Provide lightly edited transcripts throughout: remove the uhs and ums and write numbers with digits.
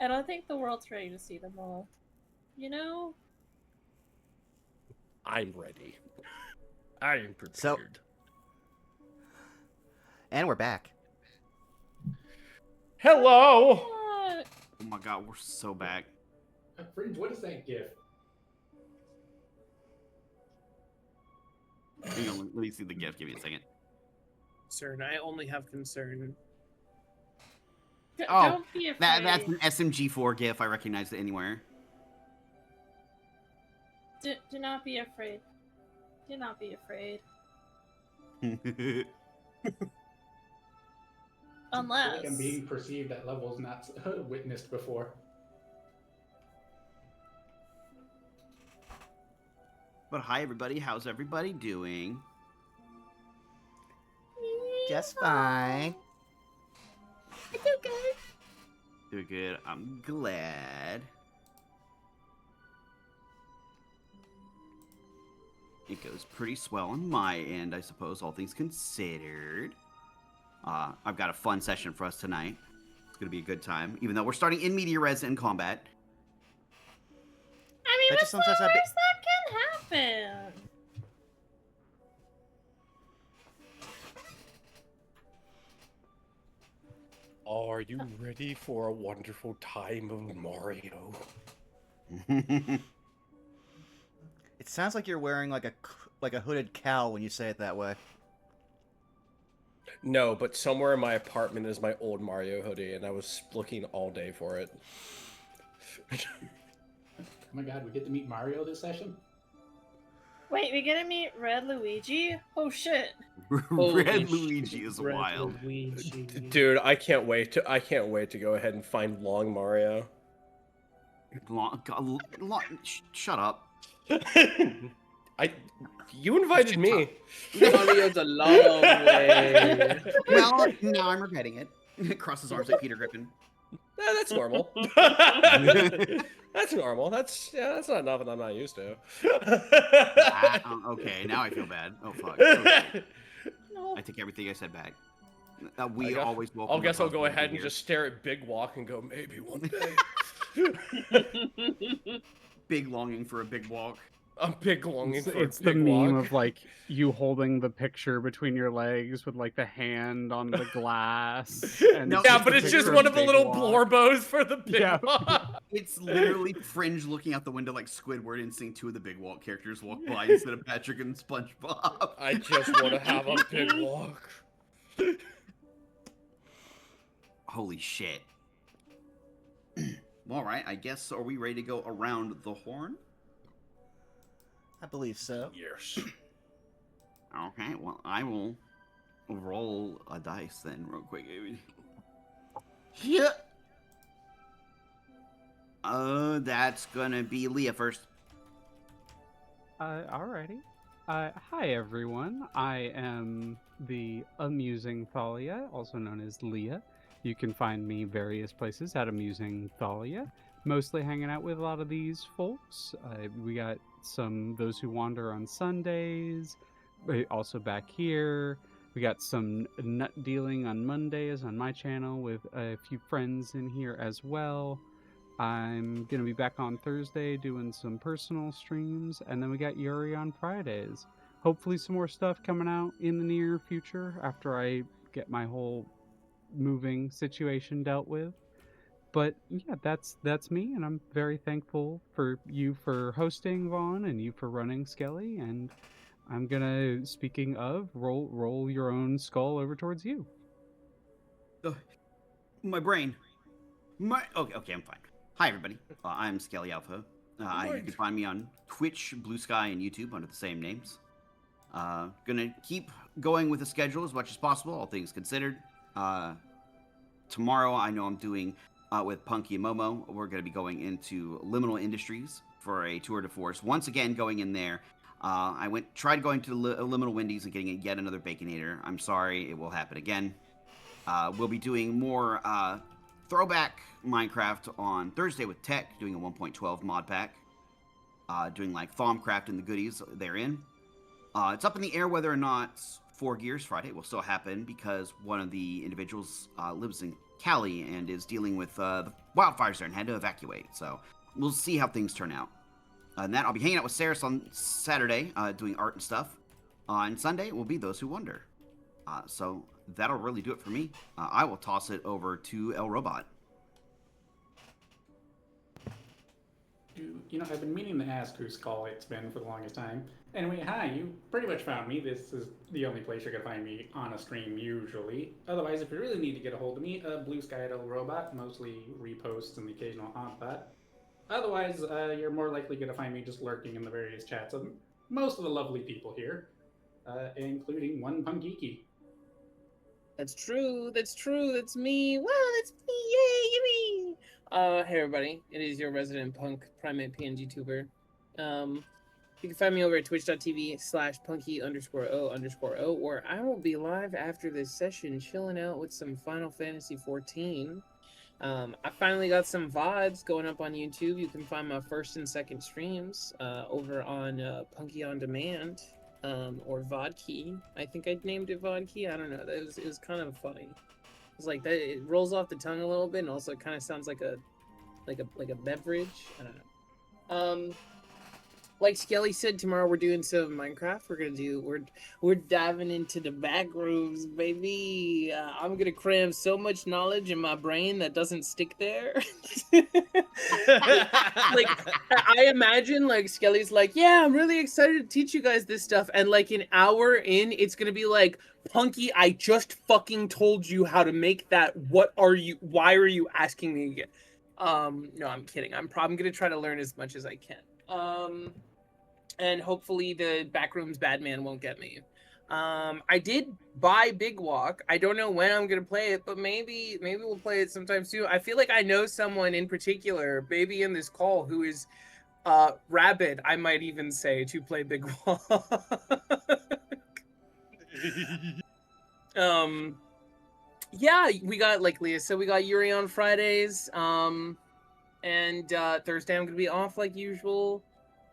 I don't think the world's ready to see them all. You know? I'm ready. I am prepared. So, and we're back. Hello! What? Oh my god, we're so back. Fringe, what is that gift? Hang on, let me see the gift. Give me a second. Concern. I only have concern. Oh, Don't be afraid. That's an SMG4 GIF. I recognize it anywhere. Do not be afraid. Do not be afraid. Unless... I'm being perceived at levels not witnessed before. But hi, everybody. How's everybody doing? Just fine. It's okay. Doing good. I'm glad. It goes pretty swell on my end, I suppose, all things considered. I've got a fun session for us tonight. It's going to be a good time, even though we're starting in media res in combat. I mean, That what's just the sometimes worst that can happen? Are you ready for a wonderful time of Mario? It sounds like you're wearing like a hooded cowl when you say it that way. No, but somewhere in my apartment is my old Mario hoodie, and I was looking all day for it. Oh my god, we get to meet Mario this session? Wait, we get to meet Red Luigi? Oh shit. Red Luigi is Red wild. Luigi. Dude, I can't wait to go ahead and find Long Mario. Shut up. You invited me. Mario's a long way. Well, now I'm regretting it. Cross his arms like Peter Griffin. That's normal. That's normal. That's not nothing I'm not used to. Okay, now I feel bad. Oh fuck. Okay. No. I take everything I said back. I guess I'll go ahead and just stare at Big Walk and go, maybe one day. Big longing for a big walk. I'm big longing for It's a the big meme walk. of like you holding the picture between your legs with like the hand on the glass. And No, Yeah, just but a it's just picture one of the Big little Walk. blorbos for the big Yeah. walk. It's literally Fringe looking out the window like Squidward and seeing two of the Big Walk characters walk by instead of Patrick and SpongeBob. I just want to have a big walk. Holy shit. All right, I guess, are we ready to go around the horn? I believe so. Yes. Okay, well, I will roll a dice then real quick. Yeah. That's gonna be Leah first. Alrighty. Hi everyone. I am the amusing Thalia, also known as Leah. You can find me various places at Amusing Thalia, mostly hanging out with a lot of these folks. We got those who wander on Sundays, also back here. We got some nut dealing on Mondays on my channel with a few friends in here as well. I'm going to be back on Thursday doing some personal streams, and then we got Yuri on Fridays. Hopefully some more stuff coming out in the near future after I get my whole moving situation dealt with. But yeah, that's me, and I'm very thankful for you for hosting, Vaughn, and you for running Skelly, and I'm gonna, speaking of, roll your own skull over towards you. My brain. Okay, I'm fine. Hi, everybody. I'm Skelly Alpha. You can find me on Twitch, Blue Sky, and YouTube under the same names. Gonna keep going with the schedule as much as possible, all things considered. Tomorrow, I know I'm doing with Punky and Momo. We're gonna be going into Liminal Industries for a tour de force. Once again, going in there. I tried going to Liminal Wendy's and getting yet another Baconator. I'm sorry, it will happen again. We'll be doing more throwback Minecraft on Thursday with Tech, doing a 1.12 mod pack, doing like Thaumcraft and the goodies therein. It's up in the air whether or not 4 Gears Friday will still happen because one of the individuals lives in Cali and is dealing with the wildfires there and had to evacuate. So we'll see how things turn out. And that I'll be hanging out with Saris on Saturday, doing art and stuff. On Sunday will be Those Who Wonder. So that'll really do it for me. I will toss it over to El Robot. You know, I've been meaning to ask whose call it's been for the longest time. Anyway, hi, you pretty much found me. This is the only place you're going to find me on a stream usually. Otherwise, if you really need to get a hold of me, Blue Sky at El Robot, mostly reposts and the occasional haunt bot. Otherwise, you're more likely going to find me just lurking in the various chats of most of the lovely people here, including one Punkiki. That's true. That's true. That's me. Wow, that's me. Yay, yippee. Hey everybody. It is your resident punk primate PNG tuber. You can find me over at twitch.tv/punky_o_o, where I will be live after this session, chilling out with some Final Fantasy 14. I finally got some VODs going up on YouTube. You can find my first and second streams over on Punky On Demand. Or Vodkey. I think I named it Vodkey. I don't know. It was kind of funny. It's like that. It rolls off the tongue a little bit, and also it kind of sounds like a beverage. I don't know. Like Skelly said, tomorrow we're doing some Minecraft. We're diving into the back rooms, baby. I'm gonna cram so much knowledge in my brain that doesn't stick there. Like I imagine, like Skelly's like, yeah, I'm really excited to teach you guys this stuff, and like an hour in, it's gonna be like, Punky, I just fucking told you how to make that. Why are you asking me again? No, I'm kidding. I'm gonna try to learn as much as I can. And hopefully the Backrooms Badman won't get me. I did buy Big Walk. I don't know when I'm gonna play it, but maybe we'll play it sometime soon. I feel like I know someone in particular, maybe in this call, who is rabid, I might even say, to play Big Walk. Yeah, we got, like Leah said, we got Yuri on Fridays. And Thursday I'm gonna be off like usual.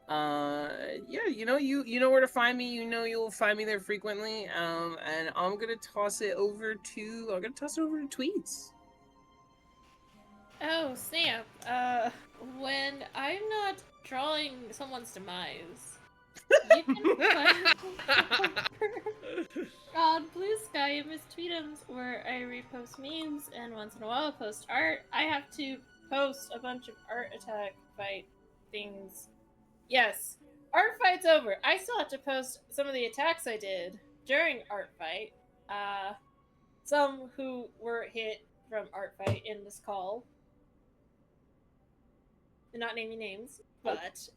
Yeah, you know where to find me. You know you'll find me there frequently. And I'm gonna toss it over to tweets. Oh, snap. When I'm not drawing someone's demise, you can find on Blue Sky and Miss Tweetums, where I repost memes and once in a while post art. I have to post a bunch of art attack fight things. Yes, art fight's over. I still have to post some of the attacks I did during art fight. Some who were hit from art fight in this call. I'm not naming names, but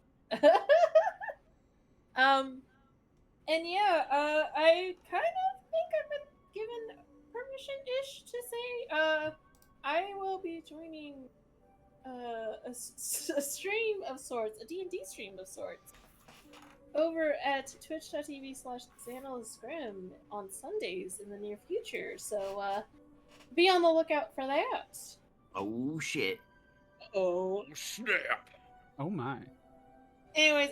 and yeah, I kind of think I've been given permission-ish to say I will be joining a stream of sorts, a D&D stream of sorts, over at twitch.tv/XanalisGrim on Sundays in the near future. So be on the lookout for that. Oh shit. Oh snap! Oh my. Anyways,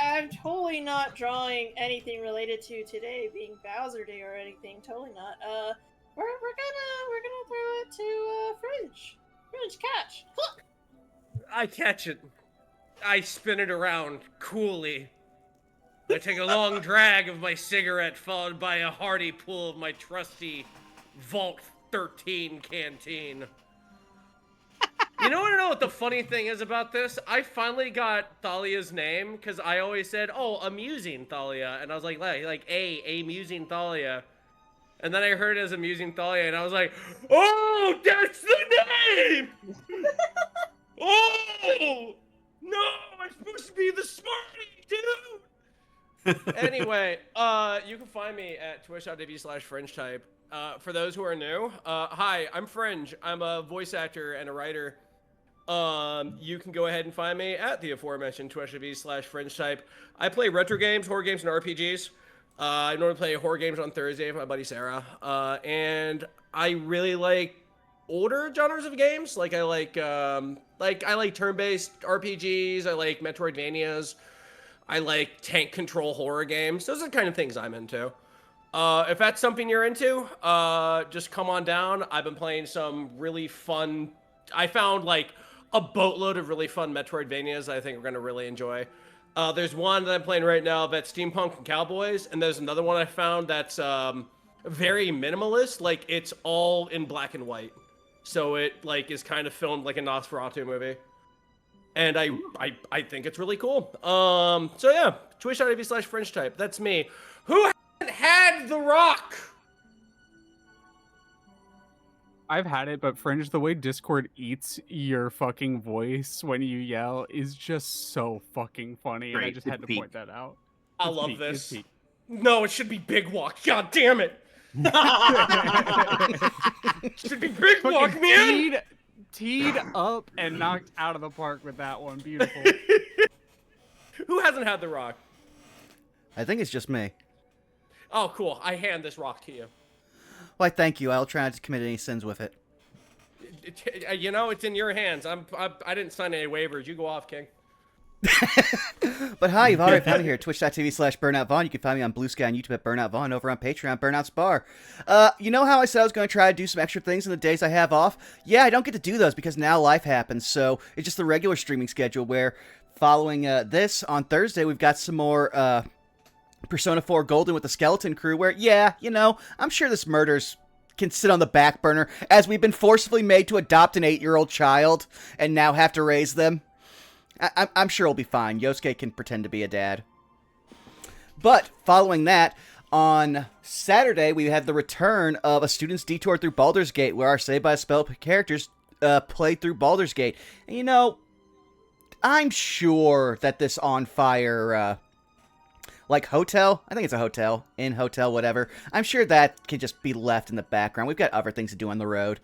I'm totally not drawing anything related to today being Bowser Day or anything. Totally not. We're gonna throw it to Fringe. Fringe, catch! Look! I catch it. I spin it around coolly. I take a long drag of my cigarette, followed by a hearty pull of my trusty Vault 13 canteen. You know what the funny thing is about this? I finally got Thalia's name, because I always said, oh, amusing Thalia. And I was like amusing Thalia. And then I heard it as amusing Thalia, and I was like, oh, that's the name! Oh! No, I'm supposed to be the smarty, dude! Anyway, you can find me at twitch.tv/FringeType. For those who are new, hi, I'm Fringe. I'm a voice actor and a writer. You can go ahead and find me at the aforementioned twitch.tv/FringeType. I play retro games, horror games, and RPGs. I normally play horror games on Thursday with my buddy Sarah. And I really like older genres of games. Like I like turn-based RPGs. I like Metroidvanias. I like tank control horror games. Those are the kind of things I'm into. If that's something you're into, just come on down. I've been playing some really fun. I found like a boatload of really fun Metroidvanias that I think we're gonna really enjoy. There's one that I'm playing right now that's steampunk and cowboys, and there's another one I found that's very minimalist. Like it's all in black and white, so it like is kind of filmed like a Nosferatu movie. And I think it's really cool. So yeah, twitch.tv/French type. That's me. Who hasn't had The Rock? I've had it, but Fringe, the way Discord eats your fucking voice when you yell is just so fucking funny, and I Great, just it's had to peak. point that out. I It's love peak, this. it's peak. No, it should be Big Walk. God damn it. Should be Big Walk, Fucking man. teed up and knocked out of the park with that one. Beautiful. Who hasn't had The Rock? I think it's just me. Oh, cool. I hand this rock to you. Why, thank you. I'll try not to commit any sins with it. You know, it's in your hands. I didn't sign any waivers. You go off, King. But hi, you've already found me here at twitch.tv/BurnoutVaughn. You can find me on Blue Sky and YouTube at Burnout Vaughn, over on Patreon, Burnout Spar. You know how I said I was going to try to do some extra things in the days I have off? Yeah, I don't get to do those because now life happens, so it's just the regular streaming schedule where following this, on Thursday, we've got some more Persona 4 Golden with the Skeleton Crew where, yeah, you know, I'm sure this murders can sit on the back burner as we've been forcibly made to adopt an 8-year-old child and now have to raise them. I'm sure it'll be fine. Yosuke can pretend to be a dad. But following that, on Saturday, we have the return of a student's detour through Baldur's Gate, where our Saved by the Spell characters played through Baldur's Gate. And you know, I'm sure that this on fire, like hotel, I think it's a hotel, inn, hotel, whatever. I'm sure that can just be left in the background. We've got other things to do on the road.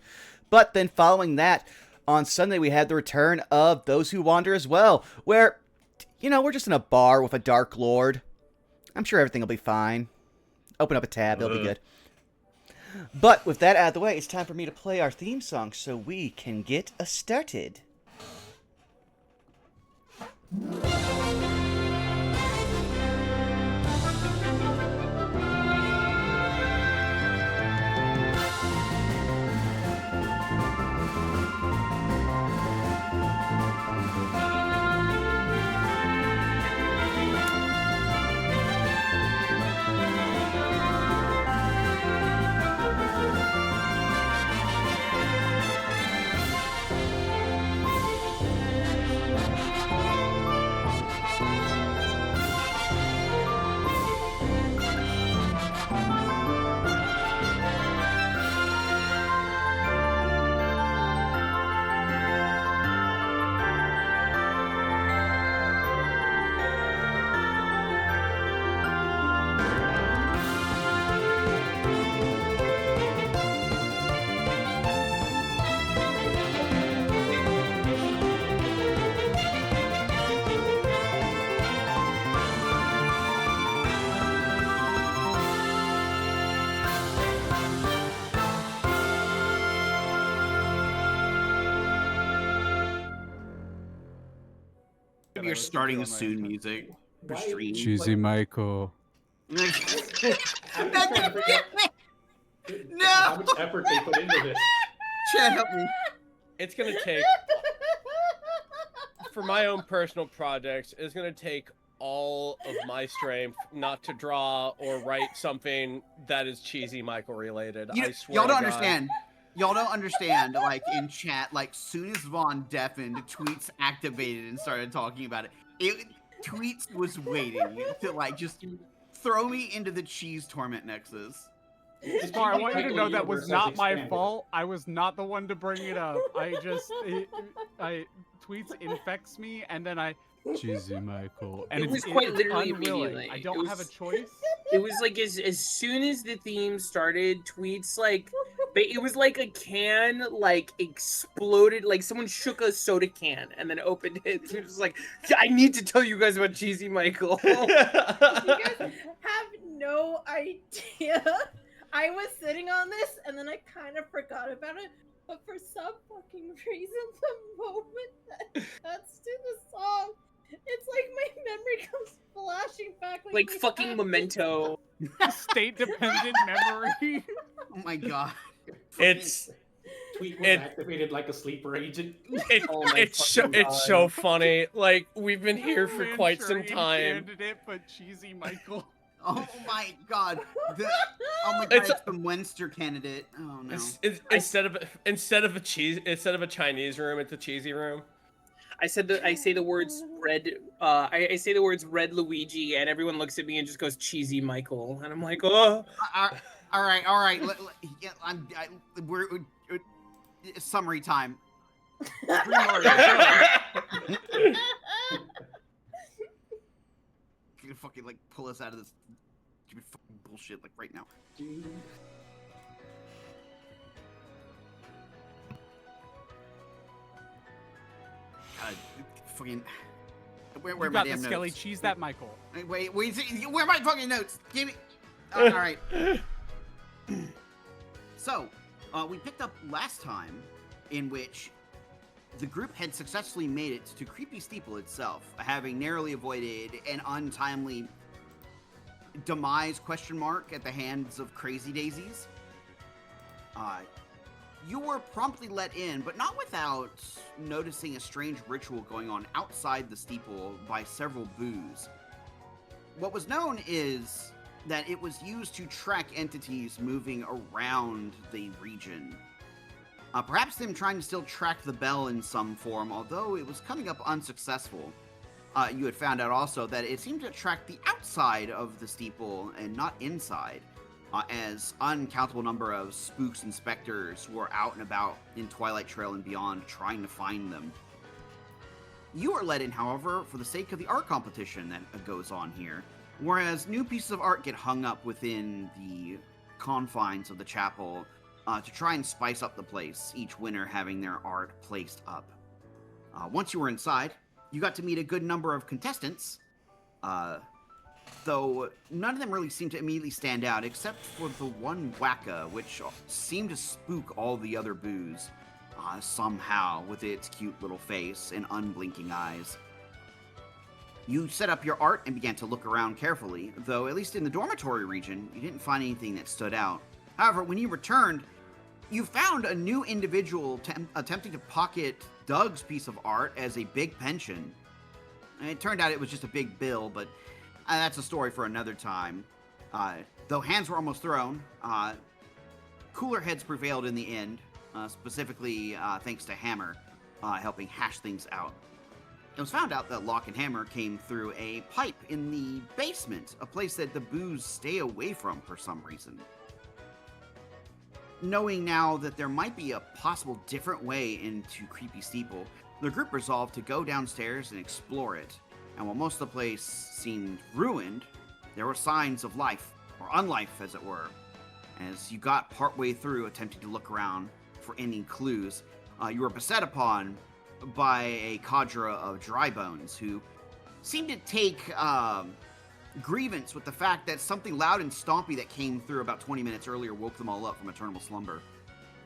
But then following that, on Sunday, we had the return of Those Who Wander as well, where, you know, we're just in a bar with a Dark Lord. I'm sure everything will be fine. Open up a tab, it'll be good. But with that out of the way, it's time for me to play our theme song so we can get started. You're starting soon music for Why- stream. Cheesy Michael. I'm just trying to figure out No! how much effort they put into this. Chad, help me. It's gonna take, for my own personal projects, it's gonna take all of my strength not to draw or write something that is cheesy Michael related. I swear Y'all to don't God. understand. Y'all don't understand, like, in chat, like, soon as Vaughn deafened, tweets activated and started talking about it. Tweets was waiting to, like, just throw me into the cheese torment nexus. Spar, I want you to know that was not my fault. I was not the one to bring it up. Tweets infects me, and then Cheesy Michael. And It was it's quite literally unwilling. immediately. I don't have a choice. It was like as soon as the theme started, tweets like it was like a can like exploded, like someone shook a soda can and then opened it. It was like, I need to tell you guys about Cheesy Michael. You guys have no idea. I was sitting on this and then I kind of forgot about it, but for some fucking reason, the moment that cuts to the song, it's like my memory comes flashing back. Like we fucking have Memento. State-dependent memory. Oh my god. It's Tweak was It- activated like a sleeper agent. Oh my it's fucking it's God. so funny. Like we've been here for quite some Manchurian time. Candidate, but cheesy Michael. Oh my god. Oh my god, It's- it's the Wenster candidate. Oh no. Instead of a Chinese room, it's a cheesy room. I say the words red. I say the words red Luigi, and everyone looks at me and just goes cheesy Michael, and I'm like, oh. All right. Yeah, we're summary time. Gonna fucking like pull us out of this stupid fucking bullshit like right now. God, fucking. Where You are my got the damn Skelly. notes? Cheese that Michael. Wait, where are my fucking notes? Give me. All right. So, we picked up last time, in which the group had successfully made it to Creepy Steeple itself, having narrowly avoided an untimely demise at the hands of Crazy Daisies. You were promptly let in, but not without noticing a strange ritual going on outside the steeple by several boos. What was known is that it was used to track entities moving around the region. Perhaps them trying to still track the bell in some form, although it was coming up unsuccessful. You had found out also that it seemed to track the outside of the steeple and not inside, as uncountable number of spooks and specters were out and about in Twilight Trail and beyond trying to find them. You are let in, however, for the sake of the art competition that goes on here, whereas new pieces of art get hung up within the confines of the chapel to try and spice up the place, each winner having their art placed up. Once you were inside, you got to meet a good number of contestants, though none of them really seemed to immediately stand out, except for the one Wacka, which seemed to spook all the other boos, somehow, with its cute little face and unblinking eyes. You set up your art and began to look around carefully, though at least in the dormitory region, you didn't find anything that stood out. However, when you returned, you found a new individual attempting to pocket Doug's piece of art as a big pension. And it turned out it was just a big bill, but that's a story for another time. Though hands were almost thrown, cooler heads prevailed in the end, specifically thanks to Hammer helping hash things out. It was found out that Lock and Hammer came through a pipe in the basement, a place that the boos stay away from for some reason. Knowing now that there might be a possible different way into Creepy Steeple, the group resolved to go downstairs and explore it. And while most of the place seemed ruined, there were signs of life, or unlife as it were. As you got partway through attempting to look around for any clues, you were beset upon by a cadre of dry bones who seemed to take grievance with the fact that something loud and stompy that came through about 20 minutes earlier woke them all up from eternal slumber,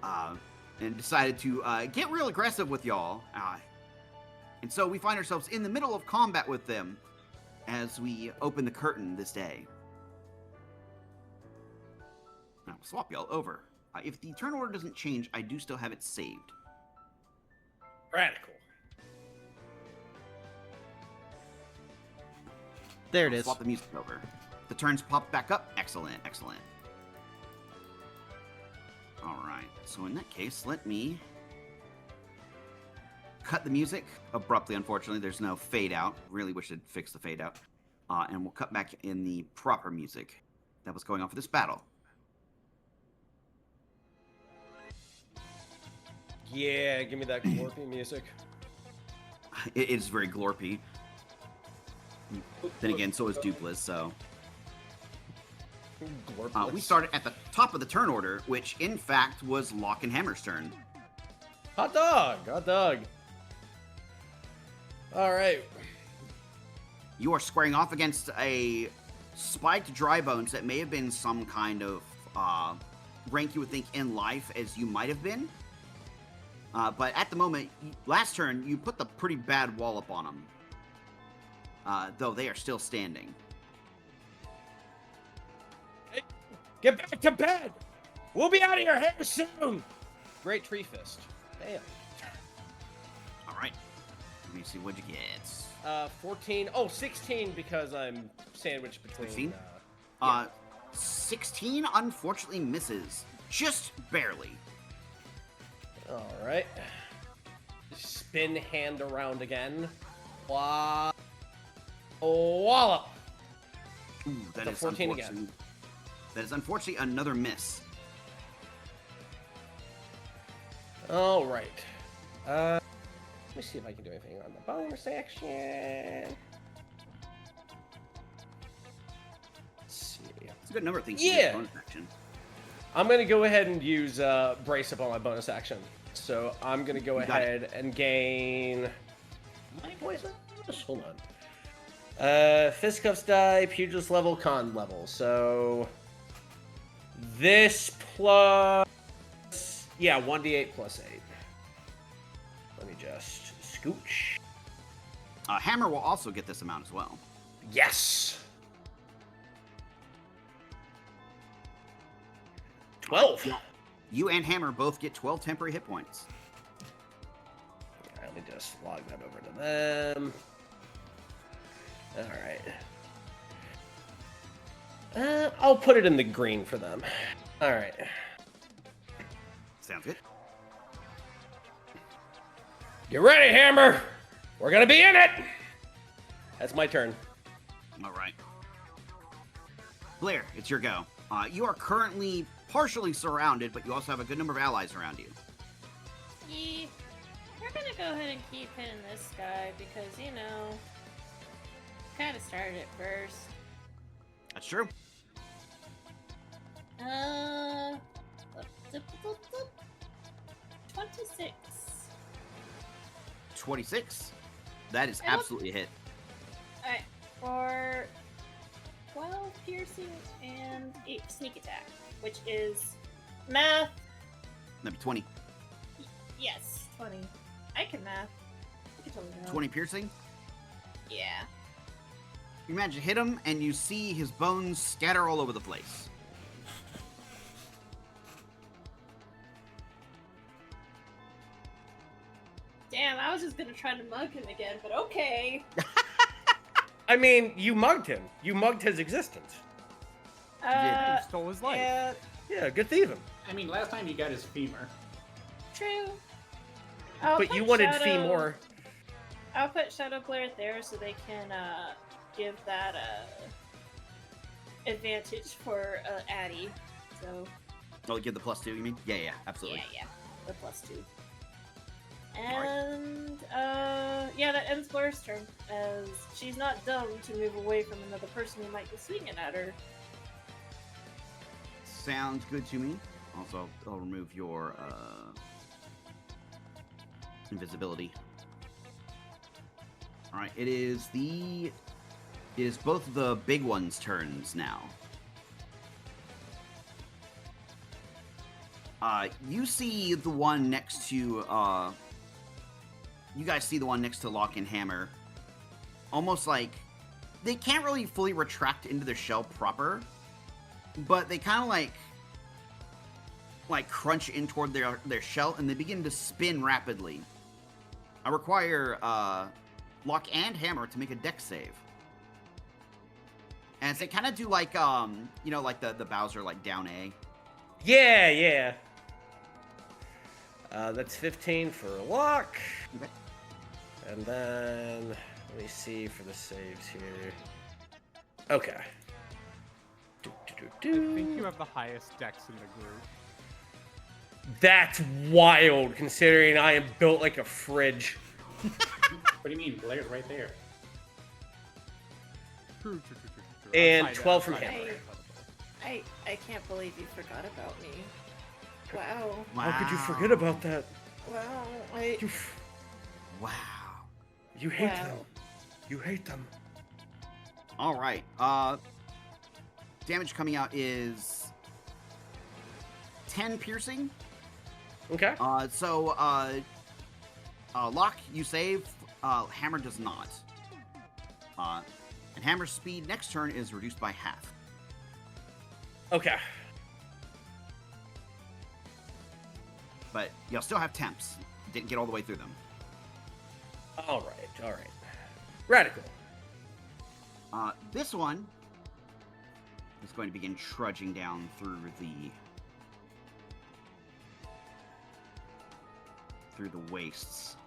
and decided to get real aggressive with y'all. And so we find ourselves in the middle of combat with them as we open the curtain this day. Now, we'll swap y'all over. If the turn order doesn't change, I do still have it saved. Radical. There it I'll is. swap the music over. The turns pop back up. Excellent, excellent. All right. So in that case, let me cut the music abruptly. Unfortunately, there's no fade out. Really wish it'd fix the fade out. And we'll cut back in the proper music that was going on for this battle. Yeah, give me that glorpy music. It is very glorpy. Then again, so is Dupless, so... we started at the top of the turn order, which in fact was Lock and Hammer's turn. Hot dog! Hot dog! Alright. You are squaring off against a spiked dry bones that may have been some kind of rank you would think in life as you might have been. But at the moment, last turn, you put the pretty bad wallop on them. Though they are still standing. Get back to bed. We'll be out of your hair soon. Great tree fist. Damn. All right. Let me see what you get. 14. Oh, 16 because I'm sandwiched between. 16? Yeah. 16 unfortunately misses. Just barely. All right. Spin hand around again. Wallop. Ooh, that It's is a 14 unfortunate. again. That is unfortunately another miss. All right. Let me see if I can do anything on the bonus action. Let's see. It's a good number of things. Yeah. To do with bonus action. I'm gonna go ahead and use brace up on my bonus action. So I'm gonna go You got ahead and gain. My poison? Hold on. Fisticuffs die, pugilist level, con level. So this plus 1d8 plus 8. Let me just scooch. Hammer will also get this amount as well. Yes. 12. You and Hammer both get 12 temporary hit points. Alright, let me just log that over to them. Alright. I'll put it in the green for them. Alright. Sounds good. You ready, Hammer? We're gonna be in it! That's my turn. All right. Blair, it's your go. You are currently partially surrounded, but you also have a good number of allies around you. Yeah, we're gonna go ahead and keep hitting this guy because, you know, kind of started it first. That's true. 26. 26. That is Yep. absolutely a hit. Alright, for 12 piercing and 8 sneak attack, which is math. That'd be 20. Yes, 20. I can math. I can totally know. 20 piercing. Yeah. You manage to hit him, and you see his bones scatter all over the place. Damn, I was just gonna try to mug him again, but okay. I mean, you mugged him. You mugged his existence. You stole his life. Yeah, Yeah, good thieving. I mean, last time you got his femur. true. I'll But put you wanted Shadow- fee more. I'll put Shadow Glare there so they can give that advantage for Addy. So Oh, give the +2, you mean? Yeah, absolutely. yeah, the +2. And yeah, that ends Blair's turn, as she's not dumb to move away from another person who might be swinging at her. Sounds good to me. Also, I'll remove your invisibility. All right, it is both of the big ones' turns now. You see the one next to you guys see the one next to Lock and Hammer. Almost like they can't really fully retract into their shell proper, but they kind of like crunch in toward their shell, and they begin to spin rapidly. I require Lock and Hammer to make a dex save. And they kind of do like you know, like the Bowser like down A. Yeah. That's 15 for Lock. Okay. And then, let me see for the saves here. Okay. I think you have the highest dex in the group. That's wild, considering I am built like a fridge. What do you mean? Blair's right there. True. And Outside 12 from outside Hammer. I can't believe you forgot about me. Wow. How could you forget about that? Wow. Wow. You hate Wow. them. You hate them. All right. Damage coming out is 10 piercing. Okay. Lock, you save. Hammer does not. And Hammer's speed next turn is reduced by half. Okay. but you'll still have temps. Didn't get all the way through them. All right. Radical. This one is going to begin trudging down through the wastes.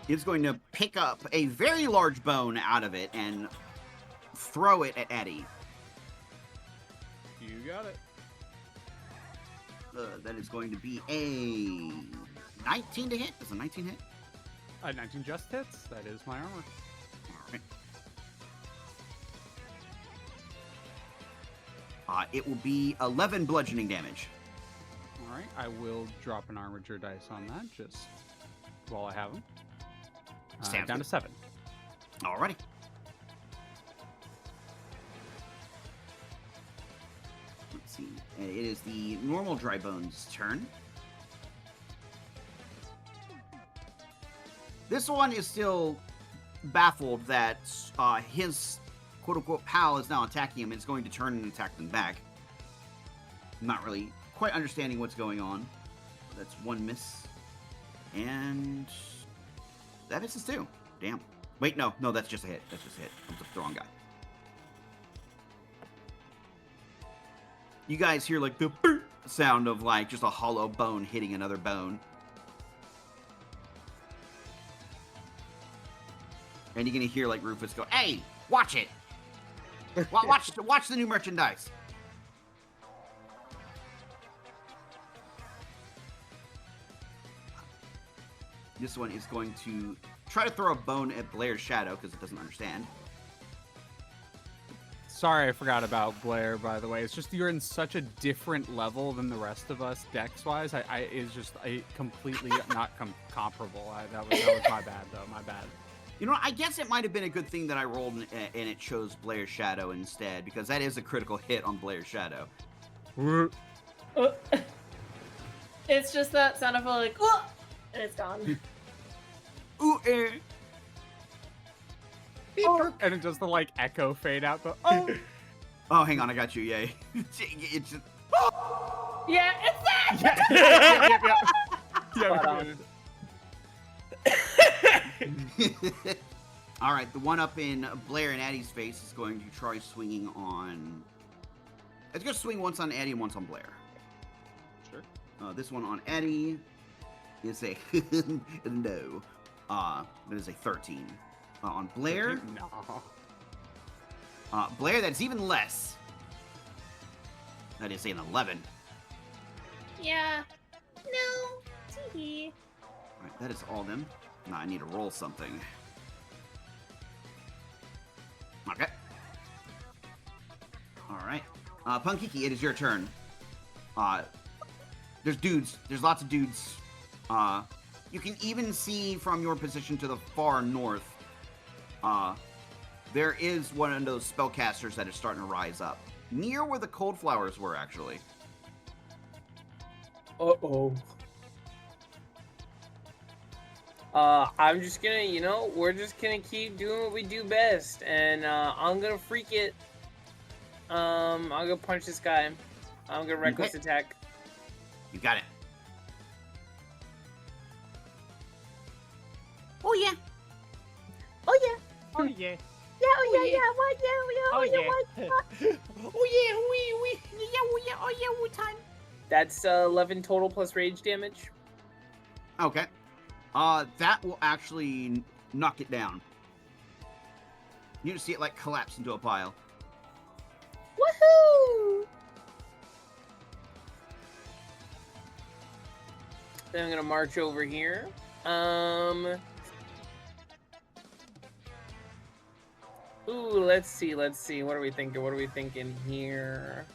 It's going to pick up a very large bone out of it and throw it at Eddie. You got it. That is going to be a 19 to hit. Does a 19 hit? 19 just hits. That is my armor. All right. It will be 11 bludgeoning damage. All right, I will drop an armature dice on that just while I have them. Sounds Down good. to 7. Alrighty. Let's see. It is the normal dry bones' turn. This one is still baffled that his quote-unquote pal is now attacking him and is going to turn and attack them back. Not really quite understanding what's going on. That's one miss. And that misses too. Damn. Wait, no, that's just a hit. That's just a hit. I'm the wrong guy. You guys hear like the sound of like just a hollow bone hitting another bone. And you're gonna hear like Rufus go, "Hey, watch it! Watch the new merchandise." This one is going to try to throw a bone at Blair's shadow because it doesn't understand. Sorry, I forgot about Blair, by the way. It's just you're in such a different level than the rest of us, dex-wise. It's just completely not comparable. That was my bad, though. My bad. You know, I guess it might have been a good thing that I rolled and it chose Blair's shadow instead, because that is a critical hit on Blair's shadow. It's just that sound of like, oh, and it's gone. Ooh, Oh. And it does the like echo fade out. But Oh, hang on, I got you. Yay! It's just... Yeah, it's that. Yeah. All right, the one up in Blair and Addie's face is going to try swinging on. It's going to swing once on Addie and once on Blair. Sure. This one on Addie is a no. That is a 13. On Blair, No. Blair, that's even less. That is an 11. Yeah. No. Tee. All right, that is all of them. Now I need to roll something. Okay. All right. Punkiki, it is your turn. There's dudes. There's lots of dudes. You can even see from your position to the far north, there is one of those spellcasters that is starting to rise up. Near where the cold flowers were, actually. Uh-oh. I'm just gonna, we're just gonna keep doing what we do best. And, I'm gonna freak it. I'm gonna punch this guy. I'm gonna reckless attack. You got it. Oh yeah. Oh yeah. Oh yeah. Yeah. Oh yeah. Yeah. What? Yeah. Oh yeah. Oh yeah, what time? That's 11 total plus rage damage. Okay. That will actually knock it down. You just see it like collapse into a pile. Woohoo! Then I'm gonna march over here. Ooh, let's see. What are we thinking here?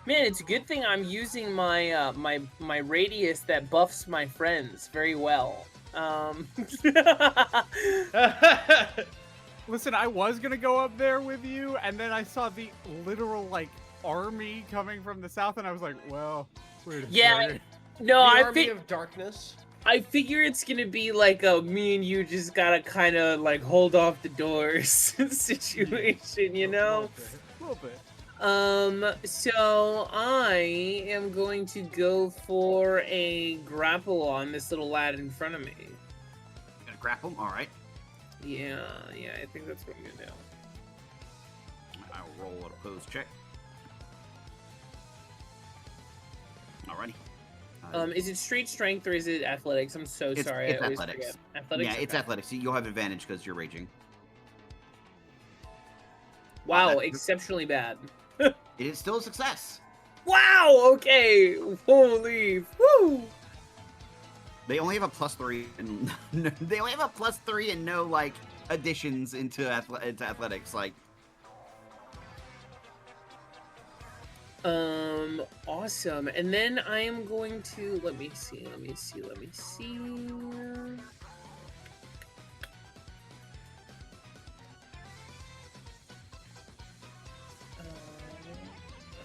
Man, it's a good thing I'm using my my radius that buffs my friends very well. Listen, I was gonna go up there with you, and then I saw the literal like army coming from the south, and I was like, well, wait a Yeah, second. no, The I Army think of Darkness. I figure it's gonna be like a me and you just gotta kind of like hold off the doors situation, you know? A little bit. So I am going to go for a grapple on this little lad in front of me. You gonna grapple him? All right. Yeah, I think that's what I'm gonna do. I'll roll an opposed check. Alrighty. Is it straight strength or is it athletics? I'm so sorry. It's I always athletics. forget. Athletics. Yeah, it's okay. athletics. You'll have advantage because you're raging. Wow, that's- exceptionally bad. It is still a success. Wow. Okay. Holy. Woo. They only have a +3, and they only have a +3 and no like additions into athletics. Like, Awesome. And then I am going to let me see.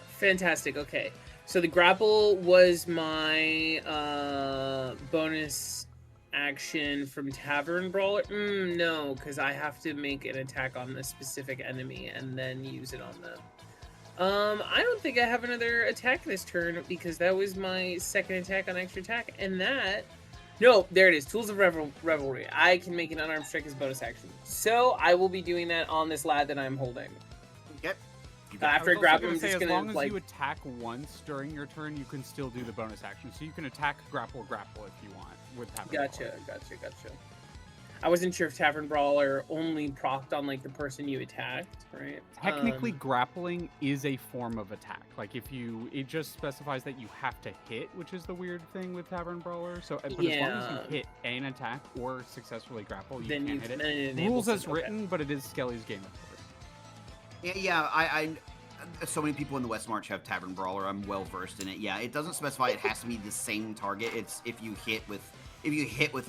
Fantastic. Okay. So the grapple was my bonus action from Tavern Brawler. No, because I have to make an attack on the specific enemy and then use it on them. I don't think I have another attack this turn because that was my second attack on extra attack, and that... No, there it is. Tools of Revelry. I can make an unarmed strike as bonus action. So I will be doing that on this lad that I'm holding. yep. After I grab him, I'm just as gonna, long as like... you attack once during your turn, you can still do the bonus action. So you can attack, grapple if you want with Tavern Gotcha. Brawler. I wasn't sure if Tavern Brawler only procced on, like, the person you attacked, right? Technically, grappling is a form of attack. Like, it just specifies that you have to hit, which is the weird thing with Tavern Brawler. So, but as long as Yeah. you hit an attack or successfully grapple, you Then can you hit can it. enable Rules as something, okay. written, but it is Skelly's game, of course. Yeah. I so many people in the West March have Tavern Brawler. I'm well versed in it. Yeah, it doesn't specify it has to be the same target. It's if you hit with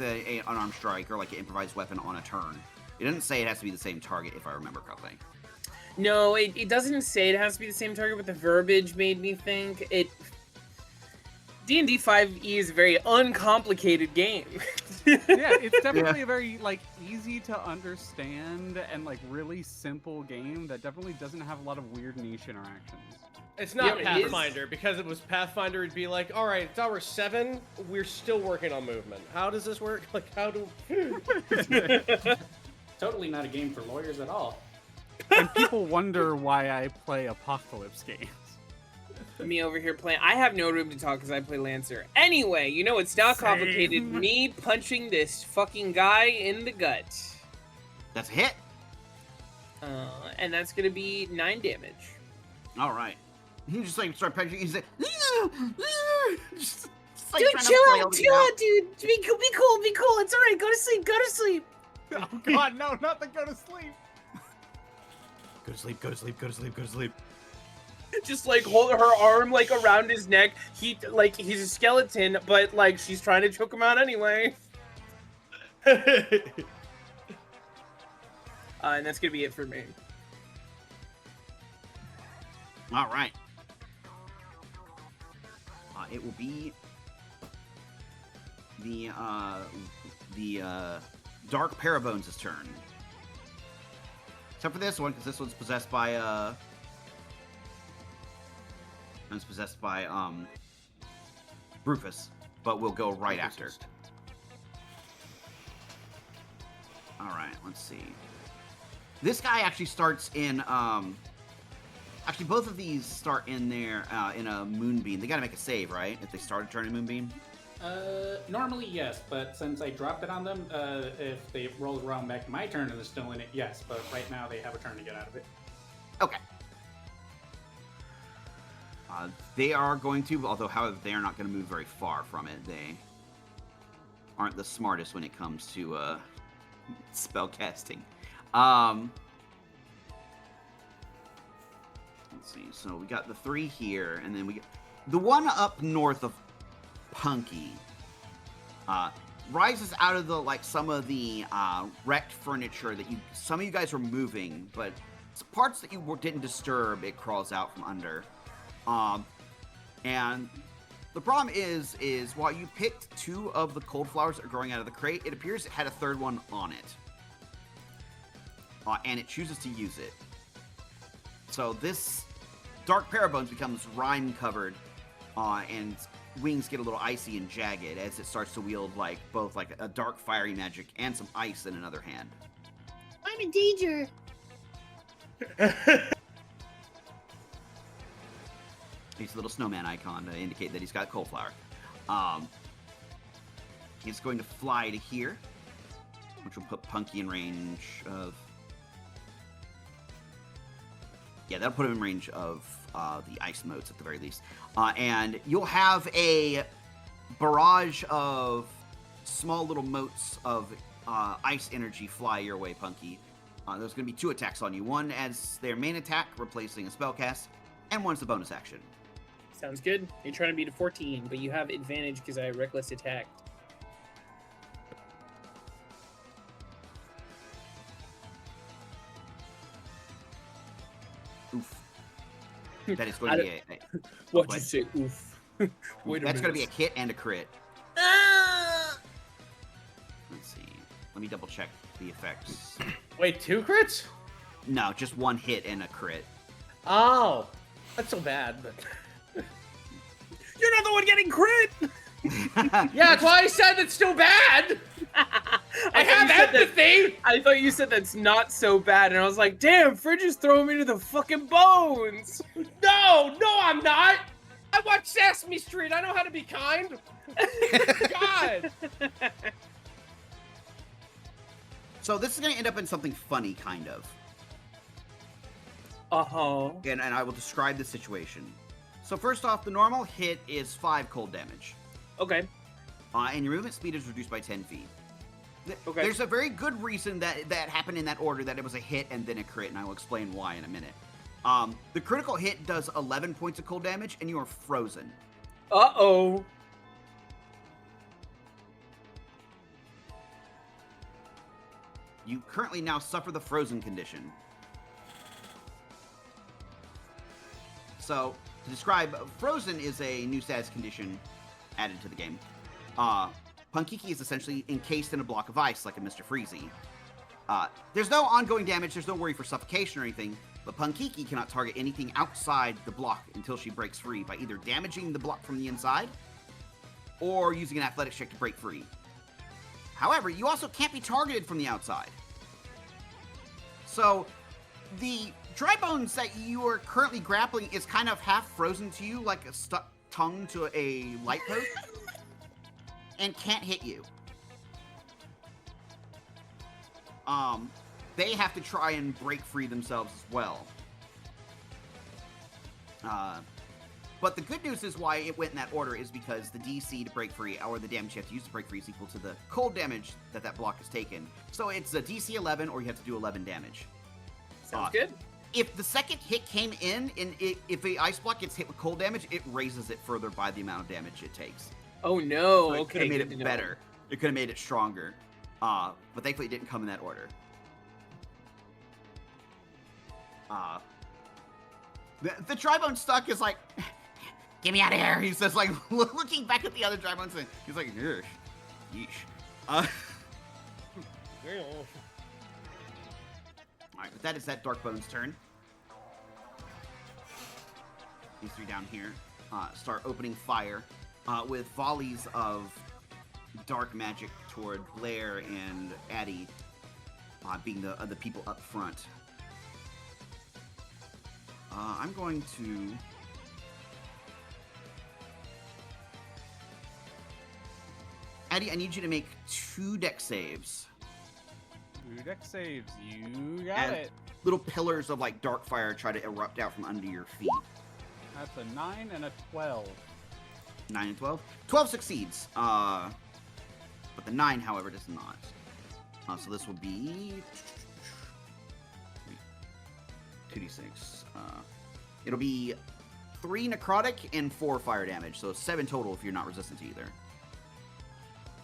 a unarmed strike or like an improvised weapon on a turn. It doesn't say it has to be the same target, if I remember correctly. No, it doesn't say it has to be the same target, but the verbiage made me think it... D&D 5e is a very uncomplicated game. Yeah, it's definitely a very like easy to understand and like really simple game that definitely doesn't have a lot of weird niche interactions. It's not Yeah, it is. Pathfinder, because it was Pathfinder, it'd be like, all right, it's hour 7, we're still working on movement. How does this work? Like, how do... Totally not a game for lawyers at all. And people wonder why I play apocalypse games. Me over here playing... I have no room to talk because I play Lancer. Anyway, you know it's not complicated. Same. Me punching this fucking guy in the gut. That's a hit. And that's going to be 9 damage. All right. He just like start punching. He's like, just, like, Dude, trying to chill flail out, to chill get out, dude. Be cool, be cool. It's all right. Go to sleep, go to sleep. Oh god, no, not the go to sleep. Go to sleep. Go to sleep. Go to sleep. Go to sleep. Just like hold her arm like around his neck. He's a skeleton, but like she's trying to choke him out anyway. And that's gonna be it for me. All right. It will be the Dark Parabones' turn. Except for this one, because this one's possessed by Rufus, but we'll go right after. All right, let's see. This guy actually starts in actually both of these start in there in a moonbeam. They got to make a save, right? If they start a turn in moonbeam. Normally yes, but since I dropped it on them, if they roll around back to my turn and they're still in it, yes. But right now they have a turn to get out of it. Okay. They are going to, however, they are not going to move very far from it. They aren't the smartest when it comes to spell casting. Let's see. So we got the 3 here, and then we get the one up north of Punky. Rises out of the some of the wrecked furniture that some of you guys were moving, but parts that you didn't disturb. It crawls out from under. And The problem is while you picked 2 of the cold flowers that are growing out of the crate, it appears it had a 3rd one on it. And it chooses to use it. So this Dark Parabones becomes rime-covered, and wings get a little icy and jagged as it starts to wield both a dark fiery magic and some ice in another hand. I'm in danger. He's a little snowman icon to indicate that he's got cold flower. He's going to fly to here, which will put Punky in range of... Yeah, that'll put him in range of the ice motes at the very least. And you'll have a barrage of small little motes of ice energy fly your way, Punky. There's going to be 2 attacks on you. One as their main attack, replacing a spell cast, and one's the bonus action. Sounds good. You're trying to beat a 14, but you have advantage because I reckless attacked. Oof. That is going to be a... What'd you say? Oof. Wait a That's going to be a minute. hit and a crit. Let's see. Let me double check the effects. Wait, 2 crits? No, just 1 hit and a crit. Oh, that's so bad. But You're not the one getting crit! yeah, that's why I said it's still bad. I have empathy. I thought you said that's not so bad, and I was like, damn, Fridge is throwing me to the fucking bones. No, I'm not. I watch Sesame Street. I know how to be kind. God. So this is going to end up in something funny, kind of. Uh-huh. And I will describe the situation. So first off, the normal hit is 5 cold damage. Okay. And your movement speed is reduced by 10 feet. Okay. There's a very good reason that happened in that order, that it was a hit and then a crit, and I will explain why in a minute. The critical hit does 11 points of cold damage, and you are frozen. Uh-oh. You currently now suffer the frozen condition. So, to describe, frozen is a new status condition added to the game. Punkiki is essentially encased in a block of ice, like a Mr. Freezy. There's no ongoing damage, there's no worry for suffocation or anything, but Punkiki cannot target anything outside the block until she breaks free by either damaging the block from the inside or using an athletics check to break free. However, you also can't be targeted from the outside. So, the dry bones that you are currently grappling is kind of half frozen to you, like a stuck tongue to a light post, and can't hit you. They have to try and break free themselves as well. But the good news is why it went in that order is because the DC to break free, or the damage you have to use to break free, is equal to the cold damage that block has taken. So it's a DC 11, or you have to do 11 damage. Sounds good. If the second hit came in, and if the ice block gets hit with cold damage, it raises it further by the amount of damage it takes. Oh no, So it okay. could have made good to it know. better. It could have made it stronger. But thankfully it didn't come in that order. The Drybone stuck is like, get me out of here. He says, like, looking back at the other Drybones, and he's like, yeesh. Alright, but that is that Darkbone's turn. These 3 down here start opening fire with volleys of dark magic toward Blair and Addie, being the people up front. I'm going to... Addie, I need you to make 2 dex saves. 2 dex saves. You got And it. little pillars of like dark fire try to erupt out from under your feet. That's a 9 and a 12. 9 and 12? 12 succeeds. But the 9, however, does not. So this will be 2d6. It'll be 3 necrotic and 4 fire damage. So 7 total if you're not resistant to either.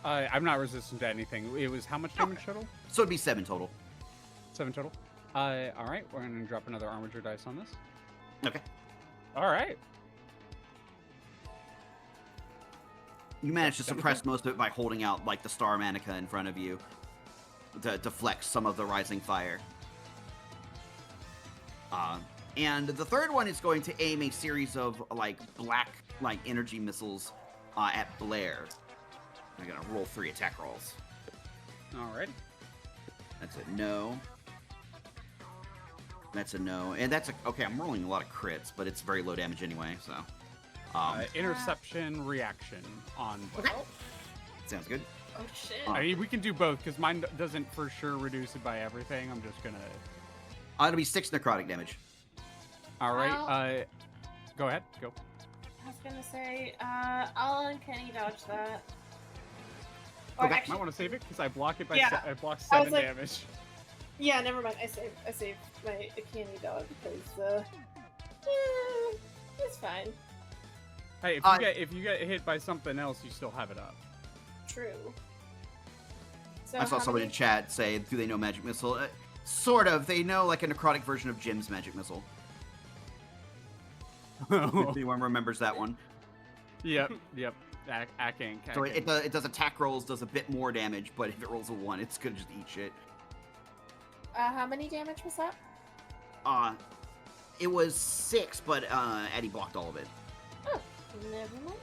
I'm not resistant to anything. It was how much damage total? So it'd be 7 total. 7 total. All right, we're gonna drop another armature dice on this. Okay. All right. You managed to suppress most of it by holding out like the star manica in front of you to deflect some of the rising fire. And the third one is going to aim a series of like black energy missiles at Blair. I'm gonna roll 3 attack rolls. Alright. That's a no. That's a no, and that's a okay. I'm rolling a lot of crits, but it's very low damage anyway. So, interception reaction on both. okay. Sounds good. Oh shit. I mean, we can do both because mine doesn't for sure reduce it by everything. I'm just gonna. It'll be 6 necrotic damage. All right. Well- Go ahead. Go. I was gonna say, I'll uncanny dodge that. Okay. actually, Might want to save it because I block it by Yeah. I block I was 7 like- damage. yeah, never mind. I saved my uncanny dodge because it's fine. Hey, if you get hit by something else, you still have it up. True. So I saw how somebody many- in chat say, "Do they know magic missile?" Sort of. They know like a necrotic version of Jim's magic missile. If anyone remembers that one. Yep. Acking. So it does attack rolls, does a bit more damage, but if it rolls a 1, it's gonna just eat shit. How many damage was that? It was 6, but Eddie blocked all of it. Oh, never mind.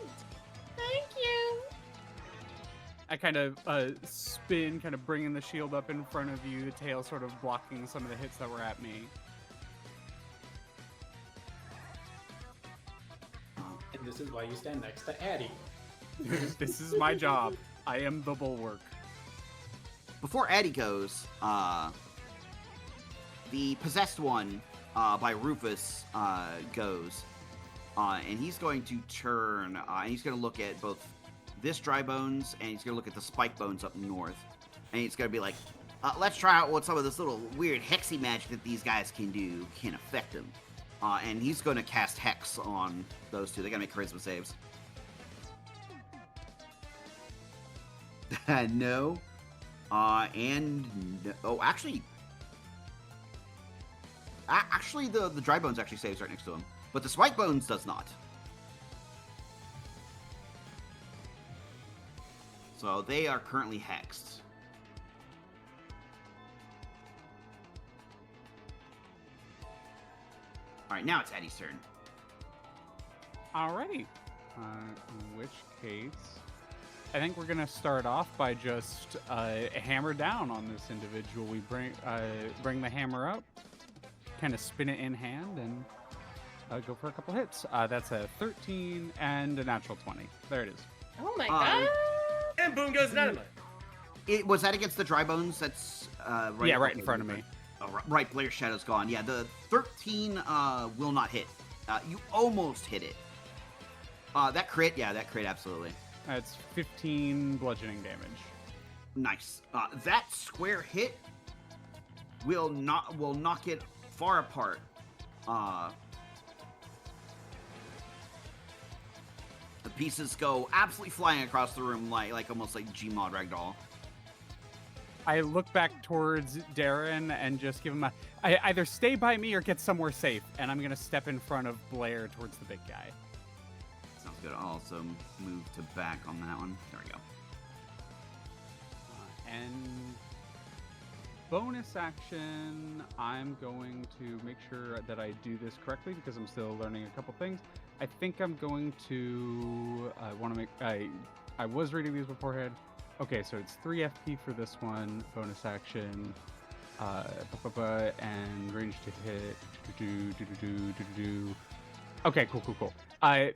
Thank you. I kind of spin, kind of bringing the shield up in front of you, the tail sort of blocking some of the hits that were at me. And this is why you stand next to Addie. This is my job. I am the bulwark. Before Eddie goes, the possessed one by Rufus goes, and he's going to turn, and he's going to look at both this dry bones, and he's going to look at the spike bones up north, and he's going to be like, let's try out what some of this little weird hexy magic that these guys can do can affect them. And he's going to cast Hex on those two. They got to make charisma saves. No. And no. Oh, actually, the dry bones actually saves right next to him, but the spike bones does not. So they are currently hexed. All right, now it's Eddie's turn. Alrighty. In which case, I think we're gonna start off by just hammer down on this individual. We bring the hammer up, kind of spin it in hand, and go for a couple hits. That's a 13 and a natural 20. There it is. Oh my god. And boom goes dynamite. Was that against the dry bones? That's right. Yeah, right in front of me. Oh, right. Blair's Shadow's gone. Yeah, the 13 will not hit. You almost hit it. That crit, yeah, that crit, absolutely. That's 15 bludgeoning damage. Nice. That square hit will knock it far apart. The pieces go absolutely flying across the room like almost like Gmod Ragdoll. I look back towards Darren and just give him I either stay by me or get somewhere safe, and I'm gonna step in front of Blair towards the big guy. Sounds good. I'll also move to back on that one. There we go. And bonus action, I'm going to make sure that I do this correctly because I'm still learning a couple things. I think I'm going to want to make. I was reading these beforehand. Okay, so it's 3 FP for this one. Bonus action, and range to hit. Okay, cool.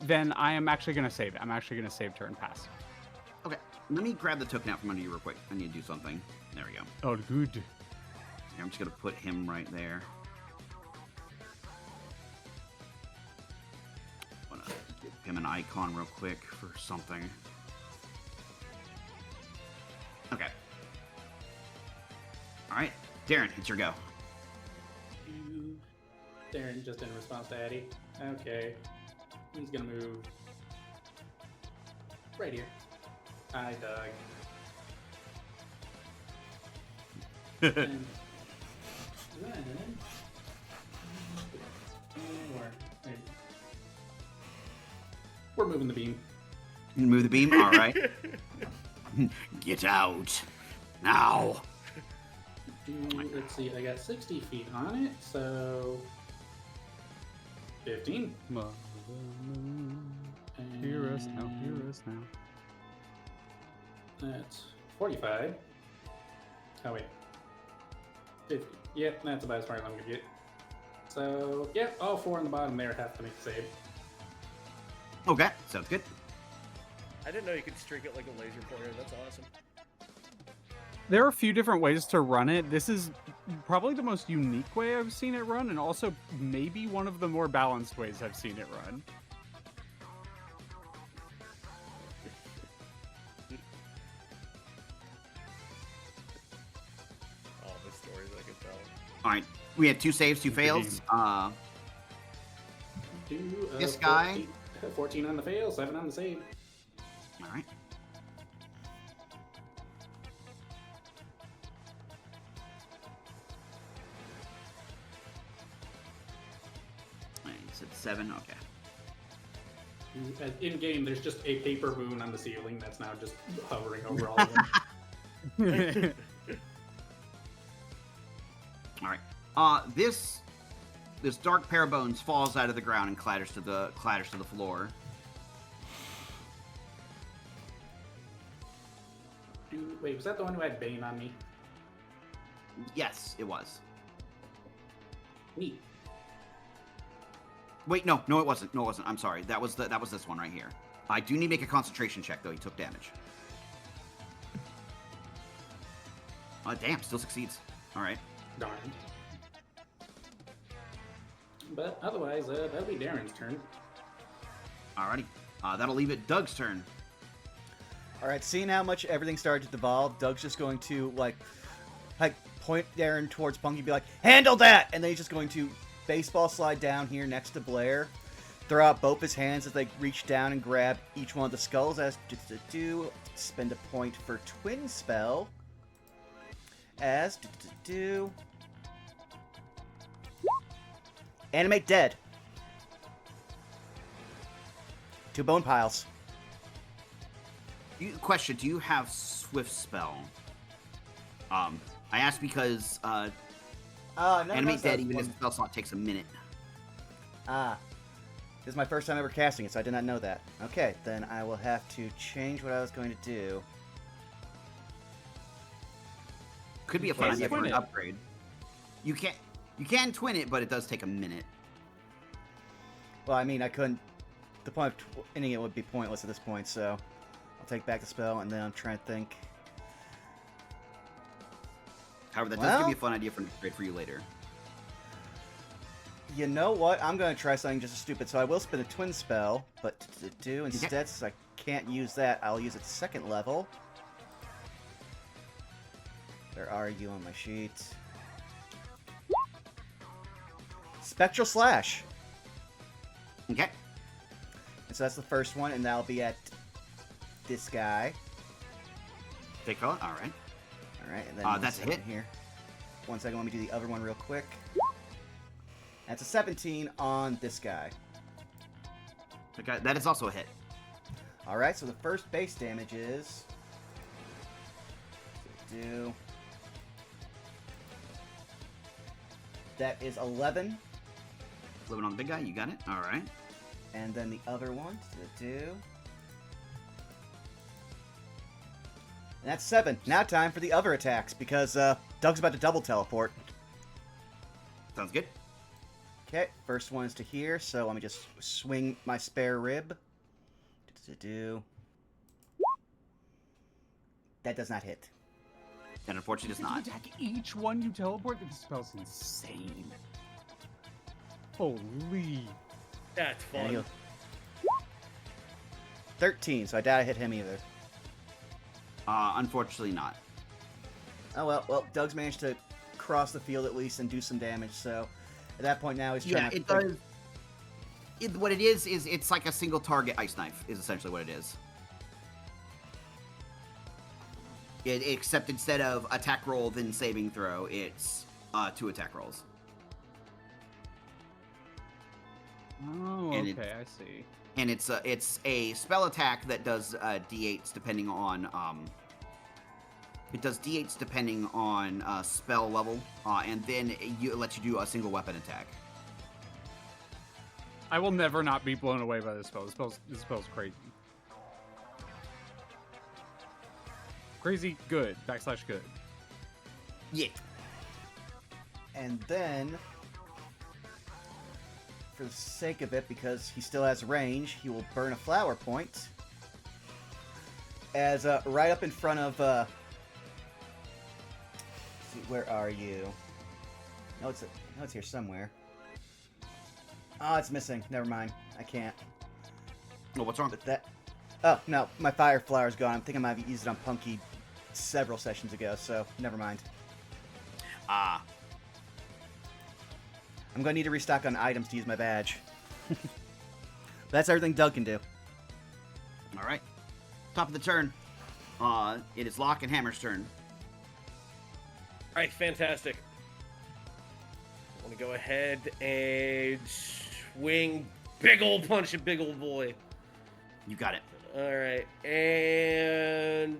Then I am actually gonna save it. I'm actually gonna save turn pass. Okay, let me grab the token out from under you real quick. I need to do something. There we go. Oh, good. I'm just gonna put him right there. I wanna give him an icon real quick for something. Okay. All right, Darren, it's your go. Darren, just in response to Addie. Okay. He's gonna move right here. Hi, Doug. And then we're moving the beam. Move the beam? All right. Get out. Now. Let's see, I got 60 feet on it, so 15. Mother moon, hear us now, hear us now. That's 45. Oh, wait. 50. Yep, that's about as far as I'm going to get. So, yeah, all 4 on the bottom there have to make the save. Okay, sounds good. I didn't know you could streak it like a laser pointer. That's awesome. There are a few different ways to run it. This is probably the most unique way I've seen it run, and also maybe one of the more balanced ways I've seen it run. All the stories I could tell. All right, we had 2 saves, 2 fails. This guy. 14 on the fail, 7 on the save. All right. It's at 7. Okay. In game, there's just a paper moon on the ceiling that's now just hovering over all of them. All right. This dark pair of bones falls out of the ground and clatters to the floor. Wait, was that the one who had Bane on me? Yes, it was. Neat. Wait, no, it wasn't. No, it wasn't. I'm sorry. That was this one right here. I do need to make a concentration check though. He took damage. Damn, still succeeds. All right. Darn. But otherwise, that'll be Darren's turn. Alrighty. That'll leave it Doug's turn. All right, seeing how much everything started to devolve, Doug's just going to like point Darren towards Punky, and be like, "Handle that!" And then he's just going to baseball slide down here next to Blair, throw out both his hands as they reach down and grab each one of the skulls. As do spend a point for twin spell. As animate dead. 2 bone piles. Question: do you have Swift Spell? I asked because animate dead, even if the spell slot takes a minute. This is my first time ever casting it, so I did not know that. Okay, then I will have to change what I was going to do. Could be a fun idea for an upgrade. You can twin it, but it does take a minute. Well, I mean, I couldn't. The point of twinning it would be pointless at this point, so I'll take back the spell, and then I'm trying to think. However, that does give me a fun idea for an upgrade for you later. You know what? I'm going to try something just as stupid, so I will spin a twin spell, but instead, since I can't use that, I'll use it 2nd level. Where are you on my sheet? Spectral Slash. Okay. And so that's the first one, and that'll be at this guy. Take color. All right. All right, and then that's a hit. Here. 1 second. Let me do the other one real quick. That's a 17 on this guy. Okay, that is also a hit. All right. So the first base damage is. That is 11. 11 on the big guy. You got it. All right. And then the other one. And that's 7. Now time for the other attacks, because Doug's about to double teleport. Sounds good. Okay, first one is to here, so let me just swing my spare rib. That does not hit. And unfortunately does not. Attack each one you teleport? This spell's insane. Holy. That's fun. 13, so I doubt I hit him either. Unfortunately not. Oh well, Doug's managed to cross the field at least and do some damage, so at that point now he's trying to... it does. What it is it's like a single target ice knife, is essentially what it is. Except instead of attack roll, then saving throw, it's 2 attack rolls. Oh, And okay, I see. And it's a spell attack that does d8s depending on spell level, and then it lets you do a single weapon attack. I will never not be blown away by this spell. This spell's crazy. Crazy good, / good. Yeah. And then, for the sake of it, because he still has range, he will burn a flower point. As right up in front of. Let's see, where are you? No, it's here somewhere. Oh, it's missing. Never mind. I can't. Oh, what's wrong? But that. Oh no, my fire flower's gone. I'm thinking I might have used it on Punky several sessions ago, so never mind. Ah. I'm gonna need to restock on items to use my badge. That's everything Doug can do. All right. Top of the turn. It is Lock and Hammer's turn. All right, fantastic. I want to go ahead and swing big old punch at big old boy. You got it. All right, and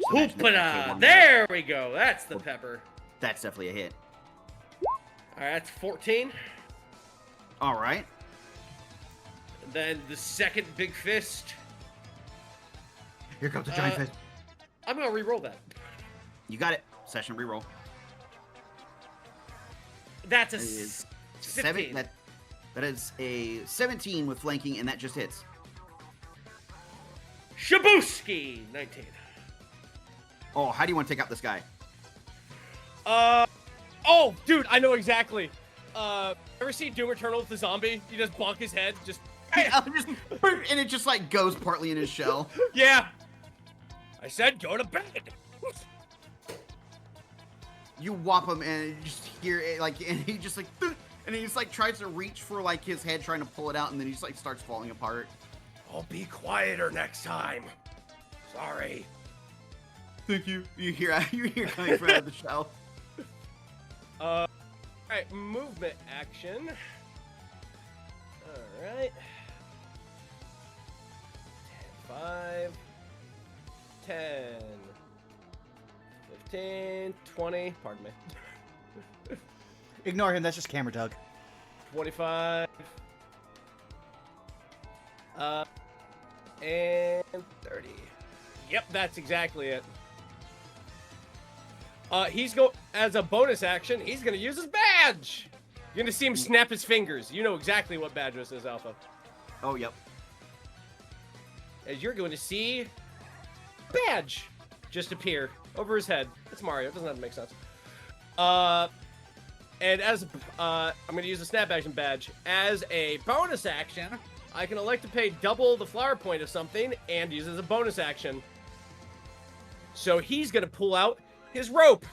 So imagine if you hoopala! take one There we go. That's the pepper. That's definitely a hit. All right, that's 14. All right. Then the second big fist. Here comes the giant fist. I'm gonna re-roll that. You got it. Session reroll. That's a That is 15. That is a 17 with flanking, and that just hits. Shabuski, 19. Oh, how do you want to take out this guy? Oh, dude, I know exactly. Ever see Doom Eternal with the zombie? You just bonk his head, just. And it just like goes partly in his shell. Yeah. I said go to bed. You whop him, and you just hear it like, and he just like, and he just like tries to reach for like his head, trying to pull it out, and then he just like starts falling apart. I'll be quieter next time. Sorry. Thank you. You hear coming from out of the shell. Alright, movement action. Alright. 5, 10, 15, 20, pardon me. Ignore him. That's just camera Doug. 25. And 30. Yep, that's exactly it. As a bonus action, he's gonna use his badge. You're gonna see him snap his fingers. You know exactly what badge this is, Alpha. Oh, yep. As you're going to see badge just appear over his head. It's Mario. It doesn't have to make sense. And as I'm gonna use the snap action badge as a bonus action. I can elect to pay double the flower point of something and use it as a bonus action. So he's going to pull out his rope.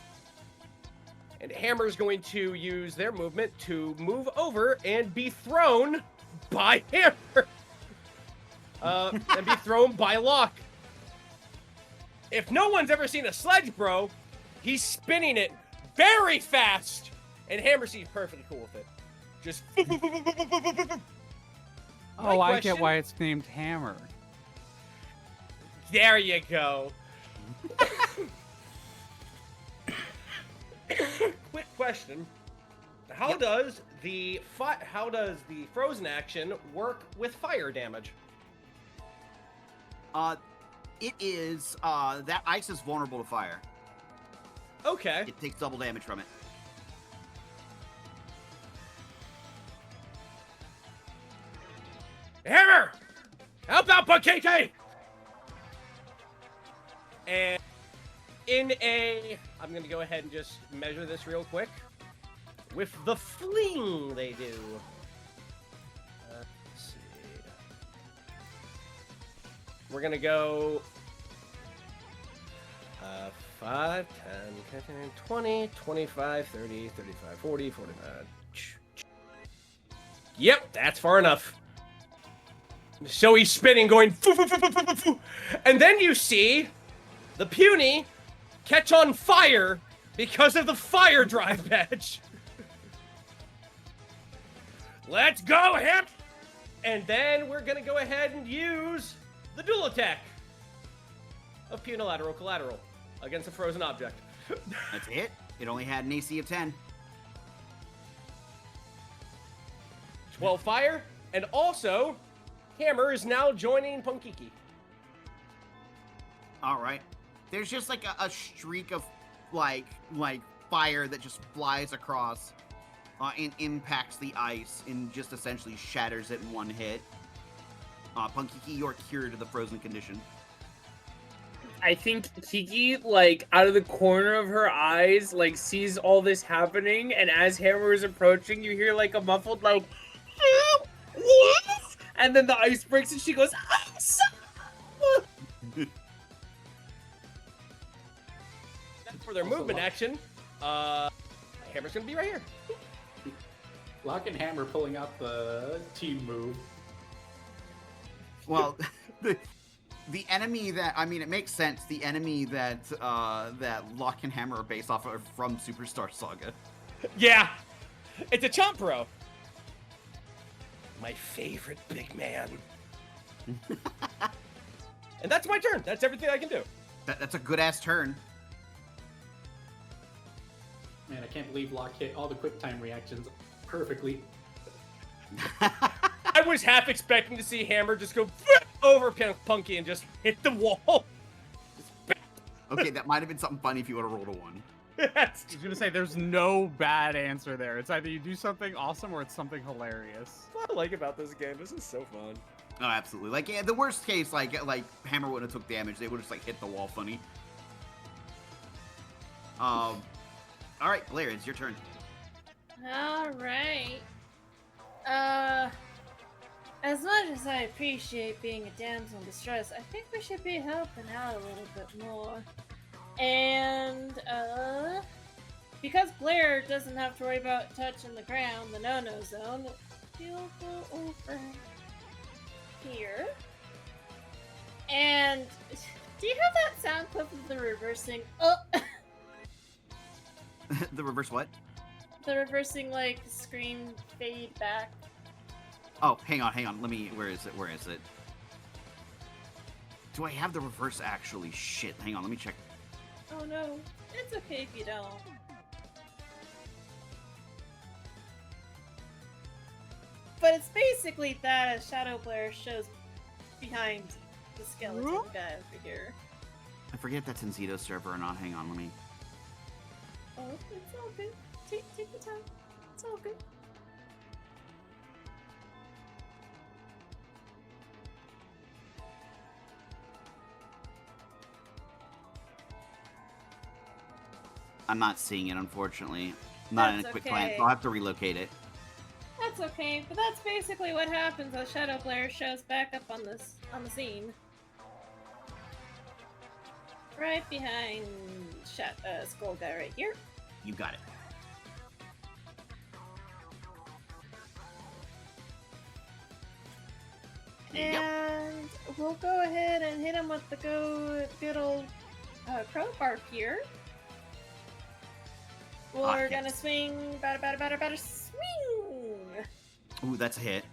And Hammer's going to use their movement to move over and be thrown by Hammer. And be thrown by Lock. If no one's ever seen a sledge, bro, he's spinning it very fast. And Hammer seems perfectly cool with it. Just... Oh, I get why it's named Hammer. There you go. Quick question: How does the frozen action work with fire damage? It is that ice is vulnerable to fire. Okay. It takes double damage from it. Hammer! Help out, Bakete! And I'm gonna go ahead and just measure this real quick. With the fling they do. Let's see. We're gonna go 5, 10, 15, 20, 25, 30, 35, 40, 45. Yep, that's far enough. So he's spinning, going foo, foo, foo, foo, foo, foo, foo. And then you see the puny catch on fire because of the fire drive badge. Let's go, him! And then we're going to go ahead and use the dual attack of unilateral collateral against a frozen object. That's it. It only had an AC of 10. 12 fire, and also, Hammer is now joining Punkiki. All right. There's just like a streak of like fire that just flies across and impacts the ice and just essentially shatters it in one hit. Punkiki, you're cured of the frozen condition. I think Kiki, like, out of the corner of her eyes, like, sees all this happening, and as Hammer is approaching, you hear, like, a muffled, like, yes! And then the ice breaks, and she goes, I'm sorry! For their movement action, Hammer's gonna be right here. Lock and Hammer pulling out the team move. Well, the enemy that, I mean, it makes sense. The enemy that Lock and Hammer are based off of from Superstar Saga. Yeah, it's a Chompro. My favorite big man. And that's my turn. That's everything I can do. That's a good ass turn. Man, I can't believe Lock hit all the quick time reactions perfectly. I was half expecting to see Hammer just go over Punky and just hit the wall. Okay, that might have been something funny if you would have rolled a 1. I was gonna say, there's no bad answer there. It's either you do something awesome or it's something hilarious. What I like about this game, this is so fun. Oh, absolutely. Like, yeah, the worst case, like Hammer wouldn't have took damage. They would have just, like, hit the wall funny. All right, Blair, it's your turn. All right. As much as I appreciate being a damsel in distress, I think we should be helping out a little bit more. And, because Blair doesn't have to worry about touching the ground, the no-no zone, we'll go over here. And, do you have that sound clip of the reversing? Oh! The reverse what? The reversing, like, screen fade back. Oh, hang on. Let me, where is it? Do I have the reverse actually? Shit, hang on, let me check. Oh no, it's okay if you don't. But it's basically that as Shadow Blair shows behind the skeleton guy over here. I forget if that's in Zito's server or not. Hang on, let me... Oh, it's all good. Take your time. It's all good. I'm not seeing it, unfortunately. Not in a That's quick okay. glance. I'll have to relocate it. That's okay, but that's basically what happens as Shadow Blair shows back up on the scene. Right behind Skull Guy right here. You got it. Yep. And we'll go ahead and hit him with the good old crowbar here. We're gonna swing, batter, swing! Ooh, that's a hit.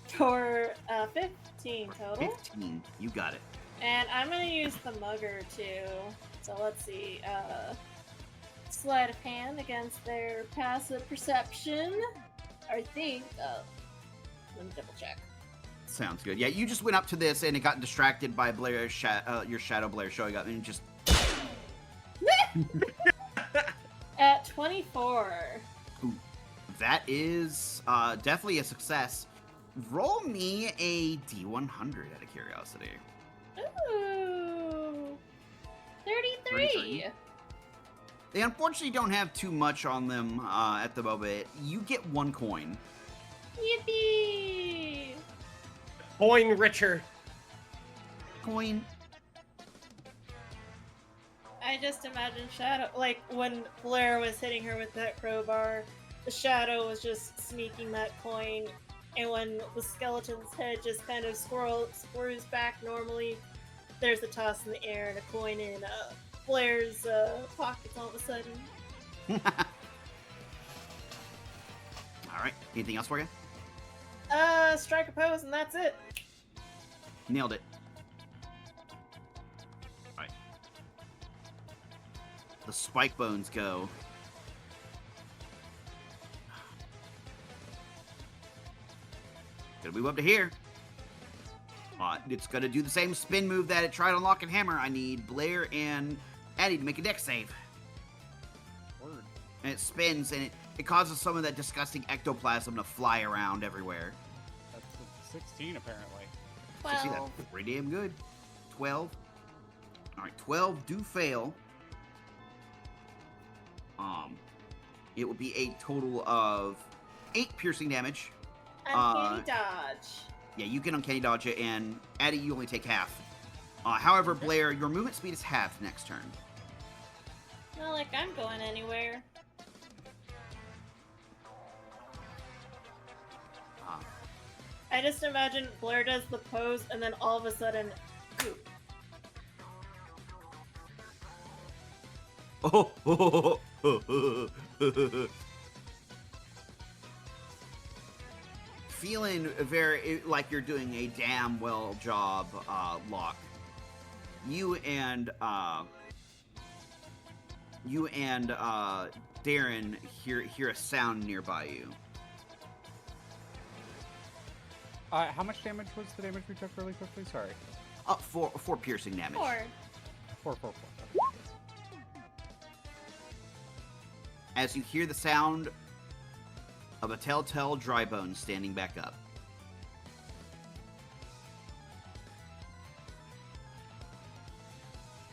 For 15 total. 15. You got it. And I'm gonna use the mugger too. So let's see. Sleight of hand against their passive perception. I think. Let me double check. Sounds good. Yeah, you just went up to this and it got distracted by Blair's your Shadow Blair showing up and just... At 24. Ooh, that is definitely a success. Roll me a D100 out of curiosity. Ooh. 33. They unfortunately don't have too much on them at the moment. You get 1 coin. Yippee! Coin richer. Coin. I just imagine Shadow, like when Blair was hitting her with that crowbar, the Shadow was just sneaking that coin, and when the skeleton's head just kind of squirms back normally, there's a toss in the air and a coin in Blair's pockets all of a sudden. All right. Anything else for you? Strike a pose, and that's it. Nailed it. All right. The spike bones go. Gonna move up to here. It's gonna do the same spin move that it tried on Lock and Hammer. I need Blair and Addie to make a dex save. Word. And it spins, and it causes some of that disgusting ectoplasm to fly around everywhere. That's a 16 apparently. So see, that's pretty damn good. 12. All right, 12 do fail. It will be a total of 8 piercing damage. Uncanny dodge. Yeah, you can uncanny dodge it, and Addie, you only take half. However, Blair, your movement speed is half next turn. Not like I'm going anywhere. I just imagine Blair does the pose, and then all of a sudden, poop. Feeling very like you're doing a damn well job, Locke. You and Darren hear a sound nearby you. How much damage was the damage we took really quickly? Sorry. Four piercing damage. 4. 4. As you hear the sound of a telltale dry bone standing back up.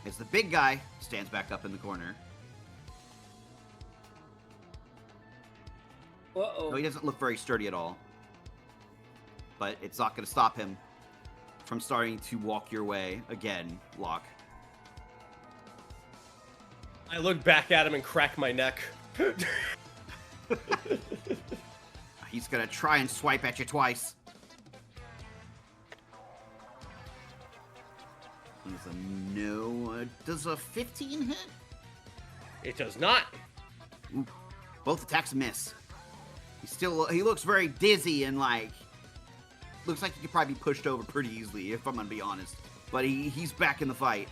As the big guy stands back up in the corner. Uh-oh. No, he doesn't look very sturdy at all. But it's not going to stop him from starting to walk your way again, Locke. I look back at him and crack my neck. He's going to try and swipe at you twice. He's a no. Does a 15 hit? It does not. Ooh, both attacks miss. He looks very dizzy and like, looks like he could probably be pushed over pretty easily, if I'm gonna be honest. But he's back in the fight.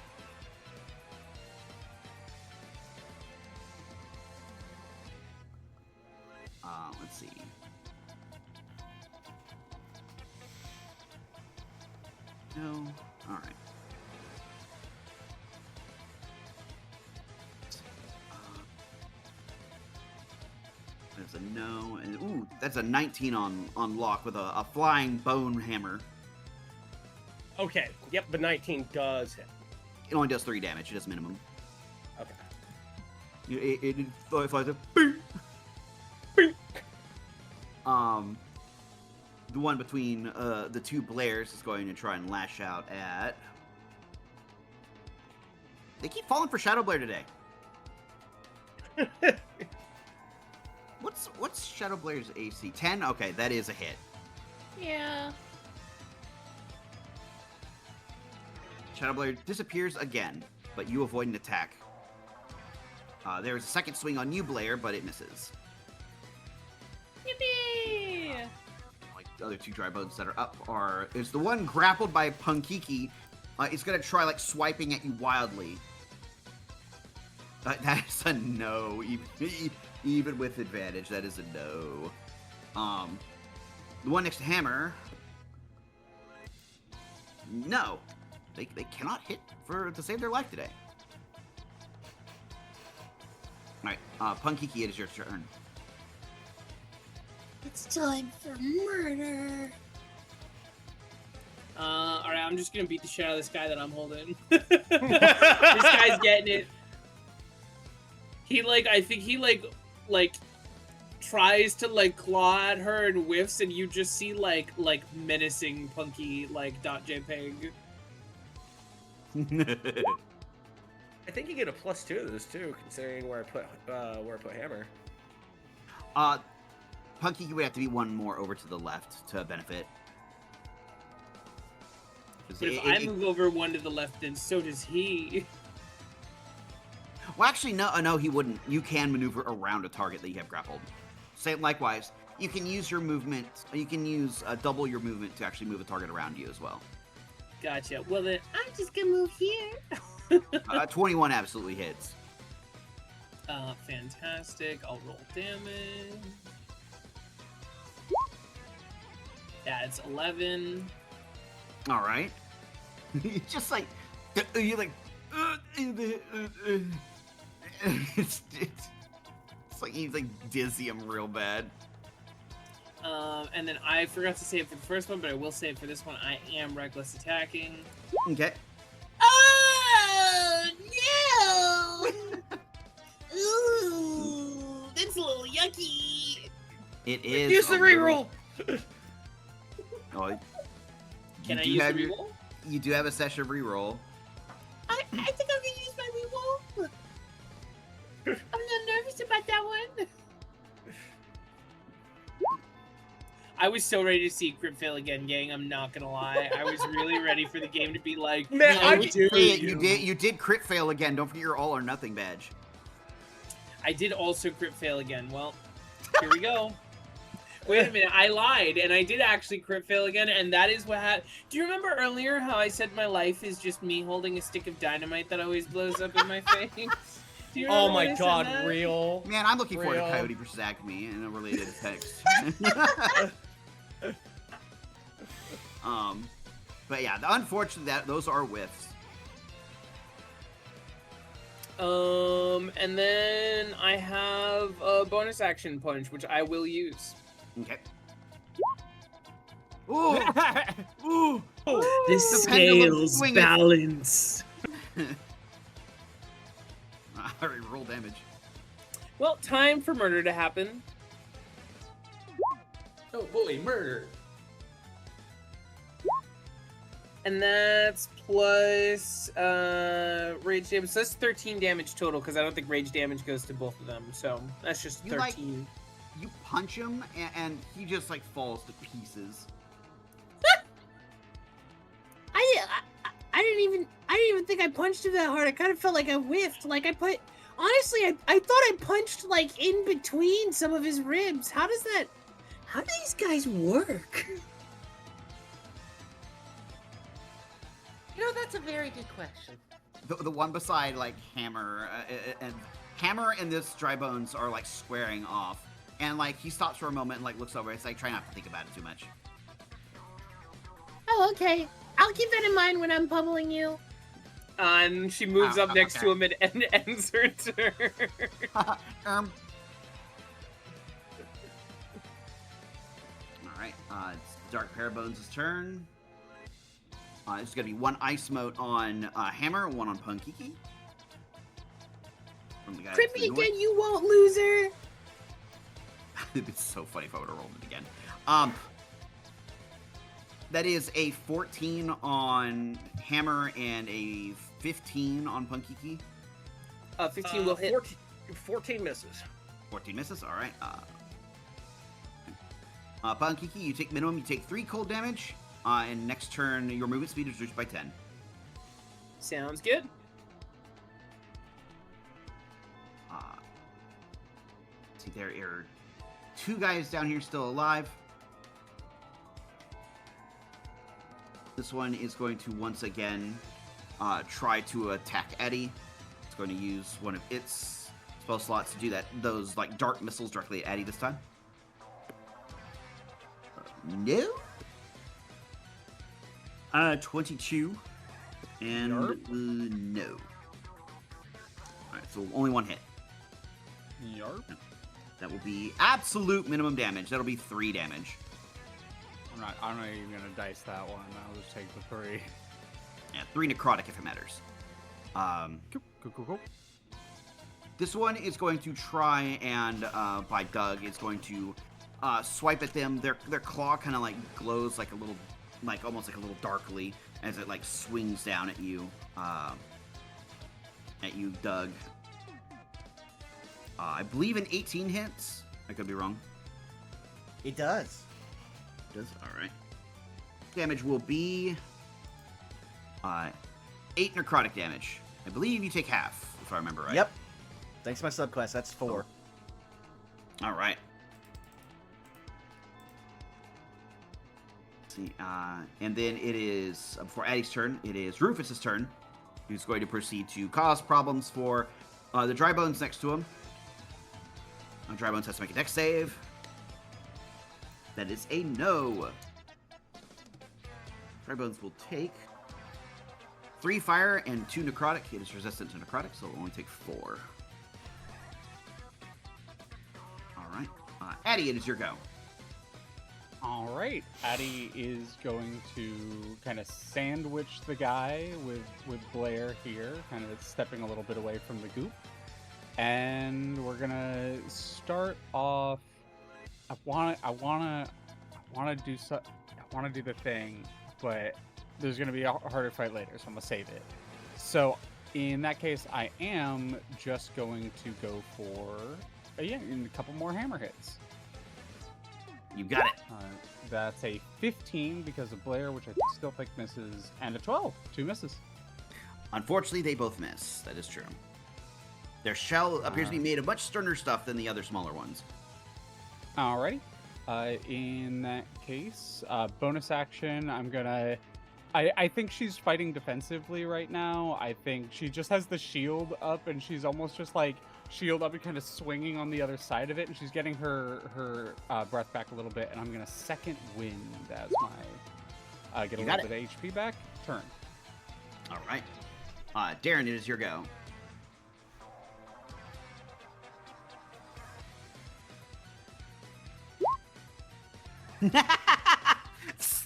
Let's see. No. All right. That's a no, and ooh, that's a 19 on Locke with a flying bone hammer. Okay. Yep, the 19 does hit. It only does 3 damage. It does minimum. Okay. It flies a bing, bing. The one between the two Blairs is going to try and lash out at. They keep falling for Shadow Blair today. What's Shadow Blair's AC? 10? Okay, that is a hit. Yeah. Shadow Blair disappears again, but you avoid an attack. There's a second swing on you, Blair, but it misses. Yippee! Like the other two dry bones that are up is the one grappled by Punkiki. It's gonna try like swiping at you wildly. That is a no. Even with advantage, that is a no. The one next to Hammer. No. They cannot hit to save their life today. Alright, Punkiki, it is your turn. It's time for murder. Alright, I'm just gonna beat the shit out of this guy that I'm holding. This guy's getting it. I think he tries to claw at her and whiffs, and you just see like menacing punky .jpg. I think you get a +2 to this too, considering where I put Hammer. Punky, you would have to be one more over to the left to benefit. But if I move over one to the left, then so does he. Well, actually, no, he wouldn't. You can maneuver around a target that you have grappled. same likewise. You can use your movement. You can use double your movement to actually move a target around you as well. Gotcha. Well then, I'm just gonna move here. 21 absolutely hits. Fantastic. I'll roll damage. Yeah, it's 11. All right. Just like you're like. It's like he's like dizzy him real bad. And then I forgot to say it for the first one, but I will say it for this one. I am reckless attacking. Okay. Oh no! Ooh, that's a little yucky. It is. Use the reroll. Oh, Can I do use have the your- reroll? You do have a session reroll. I think I'm gonna use my reroll. I'm not nervous about that one. I was so ready to see crit fail again, gang. I'm not gonna lie. I was really ready for the game to be like, Man, no, I dude. You did crit fail again. Don't forget your all or nothing badge. I did also crit fail again. Well, here we go. Wait a minute, I lied, and I did actually crit fail again, and that is what happened. Do you remember earlier how I said my life is just me holding a stick of dynamite that always blows up in my face? Do you Oh remember my when I said god, that? real. Man, I'm looking forward to Real. Coyote vs. Acme in a related text. But yeah, unfortunately, those are whiffs. And then I have a bonus action punch, which I will use. Okay. Ooh, ooh. The The pendulum scales swingeth. balance. I already rolled damage. Well, time for murder to happen. Oh boy, murder. And that's plus rage damage. So that's 13 damage total, because I don't think rage damage goes to both of them. So that's just You, like- 13. You punch him, and he just like falls to pieces. I didn't even think I punched him that hard. I kind of felt like I whiffed. Like honestly, I thought I punched like in between some of his ribs. How do these guys work? You know, that's a very good question. The one beside like Hammer and Hammer and this Dry Bones are like squaring off, and like he stops for a moment and like looks over. It's like try not to think about it too much. Oh, okay. I'll keep that in mind when I'm pummeling you. And she moves up next okay. to him and ends her turn. All right, it's Dark Parabones' turn. It's gonna be one ice mote on Hammer, one on Punkiki. From the guy Crit to me the north. again, you won't, loser. It'd be so funny if I would have rolled it again. That is a 14 on Hammer and a 15 on Punkiki. 15 will hit. 14 misses. 14 misses. All right. Punkiki, you take minimum. You take 3 cold damage. And next turn, your movement speed is reduced by 10. Sounds good. See, there are 2 guys down here still alive. This one is going to once again try to attack Eddie. It's going to use one of its spell slots to do that. Those like dark missiles directly at Eddie this time. No. 22. And no. Alright, so only one hit. Yarp. That will be absolute minimum damage. That'll be 3 damage. I'm not even gonna dice that one. I'll just take the 3. Yeah, 3 necrotic if it matters. Cool. This one is going to try and, by Doug, is going to swipe at them. Their claw kind of like glows like a little, like almost like a little darkly as it like swings down at you, Doug. I believe an 18 hits. I could be wrong. It does. Does all right. Damage will be 8 necrotic damage. I believe you take half, if I remember right. Yep. Thanks to my subclass, that's 4. All right. see. And then it is, before Addie's turn, it is Rufus's turn, who's going to proceed to cause problems for the Dry Bones next to him. Dry Bones has to make a dex save. That is a no. Dry Bones will take 3 fire and 2 necrotic. It is resistant to necrotic, so it will only take 4. Alright. Addie, it is your go. All right, Addie is going to kind of sandwich the guy with Blair here, kind of stepping a little bit away from the goop. And we're gonna start off. I wanna do the thing, but there's gonna be a harder fight later, so I'm gonna save it. So in that case, I am just going to go for a couple more hammer hits. You got it. That's a 15 because of Blair, which I still think misses, and a 12. 2 misses. Unfortunately, they both miss. That is true. Their shell appears to be made of much sterner stuff than the other smaller ones. Alrighty. In that case, bonus action, I'm gonna... I think she's fighting defensively right now. I think she just has the shield up, and she's almost just like shield up and kind of swinging on the other side of it, and she's getting her breath back a little bit, and I'm gonna second wind as my get a little bit of HP back. Turn. All right. Darren, it is your go.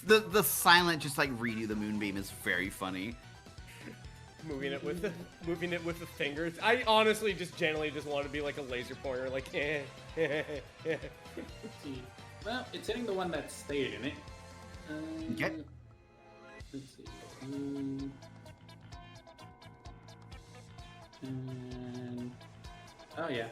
the silent just like redo the moonbeam is very funny. Moving it with the fingers. I honestly just generally just want to be like a laser pointer, like Let's see. Well, it's hitting the one that stayed in it. Okay. Let's see. Oh yeah.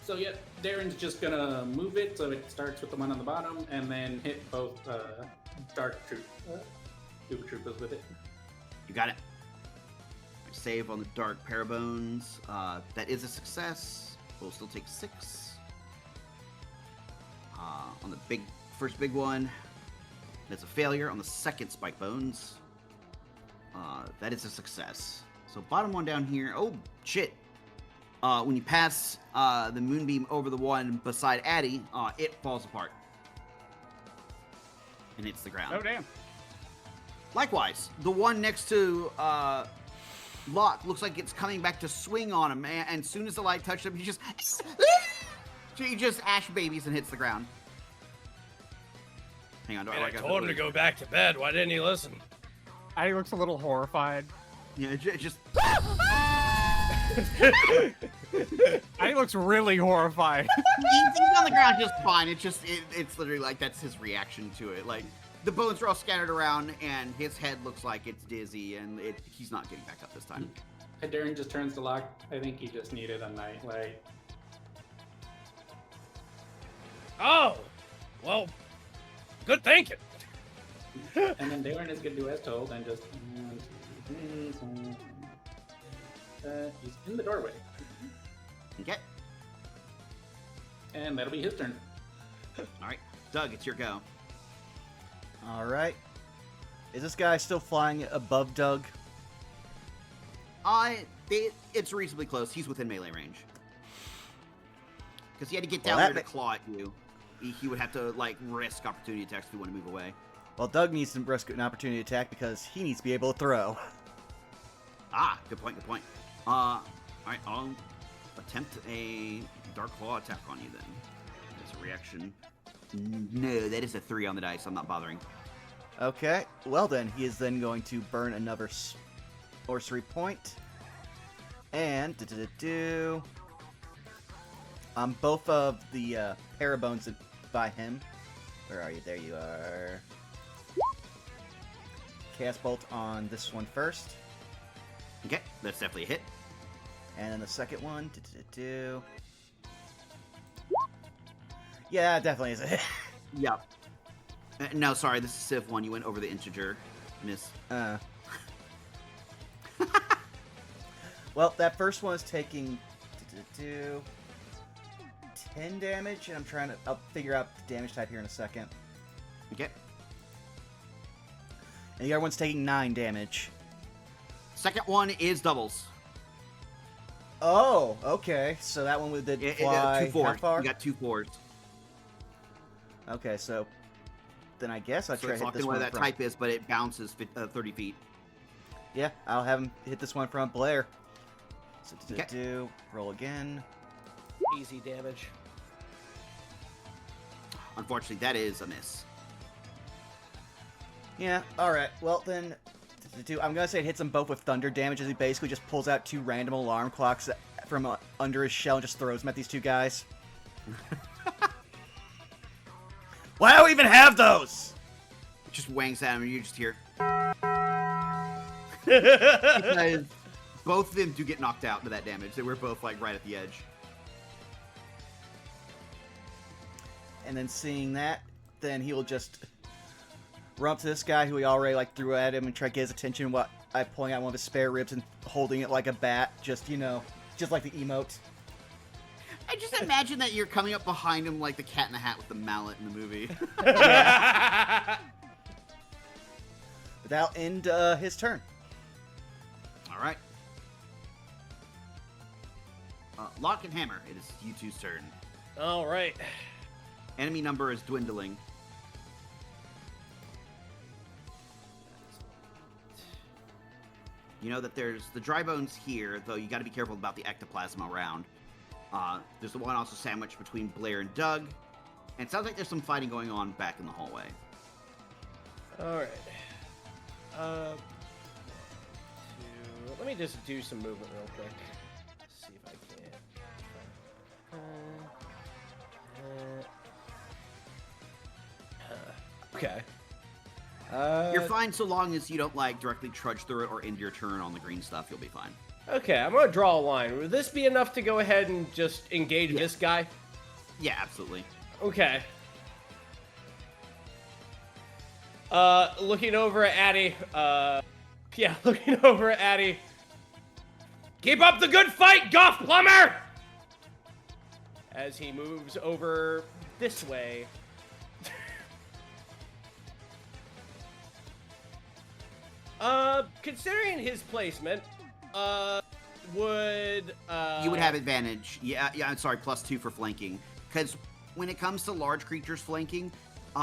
So yeah, Darren's just gonna move it so it starts with the one on the bottom, and then hit both dark troopers with it. You got it. Save on the dark parabones. That is a success. We'll still take 6. On the first big one, that's a failure. On the second spike bones, that is a success. So bottom one down here. Oh shit! When you pass the moonbeam over the one beside Addie, it falls apart and hits the ground. Oh damn! Likewise, the one next to Locke looks like it's coming back to swing on him, and as soon as the light touches him, he just ash babies and hits the ground. Hang on, I told him to go back to bed. Why didn't he listen? Addie looks a little horrified. Yeah, just. Addie looks really horrified. He's on the ground just fine. It's literally like that's his reaction to it. Like the bones are all scattered around, and his head looks like it's dizzy, and he's not getting back up this time. Darren just turns to Locke. I think he just needed a nightlight. Oh, well, good thinking. And then Darren is gonna do as told and just. He's in the doorway. Okay. And that'll be his turn. All right, Doug, it's your go. All right. Is this guy still flying above Doug? It's reasonably close. He's within melee range. Because he had to get Well, down there to claw at you. He would have to like risk opportunity attacks if he wanted to move away. Well, Doug needs to risk an opportunity attack because he needs to be able to throw. Ah, good point, good point. All right, I'll attempt a Dark Claw attack on you then. That's a reaction. No, that is a 3 on the dice. I'm not bothering. Okay. Well then, he is then going to burn another sorcery point. And on both of the parabones by him. Where are you? There you are. Cast Bolt on this one first. Okay, that's definitely a hit. And then the second one. Yeah, it definitely is a hit. Yep. No, sorry, this is Civ 1. You went over the integer. Miss. Well, that first one is taking 10 damage, and I'll figure out the damage type here in a second. Okay. And the other one's taking 9 damage. Second one is doubles. Oh, okay. So that one did fly 2 4s. how far? You got 2 4s. Okay, so then I guess I'll So try it's to hit locked this in one where that from... type is, but it bounces 30 feet. Yeah, I'll have him hit this one from Blair. So Okay. roll again. Easy damage. Unfortunately, that is a miss. Yeah, alright. Well, then... I'm gonna say it hits them both with thunder damage as he basically just pulls out 2 random alarm clocks from under his shell and just throws them at these 2 guys. Why do we even have those? Just wangs at him, and you just hear. Because both of them do get knocked out to that damage. They were both like right at the edge. And then seeing that, then he will just run up to this guy who he already like threw at him and try to get his attention while I pulling out one of his spare ribs and holding it like a bat, just just like the emote. I just imagine that you're coming up behind him like the Cat in the Hat with the mallet in the movie. But that'll end his turn. All right. Lock and Hammer. It is you two's turn. All right. Enemy number is dwindling. You know that there's the dry bones here, though you got to be careful about the ectoplasm around. There's the one also sandwiched between Blair and Doug. And it sounds like there's some fighting going on back in the hallway. All right. Let me just do some movement real quick. See if I can. Okay. You're fine so long as you don't like directly trudge through it or end your turn on the green stuff. You'll be fine. Okay, I'm gonna draw a line. Would this be enough to go ahead and just engage this guy? Yeah, absolutely. Okay. Looking over at Addy. Yeah, looking over at Addy. Keep up the good fight, Goth Plumber! As he moves over this way. Considering his placement, would you would have advantage. Yeah, I'm sorry, +2 for flanking. Because when it comes to large creatures flanking,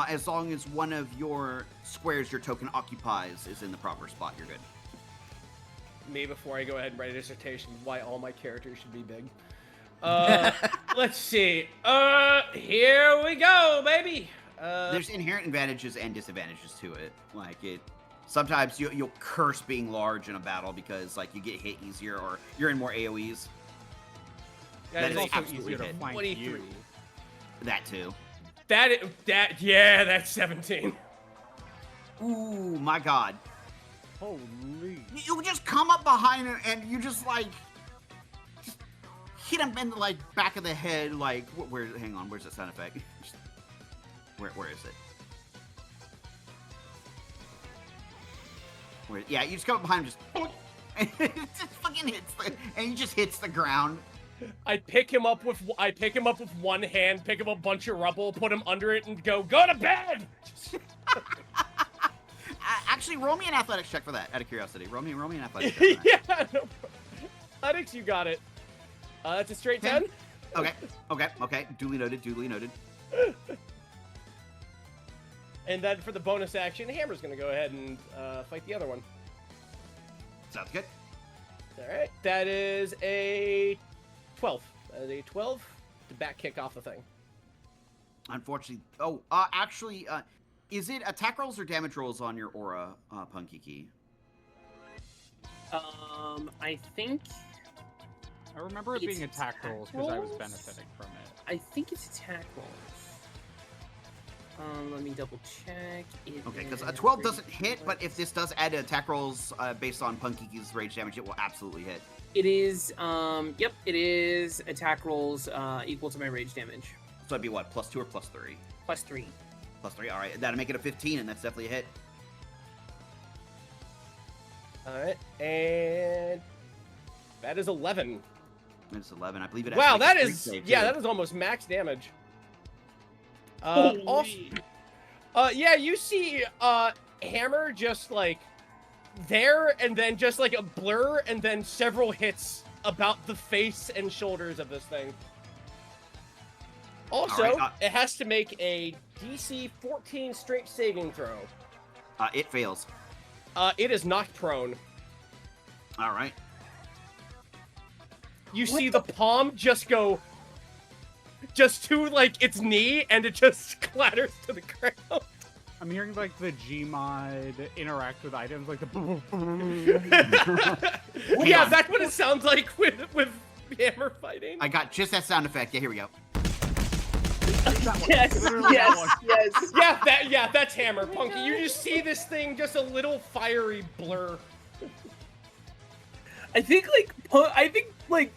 as long as one of your squares your token occupies is in the proper spot, you're good. Me before I go ahead and write a dissertation why all my characters should be big. Let's see. Here we go, baby. There's inherent advantages and disadvantages to it. Like it. Sometimes you'll curse being large in a battle because like you get hit easier or you're in more AoEs. That is is also absolutely easier to hit. flank 23. That too. Yeah, that's 17. Ooh, my God. Holy. You just come up behind him and you just like hit him in the like back of the head. Like hang on, where's that sound effect? Where is it? Yeah, you just come up behind him, and it just fucking hits and he just hits the ground. I pick him up with one hand, pick up a bunch of rubble, put him under it, and go to bed. Actually, roll me an athletics check for that. Out of curiosity, roll me an athletics check. Yeah, no problem. Athletics, you got it. That's a straight 10. Okay. Duly noted. And then for the bonus action, Hammer's gonna go ahead and fight the other one. Sounds good. All right, that is a 12. That is a 12 to back kick off the thing. Unfortunately, actually, is it attack rolls or damage rolls on your aura, Punky Key? I think. I remember it being attack rolls because I was benefiting from it. I think it's attack rolls. Let me double check. Okay, because a 12 doesn't hit, but if this does add attack rolls based on Punky Key's rage damage, it will absolutely hit. It is, yep, it is attack rolls equal to my rage damage. So it'd be what, +2 or +3? +3. +3, all right. That'll make it a 15, and that's definitely a hit. All right, and that is 11. It's 11. I believe it has Wow, to make a that strength is save, yeah, too. that is almost max damage. Holy. Also, yeah, you see Hammer just like there, and then just like a blur, and then several hits about the face and shoulders of this thing. Also, Alright, it has to make a DC 14 strength saving throw. It fails. It is knocked prone. All right. You see the palm just go, just to like its knee, and it just clatters to the ground. I'm hearing like the Gmod interact with items, like the. Yeah, on. that's what it sounds like with Hammer fighting. I got just that sound effect. Yeah, here we go. Yes, yes. Yeah, that's Hammer, Punky. You just see this thing, just a little fiery blur. I think like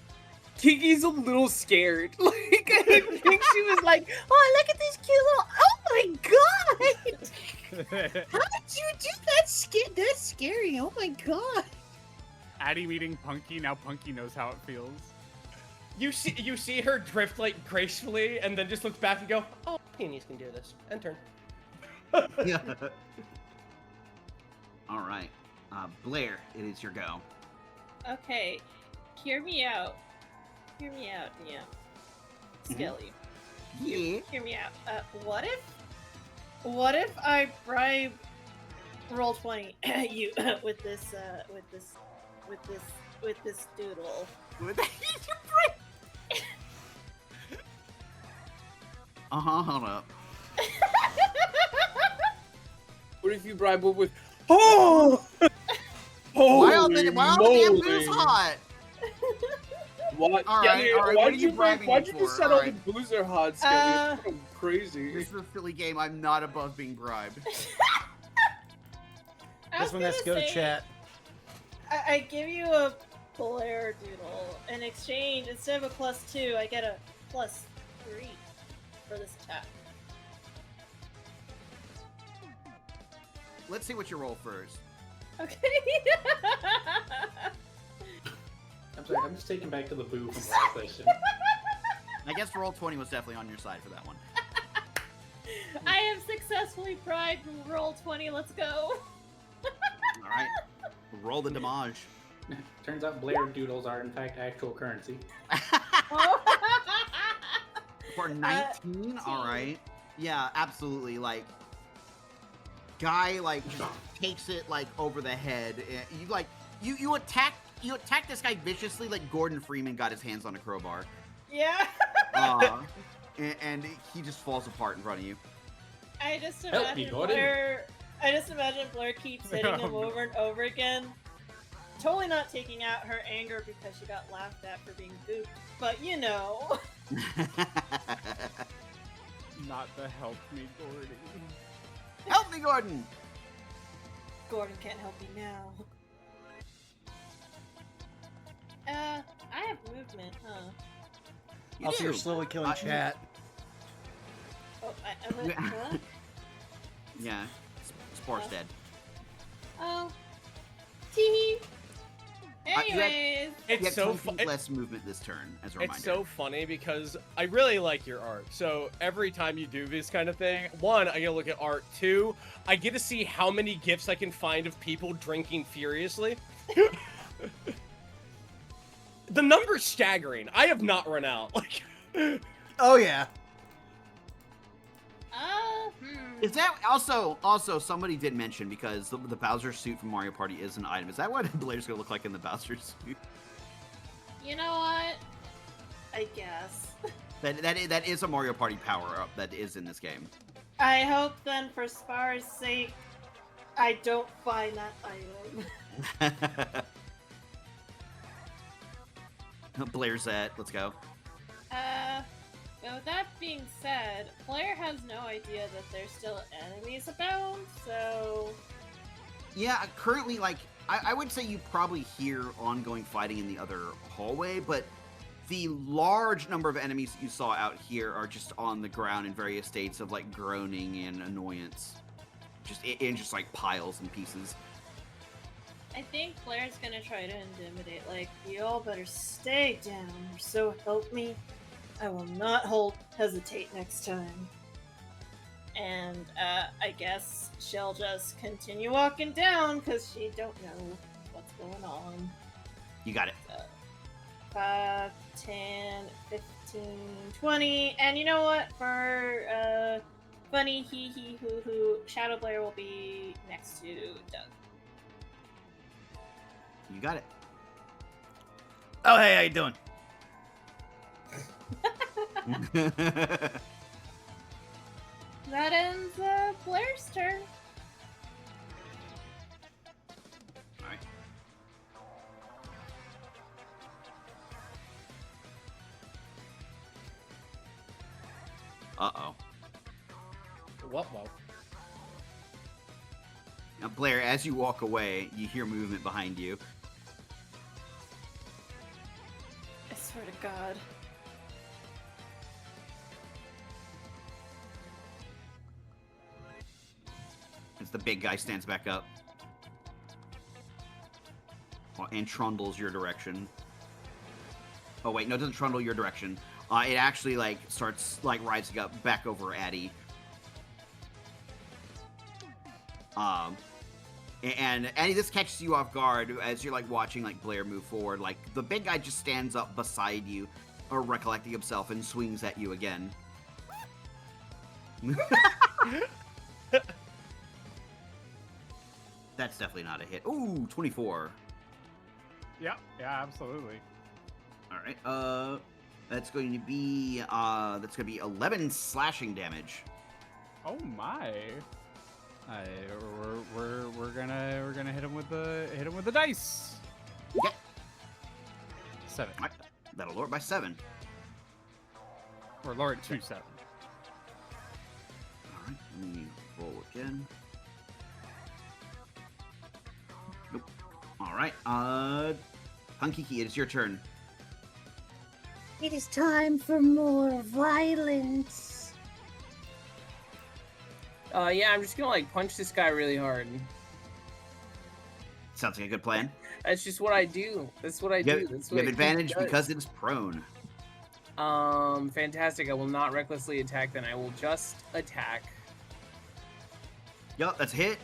Kiki's a little scared. Like I think she was like, Oh, look at this cute little. Oh my god! How did you do that? That's scary. Oh my god! Addie meeting Punky, now Punky knows how it feels. You see her drift like gracefully, and then just looks back and go, "Oh, peonies can do this." And turn. Yeah. All right. Blair, it is your go. Okay, hear me out. Hear me out, yeah. Skelly. Yeah. Hear me out. What if I bribe roll 20 you with this doodle? Hold up. what if you bribe her with oh Why are the moly. booze hot? What? All right, all right, what are you bribing Why'd me you for? just set All all right. the boozer hot Skelly? It's so crazy. This is a silly game. I'm not above being bribed. That's when that's go to chat. I give you a Blair doodle. In exchange, instead of a +2, I get a +3 for this attack. Let's see what you roll first. Okay. I'm sorry, I'm just taken back to the boo from last session. I guess roll 20 was definitely on your side for that one. I have successfully bribed roll 20. Let's go. All right. Roll the damage. Turns out Blair doodles are in fact actual currency. For 19? All right. Yeah, absolutely. Like, guy like just takes it like over the head. You attack this guy viciously like Gordon Freeman got his hands on a crowbar. Yeah. And he just falls apart in front of you. I just Help me, imagine Gordon. Blair keeps hitting him over and over again. Totally not taking out her anger because she got laughed at for being gooped, but you know. Not the help me, Gordy. Help me, Gordon! Gordon can't help me now. I have movement, huh? You Also, you're do. slowly killing chat. Oh, I went, huh? Yeah. Sport's dead. Oh. Tee. you have- Anyways. You It's have so 10 feet fun. less movement this turn, as a reminder. It's so funny because I really like your art. So every time you do this kind of thing, one, I get to look at art. Two, I get to see how many gifs I can find of people drinking furiously. The number's staggering. I have not run out. Like, Oh yeah. Is that also somebody did mention, because the Bowser suit from Mario Party is an item. Is that what Blair's gonna look like in the Bowser suit? You know what? I guess. That is a Mario Party power up that is in this game. I hope then, for Spar's sake, I don't find that item. Blair's at. Let's go. But with that being said, Blair has no idea that there's still enemies abound, so... Yeah, currently, like, I would say you probably hear ongoing fighting in the other hallway, but the large number of enemies that you saw out here are just on the ground in various states of, like, groaning and annoyance. Just in just, like, piles and pieces. I think Blair's gonna try to intimidate, like, you all better stay down, or so help me, I will not hesitate next time. And, I guess she'll just continue walking down, because she don't know what's going on. You got it. 5, 10, 15, 20, and you know what? For, funny hee hee hoo hoo, Shadow Blair will be next to Doug. You got it. Oh, hey, how you doing? That ends Blair's turn. Alright. Uh-oh. What? Now, Blair, as you walk away, you hear movement behind you. I swear to God. As the big guy stands back up. And trundles your direction. Oh, wait, no, it doesn't trundle your direction. It actually, like, starts, like, rising up back over Addie. And Addie, this catches you off guard as you're, like, watching, like, Blair move forward. Like, the big guy just stands up beside you, or recollecting himself, and swings at you again. That's definitely not a hit. Ooh, 24. Yeah, absolutely. All right. That's going to be 11 slashing damage. Oh my. We're gonna hit him with the dice. Yeah. 7. All right. That'll lower it by 7. Or lower it to 7. All right. Let me roll again. Nope. All right. Punkiki, it is your turn. It is time for more violence. Yeah, I'm just gonna like punch this guy really hard. Sounds like a good plan. That's just what I do. That's what I do. That's You what have a advantage geek does. because it is prone. Fantastic. I will not recklessly attack. Then I will just attack. Yup, that's a hit.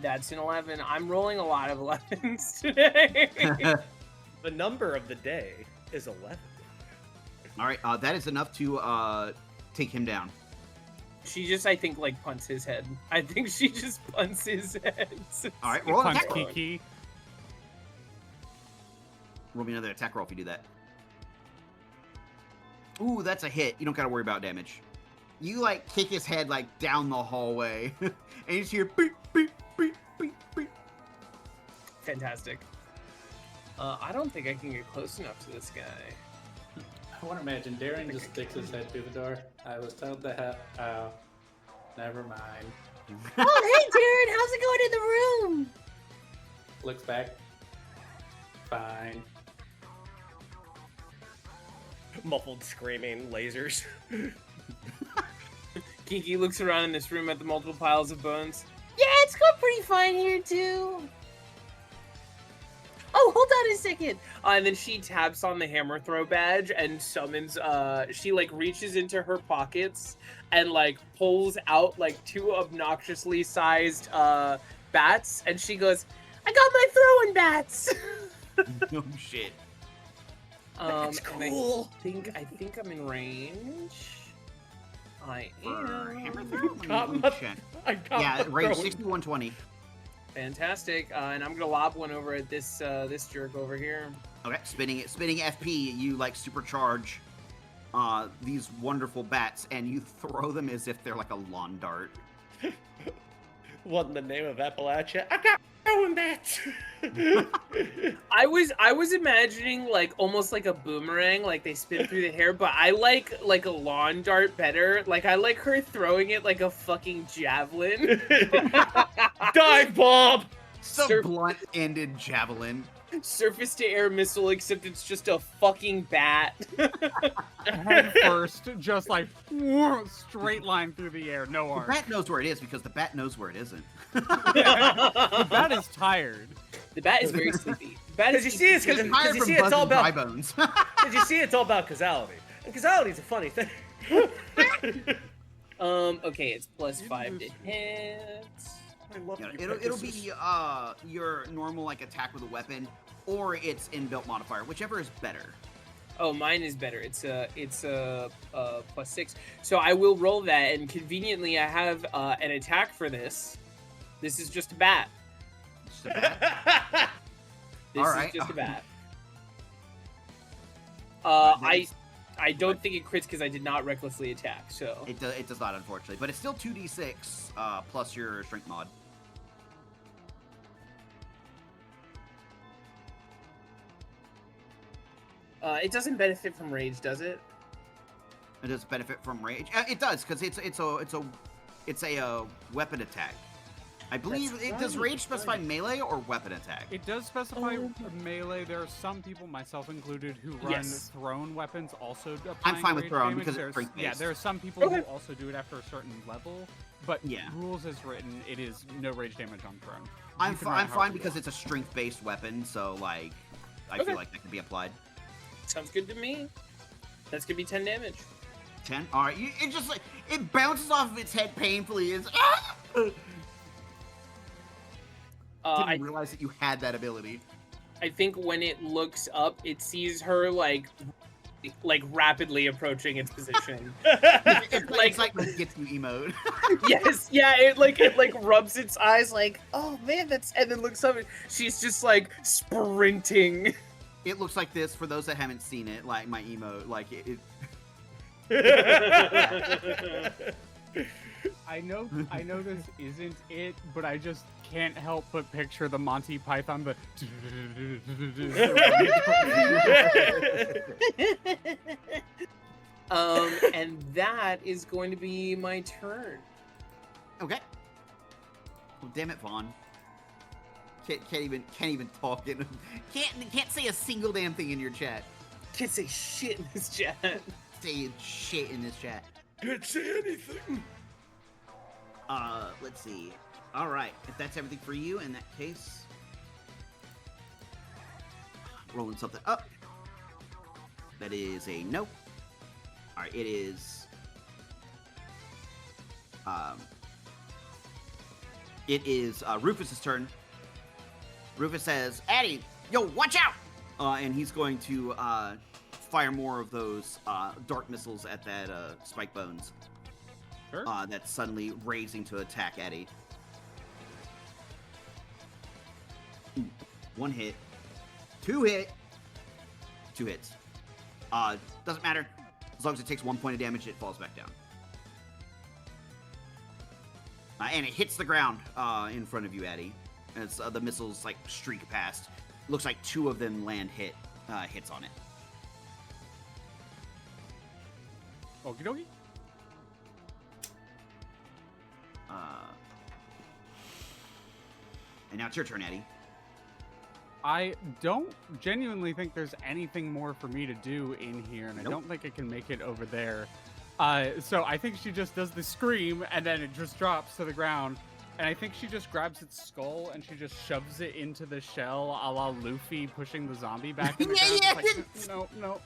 That's an 11. I'm rolling a lot of 11s today. The number of the day is 11. All right, that is enough to take him down. She just, I think, like, punts his head. I think she just punts his head. All right, roll an Punch attack roll. Kiki. Roll me another attack roll if you do that. Ooh, that's a hit. You don't gotta worry about damage. You, like, kick his head, like, down the hallway. And you just hear beep, beep, beep, beep, beep. Fantastic. I don't think I can get close enough to this guy. I want to imagine Darren just sticks his head through the door. I was told to have. Oh, never mind. Oh, hey, Darren, how's it going in the room? Looks back. Fine. Muffled screaming, lasers. Kiki looks around in this room at the multiple piles of bones. Yeah, it's going pretty fine here, too. Oh, hold on a second. And then she taps on the hammer throw badge and summons, she like reaches into her pockets and like pulls out like 2 obnoxiously sized bats, and she goes, "I got my throwing bats." No shit. That's cool. I think I'm in range. I For am. hammer throw? Got Let me my- check. I got Yeah, my range throne. 6120. Fantastic. And I'm gonna lob one over at this this jerk over here. Okay, spinning FP, you like supercharge these wonderful bats, and you throw them as if they're like a lawn dart. What in the name of Appalachia? I got throwing bats. I was imagining like almost like a boomerang, like they spin through the hair, but I like a lawn dart better. Like I like her throwing it like a fucking javelin. Dive bomb. Some Sir- blunt-ended javelin. Surface to air missile, except it's just a fucking bat. Head first, just like straight line through the air, no The arm. bat knows where it is because the bat knows where it isn't. The bat is tired. The bat is very sleepy. The bat Because is you see, it's It's tired from it's all buzzing dry about. bones. Because you see, it's all about causality, and causality's a funny thing. Okay, it's +5 to hit. I love You know, you it'll Pegasus. be your normal like attack with a weapon, or its inbuilt modifier, whichever is better. Oh, mine is better. It's a +6. So I will roll that, and conveniently I have an attack for this. This is just a bat. Just a bat. This Alright. is just a bat. Nice. I don't think it crits because I did not recklessly attack. So It does not, unfortunately, but it's still 2d6 plus your strength mod. it doesn't benefit from rage, does it? It does benefit from rage. It does because it's a weapon attack. I believe That's it does right, rage specify melee or weapon attack. It does specify melee. There are some people, myself included, who run Yes. thrown weapons also applying I'm fine with rage thrown damage. because it's There's- strength-based. Yeah, there are some people who Okay. also do it after a certain level, but Yeah. rules as written, it is no rage damage on thrown. I'm You can run fine however you because want. it's a strength-based weapon, so like I Okay. feel like that can be applied. Sounds good to me. That's gonna be 10 damage. 10. All right, it just like it bounces off of its head painfully. It's I didn't realize that you had that ability. I think when it looks up, it sees her like rapidly approaching its position. It's like the gets you emote. Yes, yeah, it like rubs its eyes like, oh man, that's, and then looks up and she's just like sprinting. It looks like this for those that haven't seen it. Like my emote, like it I know this isn't it, but I just can't help but picture the Monty Python, the And that is going to be my turn. Okay. Well, damn it, Vaughn. Can't even talk. Can't say a single damn thing in your chat. Can't say shit in this chat. Say shit in this chat. Can't say anything. Let's see. All right, if that's everything for you, in that case, rolling something up. That is a no. All right, it is. It is Rufus's turn. Rufus says, "Addy, yo, watch out!" And he's going to fire more of those dark missiles at that Spike Bones. Sure. That's suddenly raising to attack Eddie. One hit. Two hits. Doesn't matter. As long as it takes 1 point of damage, it falls back down. And it hits the ground in front of you, Eddie. As the missiles like streak past. Looks like 2 of them land hits on it. Okie dokie. And now it's your turn, Eddie. I don't genuinely think there's anything more for me to do in here, and Nope. I don't think I can make it over there. So I think she just does the scream, and then it just drops to the ground. And I think she just grabs its skull and she just shoves it into the shell, a la Luffy pushing the zombie back in the ground. It's like, no.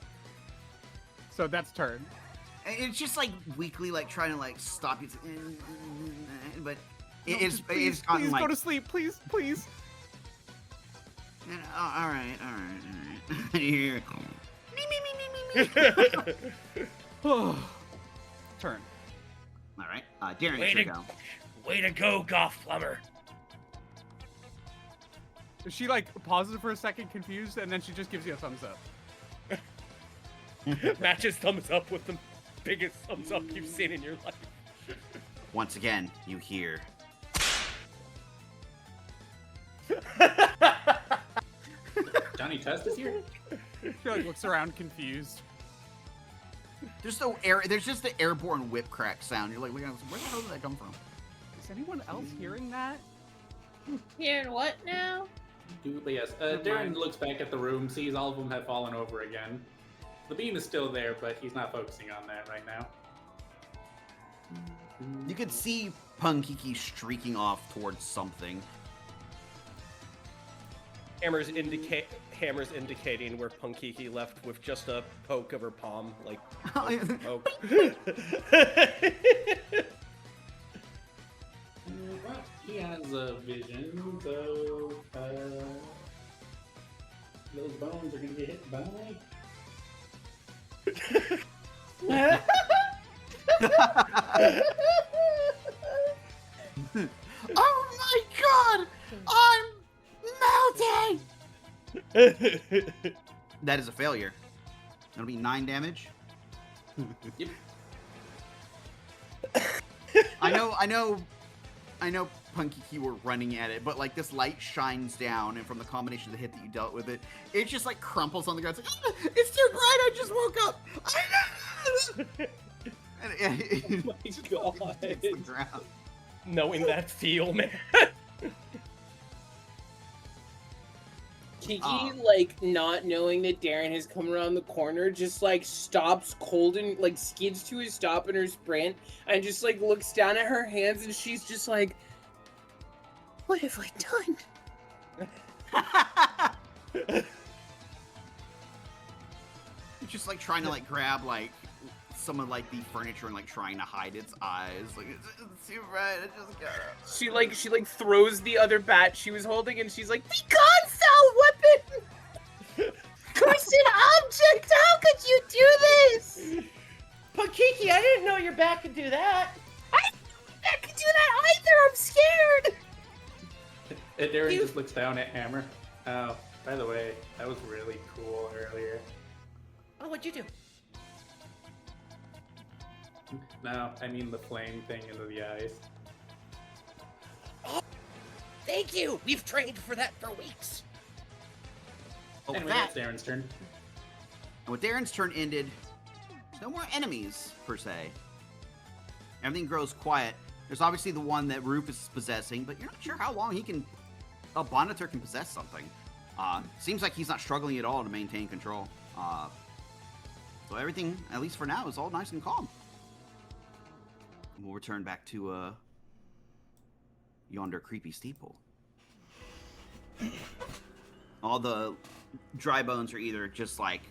So that's turn. And it's just like weakly, like trying to like stop you, but it's Please gotten like. go to sleep, please. All right. Here. Turn. All right, Darren, it's your go. Way to go, Goth Plumber. She like pauses for a second, confused, and then she just gives you a thumbs up. Matches thumbs up with the biggest thumbs up you've seen in your life. Once again, you hear. Johnny Test is here? She like looks around confused. There's just the airborne whip crack sound. You're like, where the hell did that come from? Is anyone else hearing that? Hearing what now? But yes, Darren looks back at the room, sees all of them have fallen over again. The beam is still there, but he's not focusing on that right now. You could see Punkiki streaking off towards something. Hammer's indicating where Punkiki left with just a poke of her palm, like poke. But he has a vision, so those bones are gonna get hit by. Oh my god! I'm melting! That is a failure. That'll be 9 damage. Yep. I know Punkiki were running at it, but like this light shines down, and from the combination of the hit that you dealt with it, it just like crumples on the ground. It's like, ah, it's too bright, I just woke up! And it Oh my god. hits the ground. Knowing that feel, man. Kiki, like, not knowing that Darren has come around the corner, just, like, stops cold and, like, skids to a stop in her sprint, and just, like, looks down at her hands, and she's just like, what have I done? Just like trying to like grab like some of like the furniture and like trying to hide its eyes. Like it's too bright. I just got it. She throws the other bat she was holding, and she's like, "Be gone, foul weapon! Cursed object! How could you do this?" But Kiki, I didn't know your bat could do that. I didn't know my bat could do that either. I'm scared. Darren just looks down at Hammer. Oh, by the way, that was really cool earlier. Oh, what'd you do? No, I mean the flame thing into the eyes. Oh, thank you. We've trained for that for weeks. Oh, Anyway, that's Darren's turn. And with Darren's turn ended, there's no more enemies per se. Everything grows quiet. There's obviously the one that Rufus is possessing, but you're not sure how long a Bonitor can possess something. Seems like he's not struggling at all to maintain control. So everything, at least for now, is all nice and calm. We'll return back to yonder creepy steeple. All the dry bones are either just like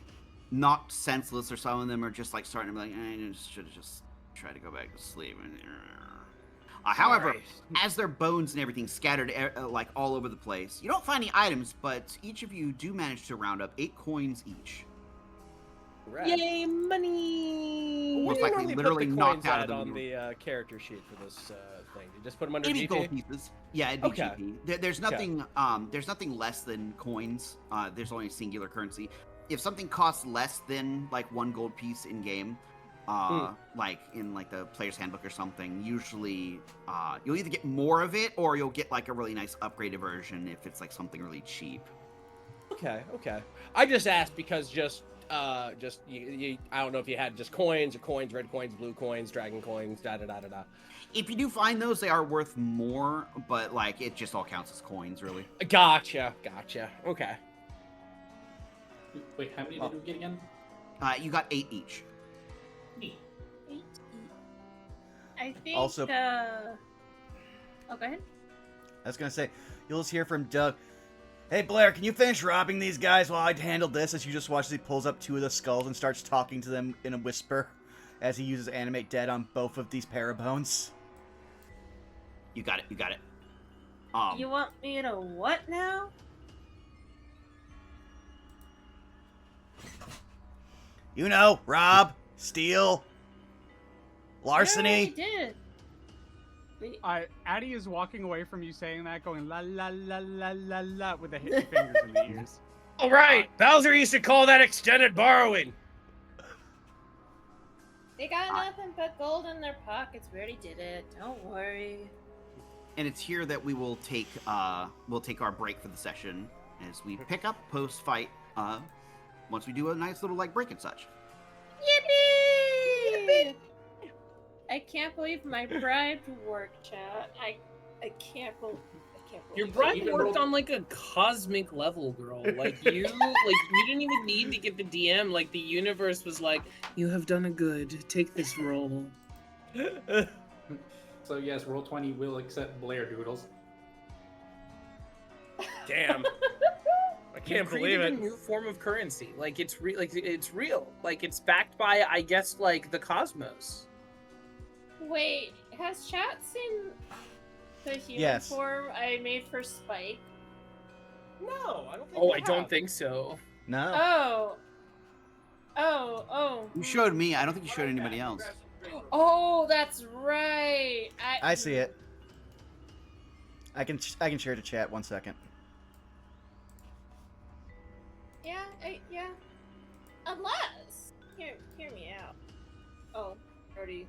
knocked senseless, or some of them are just like starting to be like, I should have just tried to go back to sleep. However, as their bones and everything scattered like all over the place, you don't find any items, but each of you do manage to round up 8 coins each. Right. Yay, money! Most Where do likely you normally literally put the knocked coins out at of the on middle. the character sheet for this thing? You just put them under It'd be GP? gold pieces. Yeah, it'd be Okay. GP. There's nothing. There's nothing less than coins. There's only a singular currency. If something costs less than like 1 gold piece in game, like in like the player's handbook or something, usually you'll either get more of it or you'll get like a really nice upgraded version if it's like something really cheap. Okay. I just asked because I don't know if you had just coins, red coins, blue coins, dragon coins, da. If you do find those, they are worth more, but like it just all counts as coins, really. Gotcha. Okay. Wait, how many did we get again? You got 8 each. I think. Also- Oh, go ahead. I was gonna say, you'll just hear from Doug. Hey Blair, can you finish robbing these guys while I handle this? As you just watch as he pulls up 2 of the skulls and starts talking to them in a whisper, as he uses Animate Dead on both of these parabones. You got it. You want me to what now? You know, rob, steal, larceny. I did. Wait, Addie is walking away from you saying that, going la la la la la la with the fingers in the ears. All right, Bowser used to call that extended borrowing. they got nothing but gold in their pockets. We already did it. Don't worry. And it's here that we will take our break for the session as we pick up post fight once we do a nice little like break and such. Yippee! I can't believe my bribed work, chat. I can't can't Your believe bride even worked rolled- on like a cosmic level, girl. Like you didn't even need to get the DM. Like the universe was like, you have done a good. Take this role. So yes, roll 20 will accept Blair doodles. Damn. I can't believe Created it. a new form of currency. Like it's real. Like it's backed by, I guess, like the cosmos. Wait, has chat seen the human Yes. form I made for Spike? No, I don't think. Oh, we I don't have. think so. No. Oh. You showed me. I don't think you showed anybody else. Oh, that's right. I see it. I can share it to chat. 1 second. Yeah, yeah. Unless, hear me out. Oh, already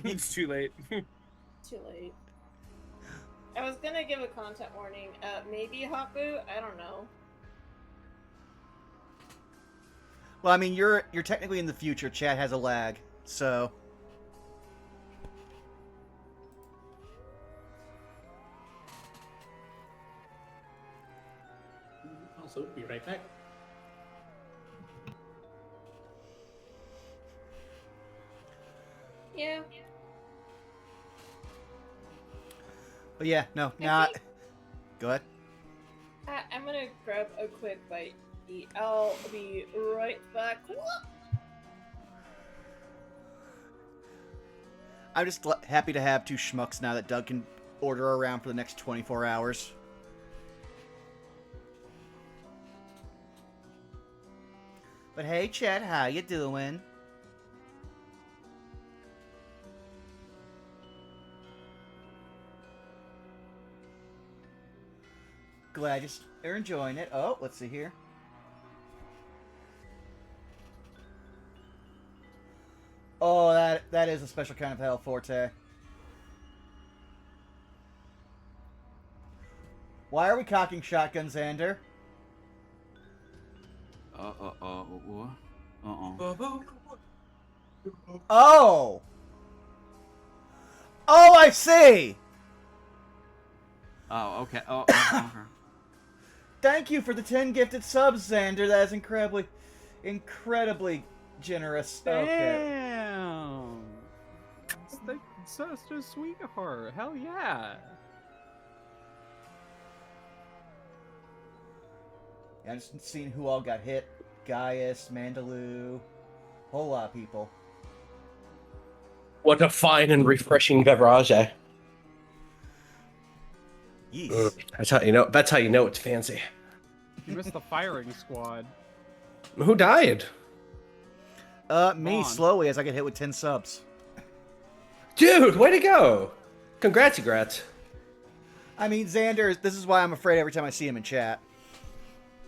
It's too late. too late. I was gonna give a content warning. Maybe Haku. I don't know. Well, I mean, you're technically in the future. Chat has a lag, so. Also, be right back. Yeah. But yeah, no, I not. think- Go ahead. I'm gonna grab a quick bite. I'll be right back. I'm just happy to have 2 schmucks now that Doug can order around for the next 24 hours. But hey, Chad, how you doing? Glad you're enjoying it. Oh, let's see here. Oh, that is a special kind of hell, Forte. Why are we cocking shotguns, Xander? Oh! Oh, I see! Oh, okay. Oh, Thank you for the 10 gifted subs, Xander. That is incredibly generous. Okay. Damn. Such a sweetheart. Hell yeah. I just seen who all got hit. Gaius, Mandaloo, whole lot of people. What a fine and refreshing beverage. Yeesh. That's how you know. That's how you know it's fancy. You missed the firing squad. Who died? Me, Vaughn. slowly, as I get hit with 10 subs. Dude, way to go! Congrats. I mean, Xander, this is why I'm afraid every time I see him in chat.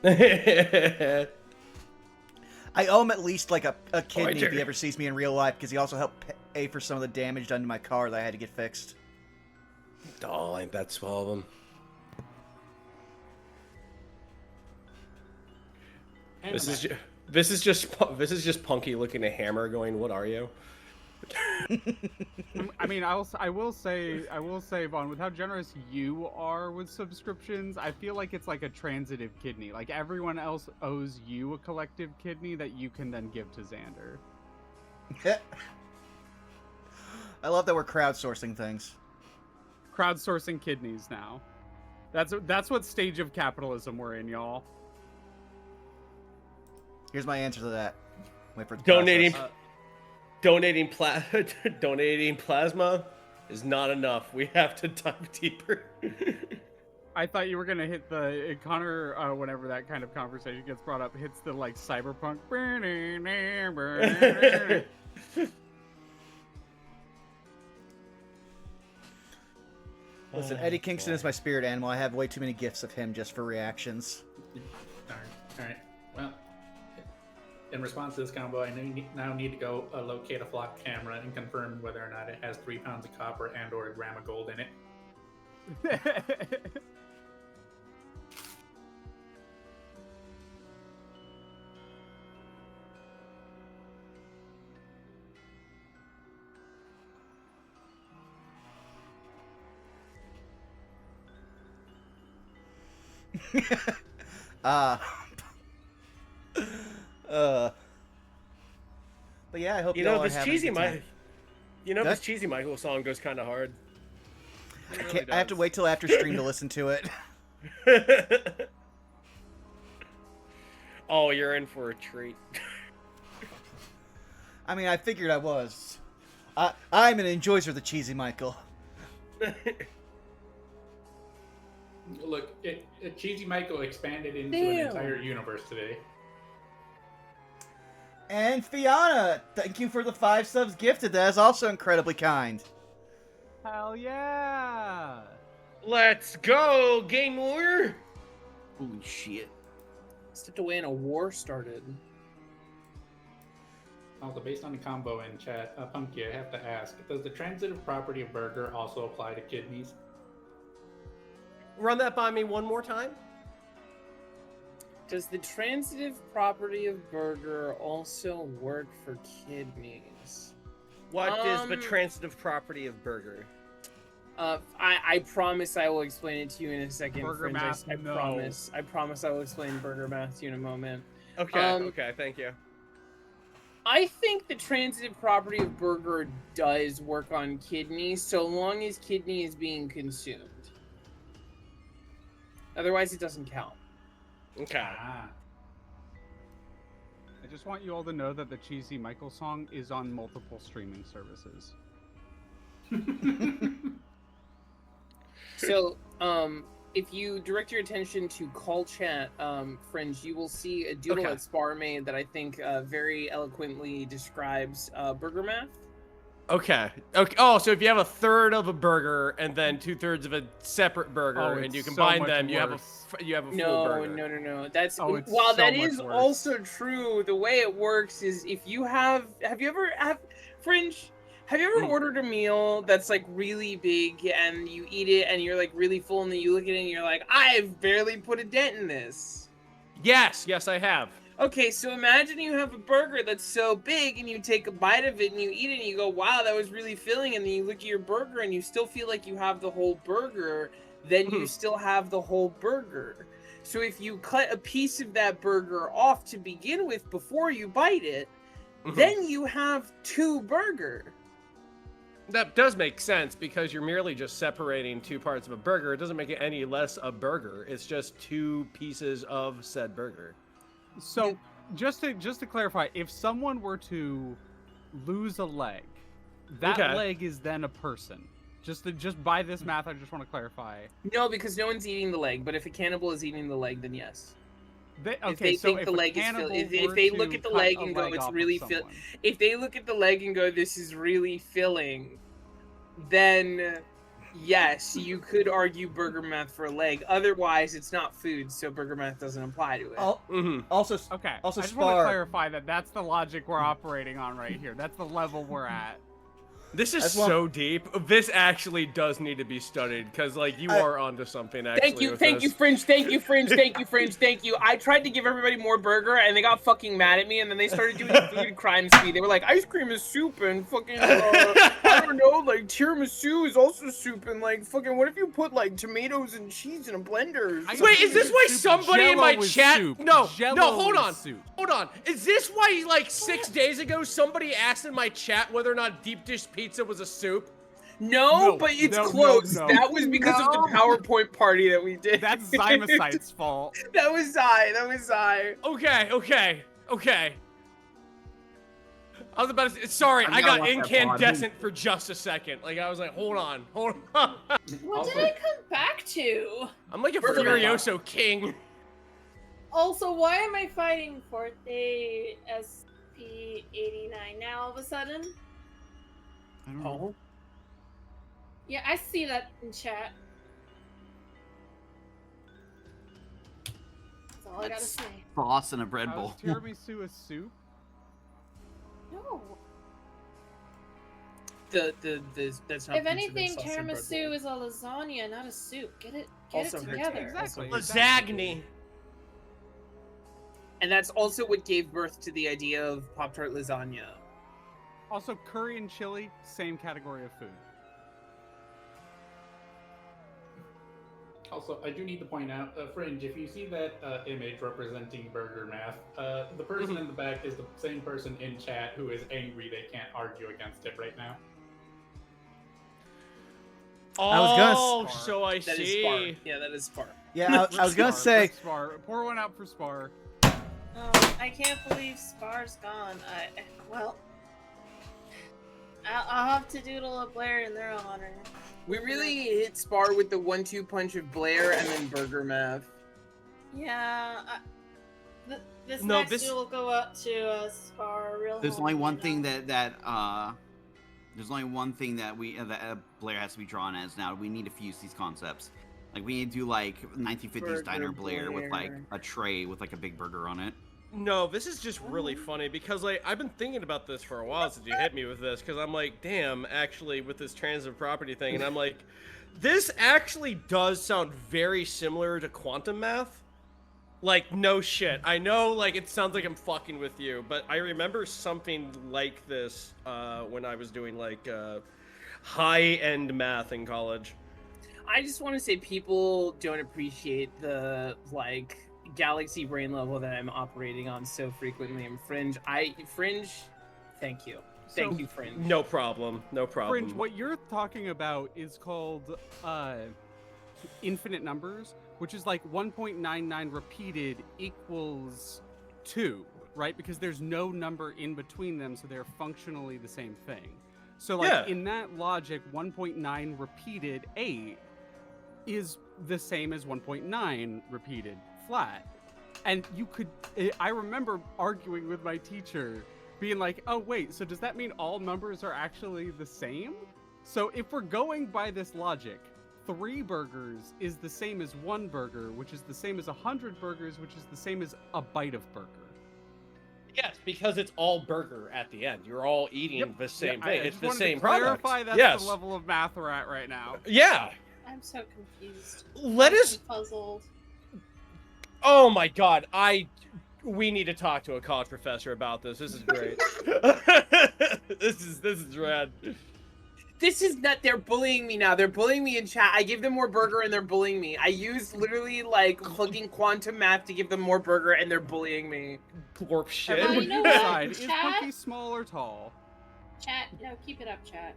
I I owe him at least, like, a kidney if Pointer. he ever sees me in real life, because he also helped pay for some of the damage done to my car that I had to get fixed. Oh, ain't that swell of him. And This I'm is back. this is just Punky looking at Hammer, going, "What are you?" I mean, I will say, Vaughn, with how generous you are with subscriptions, I feel like it's like a transitive kidney. Like everyone else owes you a collective kidney that you can then give to Xander. I love that we're crowdsourcing things. Crowdsourcing kidneys now. That's what stage of capitalism we're in, y'all. Here's my answer to that. Wait for it to Donating, process. donating plasma is not enough. We have to dive deeper. I thought you were gonna hit the Connor whenever that kind of conversation gets brought up, hits the like cyberpunk. Listen, Eddie Kingston is my spirit animal. I have way too many gifts of him just for reactions. Alright. Well, in response to this combo, I now need to go locate a flock camera and confirm whether or not it has 3 pounds of copper and or a gram of gold in it. uh, but yeah, I hope You y'all know are this having a cheesy good time. Mike. You know Good? this cheesy Michael song goes kind of hard. It really I have to does. wait till after stream to listen to it. Oh, you're in for a treat. I mean, I figured I was. I'm an enjoyer of the cheesy Michael. Look, Cheesy Michael expanded into Damn. an entire universe today. And Fiona, thank you for the 5 subs gifted. That is also incredibly kind. Hell yeah! Let's go, game lawyer. Holy shit. Stepped away and a war started. Also, based on the combo in chat, Punky, I have to ask, does the transitive property of burger also apply to kidneys? Run that by me one more time. Does the transitive property of burger also work for kidneys? What is the transitive property of burger? I promise I will explain it to you in a second. Burger Fringe. math, I no. promise. I promise I will explain burger math to you in a moment. Okay, okay, thank you. I think the transitive property of burger does work on kidney, so long as kidney is being consumed. Otherwise, it doesn't count. Okay. Ah. I just want you all to know that the Cheesy Michael song is on multiple streaming services. So, if you direct your attention to call chat, Fringe, you will see a doodle Okay. that Spar made that I think very eloquently describes burger math. Okay. Okay. Oh, so if you have a third of a burger and then 2/3 of a separate burger, Oh, and it's you so combine much them, you have worse. a full No, burger. no. That's Oh, it's while so that much is worse. also true. The way it works is if you have you ever Fringe? Have you ever ordered a meal that's like really big and you eat it and you're like really full and then you look at it and you're like, I've barely put a dent in this. Yes, I have. Okay, so imagine you have a burger that's so big and you take a bite of it and you eat it and you go, wow, that was really filling. And then you look at your burger and you still feel like you have the whole burger. Then you still have the whole burger. So if you cut a piece of that burger off to begin with before you bite it, then you have 2 burger. That does make sense because you're merely just separating 2 parts of a burger. It doesn't make it any less a burger. It's just 2 pieces of said burger. So, just to clarify, if someone were to lose a leg, that Okay. leg is then a person. Just by this math, I just want to clarify. No, because no one's eating the leg. But if a cannibal is eating the leg, then yes. Okay, if they so think if the a leg is cannibal filling, were if they to look at the cut leg a and go, leg it's off of really filling. someone- If they look at the leg and go, this is really filling, then yes, you could argue burger math for a leg. Otherwise, it's not food, so burger math doesn't apply to it. Also, Okay. Also, I just want to Spar. clarify that that's the logic we're operating on right here. That's the level we're at. This is That's one- so deep. This actually does need to be studied because, like, you are onto something. Actually, Thank you, with thank you, this. Fringe. Thank you, Fringe. Thank you, Fringe. Thank you. I tried to give everybody more burger, and they got fucking mad at me, and then they started doing food crime speed. They were like, ice cream is soup, and fucking, I don't know, like, tiramisu is also soup, and, like, fucking, what if you put, like, tomatoes and cheese in a blender? Wait, is this why somebody in my Jell-O is chat? soup. No, Jell-O hold is on, soup. hold on. Is this why, like, 6 days ago, somebody asked in my chat whether or not deep dish pizza was a soup? No, but it's close. no. That was because of the PowerPoint party that we did. That's Zymocyte's fault. That was I. Okay. I was about to say, sorry, I'm I gonna got watch that incandescent for just a second. Like, I was like, hold on. What did I come back to? I'm like a Burger Furioso king. Also, why am I fighting Forte SP89 now all of a sudden? Oh. Yeah, I see that in chat. That's all I gotta say. Sauce in a bread bowl. How's tiramisu a soup? No. That's not. If anything, tiramisu is a lasagna, not a soup. Get it Also together. Exactly. Lasagna. And that's also what gave birth to the idea of Pop-Tart lasagna. Also, curry and chili, same category of food. Also, I do need to point out, Fringe, if you see that image representing burger math, the person in the back is the same person in chat who is angry they can't argue against it right now. Oh, so I That is see. Spar. Yeah, that is Spar. Yeah, I was gonna say. Spar. Pour one out for Spar. Oh, I can't believe Spar's gone. Well, I'll have to doodle a Blair in their honor. We really hit Spar with the 1-2 punch of Blair and then Burger Math. Yeah, this No, next this- duel will go up to Spar real There's hard, only one you thing know? there's only one thing that Blair has to be drawn as now. We need to fuse these concepts. Like we need to do like 1950s Burger diner Blair with like Blair. a tray with like a big burger on it. No, this is just really funny because like I've been thinking about this for a while since you hit me with this because I'm like, damn, actually with this transitive property thing, and I'm like, this actually does sound very similar to quantum math. Like, no shit. I know, like, it sounds like I'm fucking with you, but I remember something like this when I was doing like high-end math in college. I just want to say people don't appreciate the like galaxy brain level that I'm operating on so frequently in Fringe. Fringe, thank you. Thank you, Fringe. No problem. No problem. Fringe, what you're talking about is called infinite numbers, which is like 1.99 repeated equals 2, right? Because there's no number in between them, so they're functionally the same thing. So like Yeah. in that logic, 1.9 repeated 8 is the same as 1.9 repeated flat. And you could, I remember arguing with my teacher, being like, oh wait, so does that mean all numbers are actually the same? So if we're going by this logic, 3 burgers is the same as 1 burger, which is the same as 100 burgers, which is the same as a bite of burger. Yes, because it's all burger at the end. You're all eating the same Yeah, thing. I It's just the wanted same to product. clarify that's Yes. the level of math we're at right now. Yeah. I'm so confused. Let us. I'm puzzled. Oh my god, we need to talk to a college professor about this. This is great. this is rad. This is that they're bullying me now. They're bullying me in chat. I give them more burger and they're bullying me. I use literally like fucking quantum math to give them more burger and they're bullying me. Glorp shit. Well, What you do know you what, decide? Is chat? Punky small or tall? Chat, no, keep it up, chat.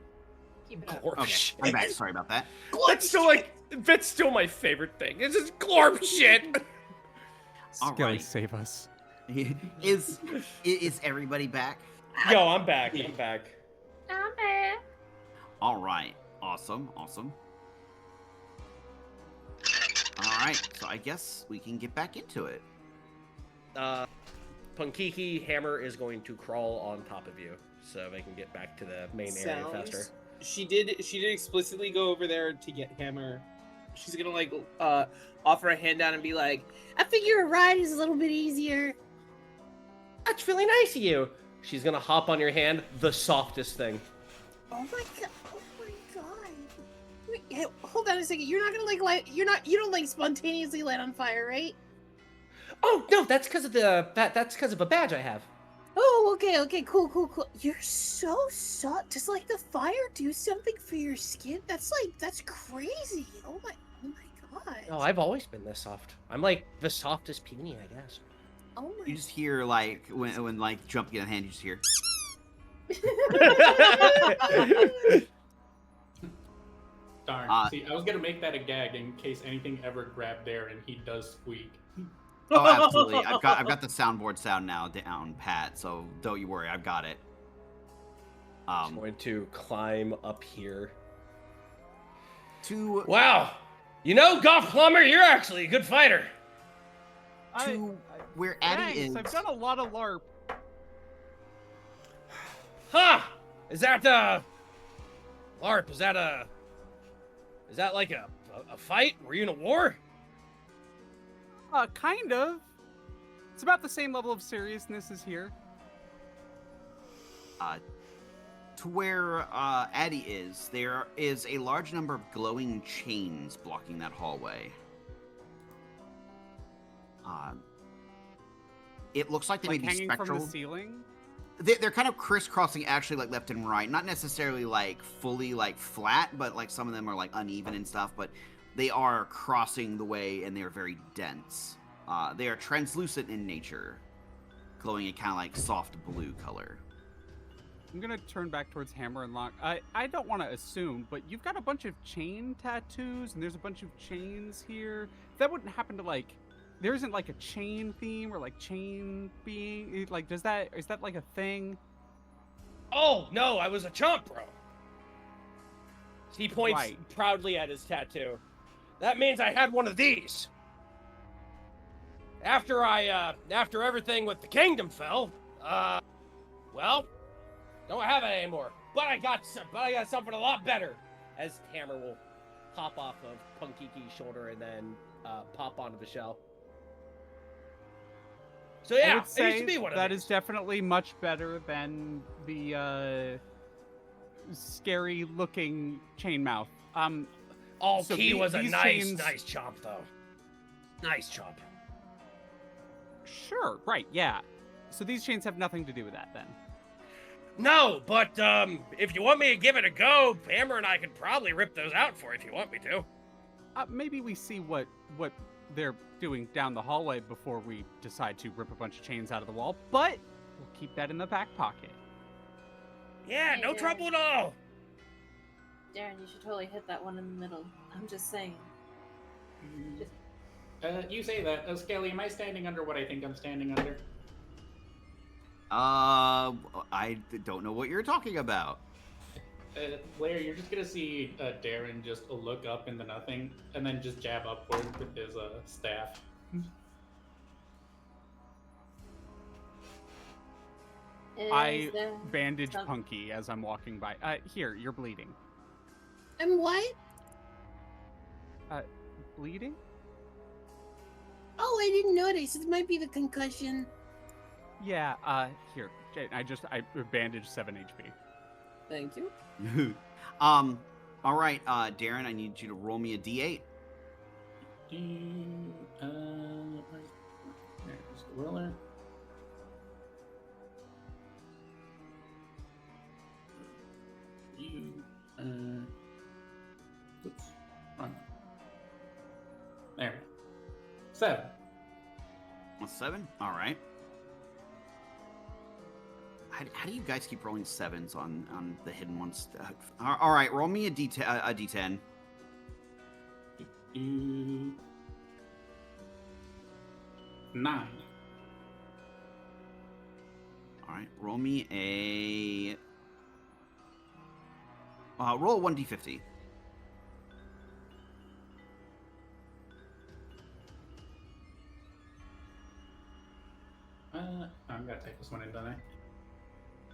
Keep it up. Glorp Okay, shit. I'm back. Sorry about that. That's still my favorite thing. It's just glorp shit. All Skelly, right. save us. Is everybody back? Yo, I'm back. I'm back. I'm back. All right. Awesome. All right. So I guess we can get back into it. Punkiki Hammer is going to crawl on top of you so they can get back to the main area faster. She did explicitly go over there to get Hammer. She's gonna like offer a hand down and be like, I figure a ride is a little bit easier. That's really nice of you. She's gonna hop on your hand, the softest thing. Oh my god! Oh my god! Wait, hey, hold on a second. You're not gonna like light. You don't like spontaneously light on fire, right? Oh no, that's because of that's because of a badge I have. Oh, okay, cool. You're so soft. Does like the fire do something for your skin? That's crazy. Oh my god. Oh, I've always been this soft. I'm like the softest peony, I guess. Oh my. You just hear like when like jumping in the hand, you just hear. Darn. See, I was gonna make that a gag in case anything ever grabbed there and he does squeak. Oh, absolutely. I've got the soundboard sound now down pat, so don't you worry, I've got it. I'm going to climb up here. To Wow, you know, Golf Plumber, you're actually a good fighter. to where Addie is. Thanks, I've done a lot of LARP. Huh? Is that LARP? Is that like a fight? Were you in a war? Kind of. It's about the same level of seriousness as here. To where Addie is, there is a large number of glowing chains blocking that hallway. It looks like they Like may be hanging spectral. from the ceiling. They're kind of crisscrossing, actually, like left and right. Not necessarily like fully like flat, but like some of them are like uneven and stuff. But they are crossing the way, and they are very dense. They are translucent in nature, glowing a kind of like soft blue color. I'm gonna turn back towards Hammer and Lock. I don't want to assume, but you've got a bunch of chain tattoos, and there's a bunch of chains here. That wouldn't happen to like. There isn't like a chain theme or like chain being like. Is that like a thing? Oh no, I was a chump, bro. He points Right. proudly at his tattoo. That means I had one of these. After everything with the kingdom fell, well, don't have it anymore. But I got something a lot better. As Hammer will pop off of Punkiki's shoulder and then pop onto the shell. So yeah, I would say it used to be one of that these. is definitely much better than the scary looking chain mouth. All so key was a these nice chains- chomp though. Nice chomp. Sure, right, yeah. So these chains have nothing to do with that then. No, but if you want me to give it a go, Hammer and I could probably rip those out for you if you want me to. Maybe we see what they're doing down the hallway before we decide to rip a bunch of chains out of the wall, but we'll keep that in the back pocket. Yeah, no Yeah. trouble at all. Darren, you should totally hit that one in the middle. I'm just saying. You say that. Skelly, am I standing under what I think I'm standing under? I don't know what you're talking about. Lair, you're just gonna see Darren just look up into nothing and then just jab upward with his staff. I Is there bandage some- Punky as I'm walking by. Here, you're bleeding. I'm what? Bleeding? Oh, I didn't notice. It might be the concussion. Yeah, here. I bandaged 7 HP. Thank you. All right, Darren, I need you to roll me a d8. There's the roller. Oops, wrong. There. 7. A 7? All right. How do you guys keep rolling 7s on the hidden ones? All right, roll me a d10. 9. All right, roll me a roll a 1d50. I'm gonna type this one in, don't I?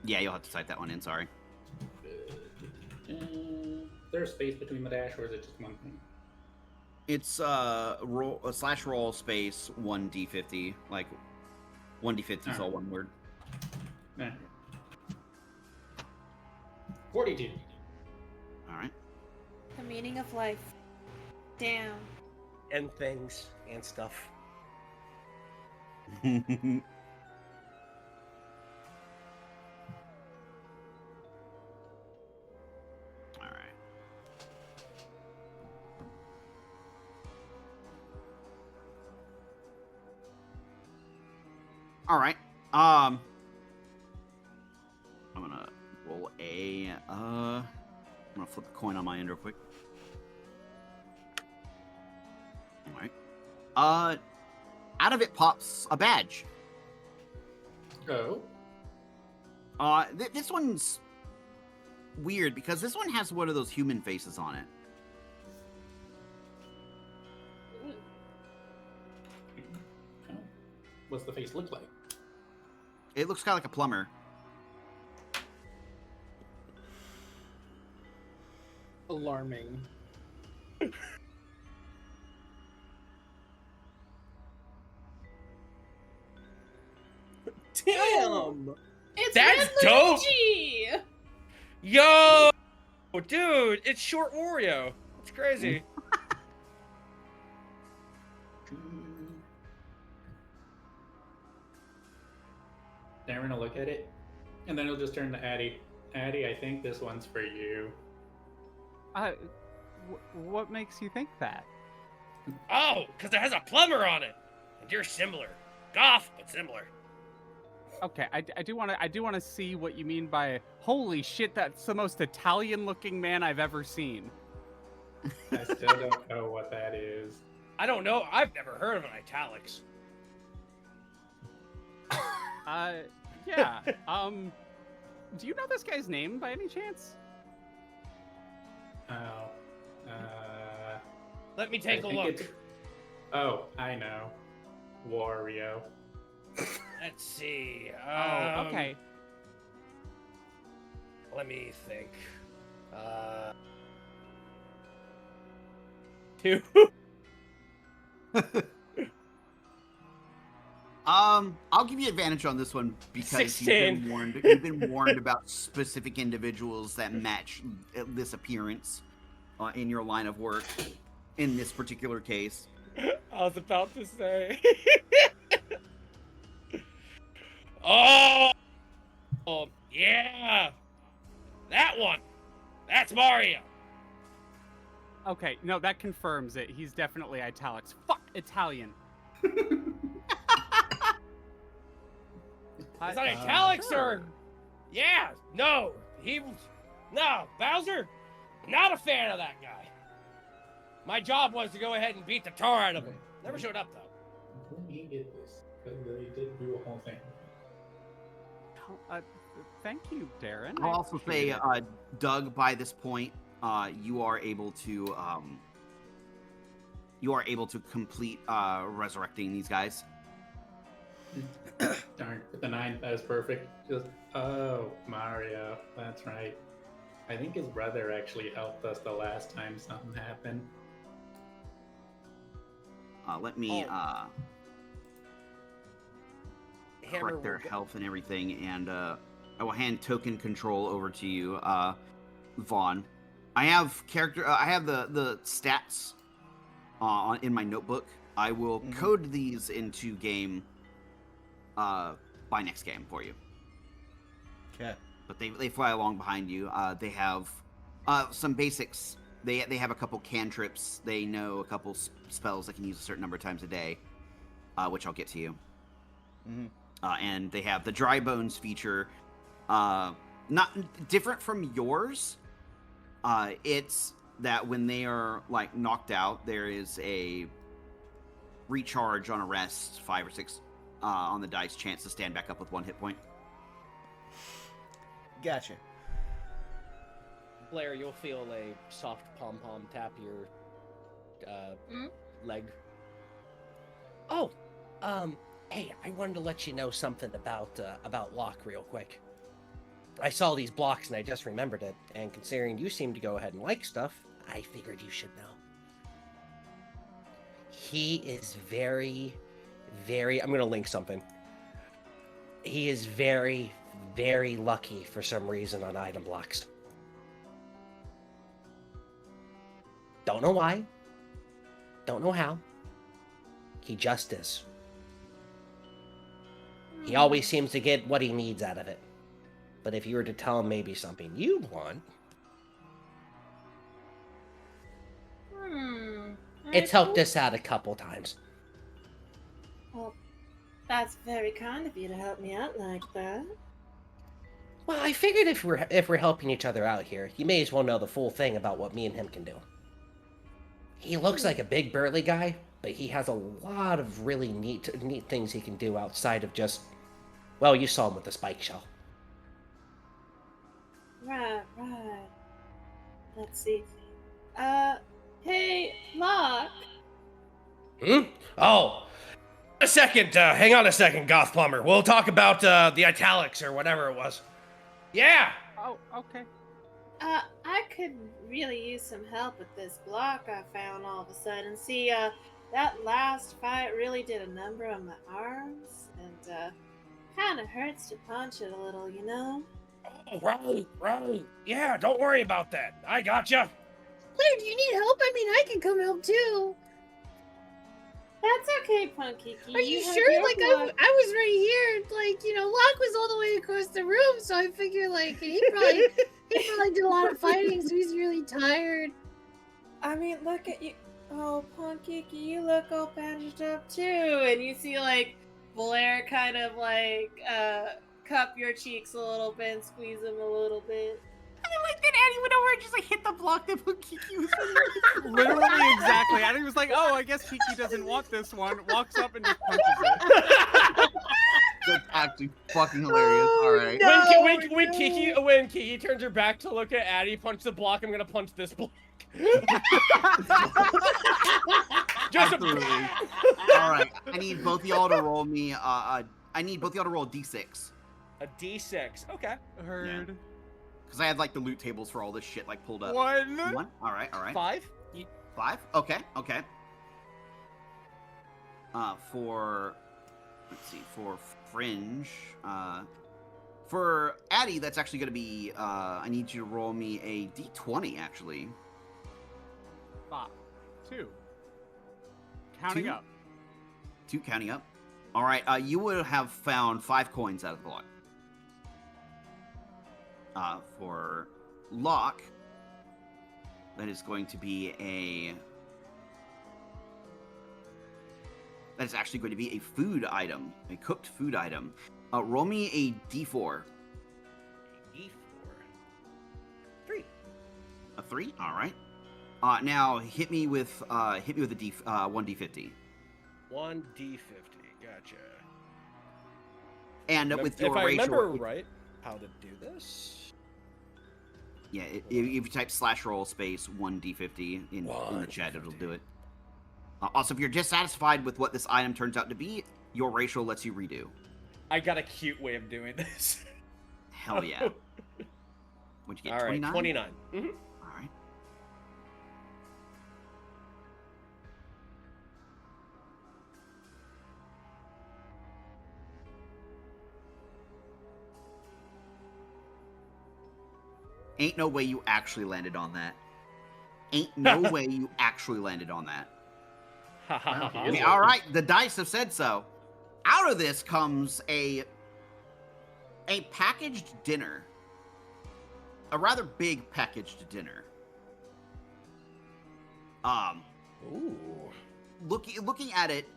Yeah, you'll have to type that one in. Sorry. There's space between the dash, or is it just one thing? It's roll space 1d50. Like 1d50 is all one word. Yeah. 42. All right. The meaning of life. Damn. And things and stuff. All right. All right. I'm gonna roll I'm gonna flip a coin on my end real quick. All right. Out of it pops a badge. Oh. This one's weird because this one has one of those human faces on it. What's the face look like? It looks kind of like a plumber. Alarming. Damn! It's That's Red dope! Luigi! Yo! Dude, it's Short Wario. It's crazy. Darren will look at it, and then he'll just turn to Addie. Addie, I think this one's for you. What makes you think that? Oh, because it has a plumber on it. And you're similar. Goth, but similar. Okay, I do want to see what you mean by holy shit. That's the most Italian-looking man I've ever seen. I still don't know what that is. I don't know. I've never heard of an italics. Yeah. Do you know this guy's name by any chance? Oh. Let me take a look. Oh, I know. Wario. Let's see. Oh, okay. Let me think. Two. I'll give you advantage on this one because 16. you've been warned about specific individuals that match this appearance in your line of work. In this particular case, I was about to say. Oh, yeah, that one. That's Mario. Okay, no, that confirms it. He's definitely italics. Fuck Italian. Is that italics or? Yeah, no, no, Bowser. Not a fan of that guy. My job was to go ahead and beat the tar out of him. Never showed up though. Let me get this, because they did do a whole thing. Thank you, Darren. I'll also say, Doug, by this point, you are able to complete resurrecting these guys. Darn, with the 9, that is perfect. Just, oh, Mario, that's right. I think his brother actually helped us the last time something happened. Let me correct their Hammer health and everything, and I will hand token control over to you, Vaughn. I have the stats in my notebook. I will code these into game by next game for you. Okay. But they fly along behind you. They have some basics. They have a couple cantrips. They know a couple spells that can use a certain number of times a day, which I'll get to you. Mm-hmm. And they have the dry bones feature, not different from yours. It's that when they are like knocked out, there is a recharge on a rest, 5 or 6 on the dice, chance to stand back up with 1 hit point. Gotcha. Blair, you'll feel a soft pom-pom tap your leg. Oh, hey, I wanted to let you know something about Locke real quick. I saw these blocks and I just remembered it, and considering you seem to go ahead and like stuff, I figured you should know. He is very, very, I'm going to link something. He is very, very lucky for some reason on item blocks. Don't know why. Don't know how. He just is. He always seems to get what he needs out of it. But if you were to tell him maybe something you'd want, it's helped us out a couple times. Well, that's very kind of you to help me out like that. Well, I figured if we're helping each other out here, you may as well know the full thing about what me and him can do. He looks like a big burly guy, but he has a lot of really neat things he can do outside of just, well, you saw him with the spike shell. Right. Let's see. Hey, Locke. Oh, a second. Hang on a second, Goth Plumber. We'll talk about the italics or whatever it was. Yeah. Oh, okay. I could really use some help with this block I found all of a sudden. See, that last fight really did a number on my arms, and kind of hurts to punch it a little, you know? Oh, right. Yeah, don't worry about that. I gotcha. Blair, do you need help? I mean, I can come help too. That's okay, Punky. Are you sure? Like, I was right here. Like, you know, Locke was all the way across the room, so I figure, like, he probably did a lot of fighting, so he's really tired. I mean, look at you. Oh, Punkiki, you look all bandaged up too. And you see, like, Blair kind of, like, cup your cheeks a little bit and squeeze them a little bit. And then, like, then Addie went over and just, like, hit the block that Kiki was Literally, exactly. Addie was like, oh, I guess Kiki doesn't want this one. Walks up and just punches it. That's actually fucking hilarious. All right. When Kiki turns her back to look at Addie, punch the block, I'm gonna punch this block. Just Absolutely. All right. I need both of y'all to roll me. I need both of y'all to roll a d6. A d6. Okay. Heard. Because I had like the loot tables for all this shit like pulled up. 1. All right. 5. 5. Okay. For let's see. For Fringe. For Addie, that's actually gonna be. I need you to roll me a d20 actually. 5. 2. Counting up. 2 counting up. All right. You would have found 5 coins out of the block. For Locke, that is going to be a. That is actually going to be a food item, a cooked food item. Roll me a d4. D4. 3. A 3. All right. Now hit me with a 1d50. 1d50. Gotcha. And with your if I racial, remember right, how to do this? Yeah, if you type /roll space 1d50 in the chat, it'll do it. Also, if you're dissatisfied with what this item turns out to be, your racial lets you redo. I got a cute way of doing this. Hell yeah. What'd you get, 29? All right, 29. Mm-hmm. All right. Ain't no way you actually landed on that. Ain't no way you actually landed on that. Okay, all right, the dice have said so. Out of this comes a packaged dinner. A rather big packaged dinner. Ooh. Looking at it,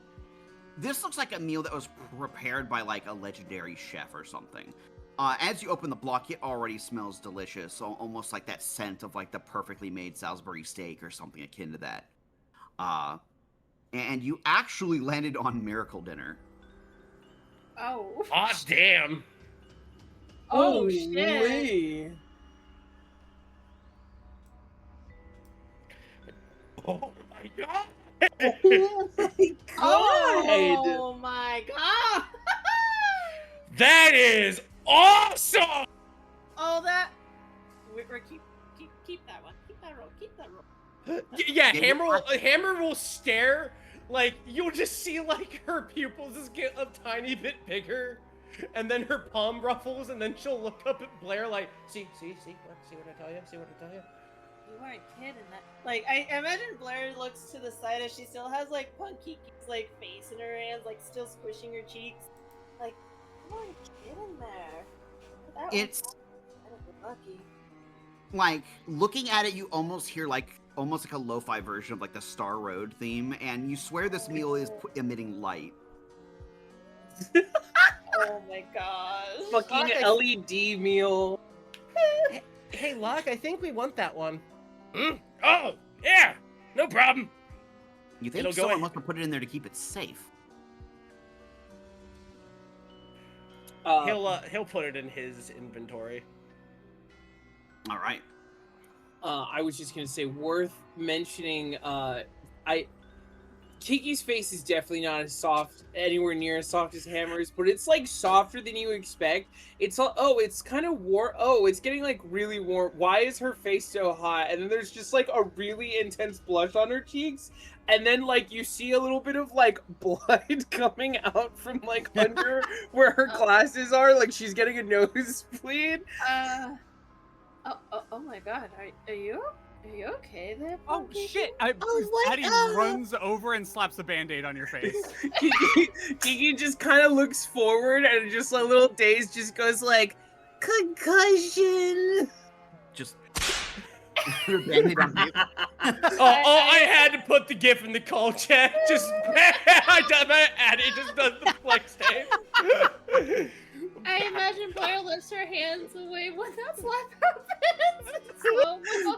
this looks like a meal that was prepared by like a legendary chef or something. As you open the block, it already smells delicious, so almost like that scent of like the perfectly made Salisbury steak or something akin to that. And you actually landed on Miracle Dinner. Oh. Ah, damn. Oh, shit. Oh my god. Oh my god! Oh my god! That is awesome! Oh, that. We're keep that one. Keep that roll. Keep that roll. Yeah, Hammer will stare. Like, you'll just see, like, her pupils just get a tiny bit bigger, and then her palm ruffles, and then she'll look up at Blair like, see what I tell you? See what I tell you? You weren't kidding that. Like, I imagine Blair looks to the side as she still has, like, Punkiki's, like, face in her hands, like, still squishing her cheeks. Like, you weren't kidding there. That It's lucky. like, looking at it, you almost hear like almost like a lo-fi version of like the Star Road theme, and you swear this meal is emitting light. Oh my gosh. Fucking LED meal. Hey, Locke, I think we want that one. Oh, yeah, no problem. You think It'll go someone in. must have put it in there to keep it safe? He'll put it in his inventory. All right. I was just gonna say, worth mentioning. Kiki's face is definitely not as soft, anywhere near as soft as Hammer's, but it's like softer than you expect. It's it's kind of warm. Oh, it's getting like really warm. Why is her face so hot? And then there's just like a really intense blush on her cheeks, and then like you see a little bit of like blood coming out from like under where her glasses are. Like she's getting a nosebleed. Oh my god, are you okay there? Oh Punky? shit! Addie runs over and slaps a band-aid on your face. Kiki just kind of looks forward and just a little dazed, just goes like, concussion. Just I had to put the gif in the call chat. Just Addie just does the flex tape. I imagine Blair lifts her hands away when that slap happens. It's slow mo.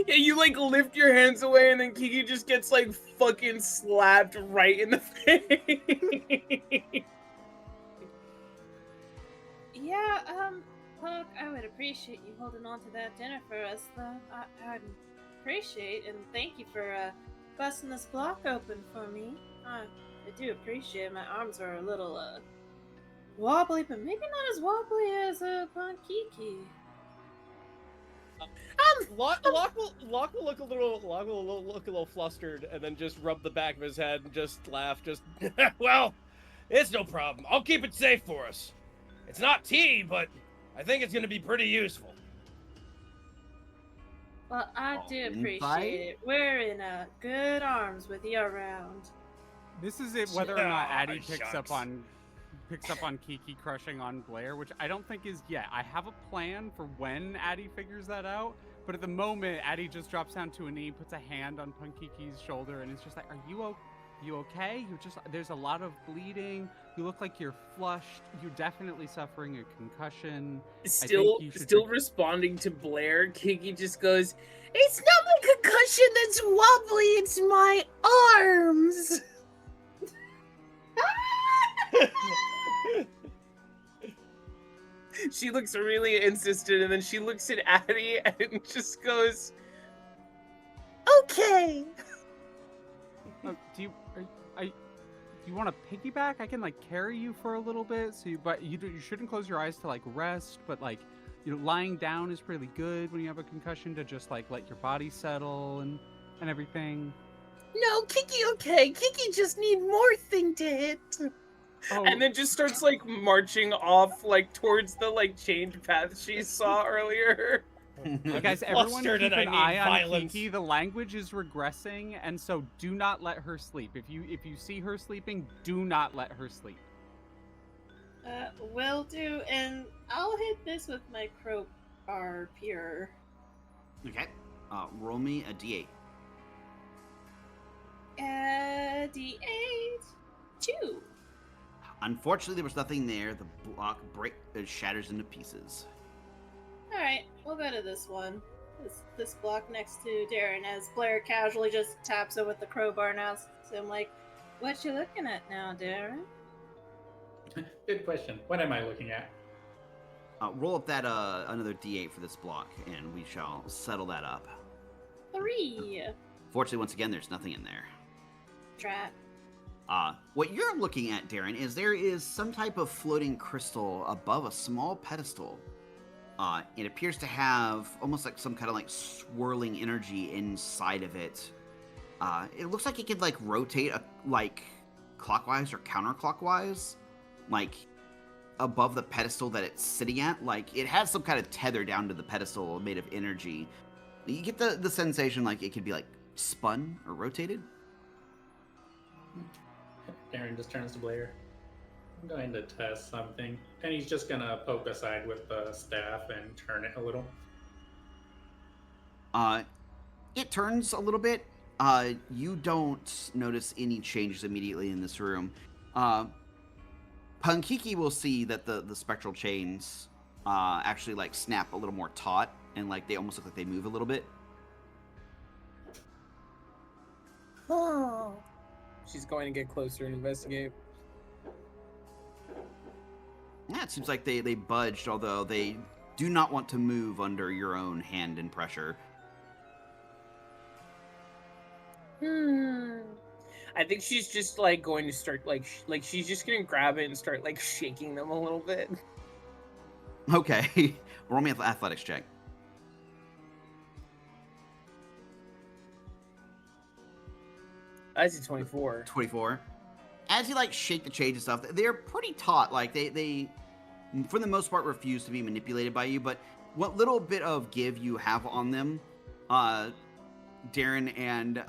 Yeah, you like lift your hands away and then Kiki just gets like fucking slapped right in the face. Yeah, Puck, I would appreciate you holding on to that dinner for us, though. I'd appreciate, and thank you for busting this block open for me. I do appreciate it. My arms are a little wobbly, but maybe not as wobbly as Kiki. Locke will look a little flustered, and then just rub the back of his head and just laugh. Just Well, it's no problem. I'll keep it safe for us. It's not tea, but I think it's going to be pretty useful. Well, I do appreciate it. We're in good arms with you around. This is it. Whether or not Addie Shucks. picks up on Kiki crushing on Blair, which I don't think is yet. I have a plan for when Addie figures that out, but at the moment, Addie just drops down to a knee, puts a hand on Punkiki's shoulder, and it's just like, "Are you okay? There's a lot of bleeding. You look like you're flushed. You're definitely suffering a concussion." Still responding to Blair, Kiki just goes, "It's not my concussion that's wobbly, it's my arms." She looks really insistent, and then she looks at Addie and just goes, "Okay." Do you want to piggyback? I can like carry you for a little bit. But you shouldn't close your eyes to like rest. But like, lying down is really good when you have a concussion to just like let your body settle and everything. No, Kiki, okay. Kiki just need more thing to hit. Oh. And then just starts like marching off like towards the like changed path she saw earlier. Guys, everyone keep an eye on violence. Kiki. The language is regressing, and so do not let her sleep. If you see her sleeping, do not let her sleep. Will do, and I'll hit this with my crowbar pure. Okay. Roll me a d8. D8. 2. Unfortunately, there was nothing there. The block shatters into pieces. Alright, we'll go to this one. This block next to Darren, as Blair casually just taps it with the crowbar now. So I'm like, what you looking at now, Darren? Good question. What am I looking at? Roll up that another d8 for this block, and we shall settle that up. 3. Fortunately, once again, there's nothing in there. Trap. What you're looking at, Darren, is there is some type of floating crystal above a small pedestal. It appears to have almost like some kind of like swirling energy inside of it. It looks like it could like rotate like clockwise or counterclockwise, like above the pedestal that it's sitting at. Like it has some kind of tether down to the pedestal made of energy. You get the sensation like it could be like spun or rotated. Aaron just turns to Blair. I'm going to test something. And he's just going to poke aside with the staff and turn it a little. It turns a little bit. You don't notice any changes immediately in this room. Punkiki will see that the spectral chains actually like snap a little more taut, and like they almost look like they move a little bit. Oh. She's going to get closer and investigate. Yeah, it seems like they budged, although they do not want to move under your own hand and pressure. I think she's just like going to start like she's just gonna grab it and start like shaking them a little bit. Okay, roll me an athletics check. I see 24. 24. As you like shake the chains and stuff, they're pretty taut. Like they for the most part refuse to be manipulated by you, but what little bit of give you have on them, Darren and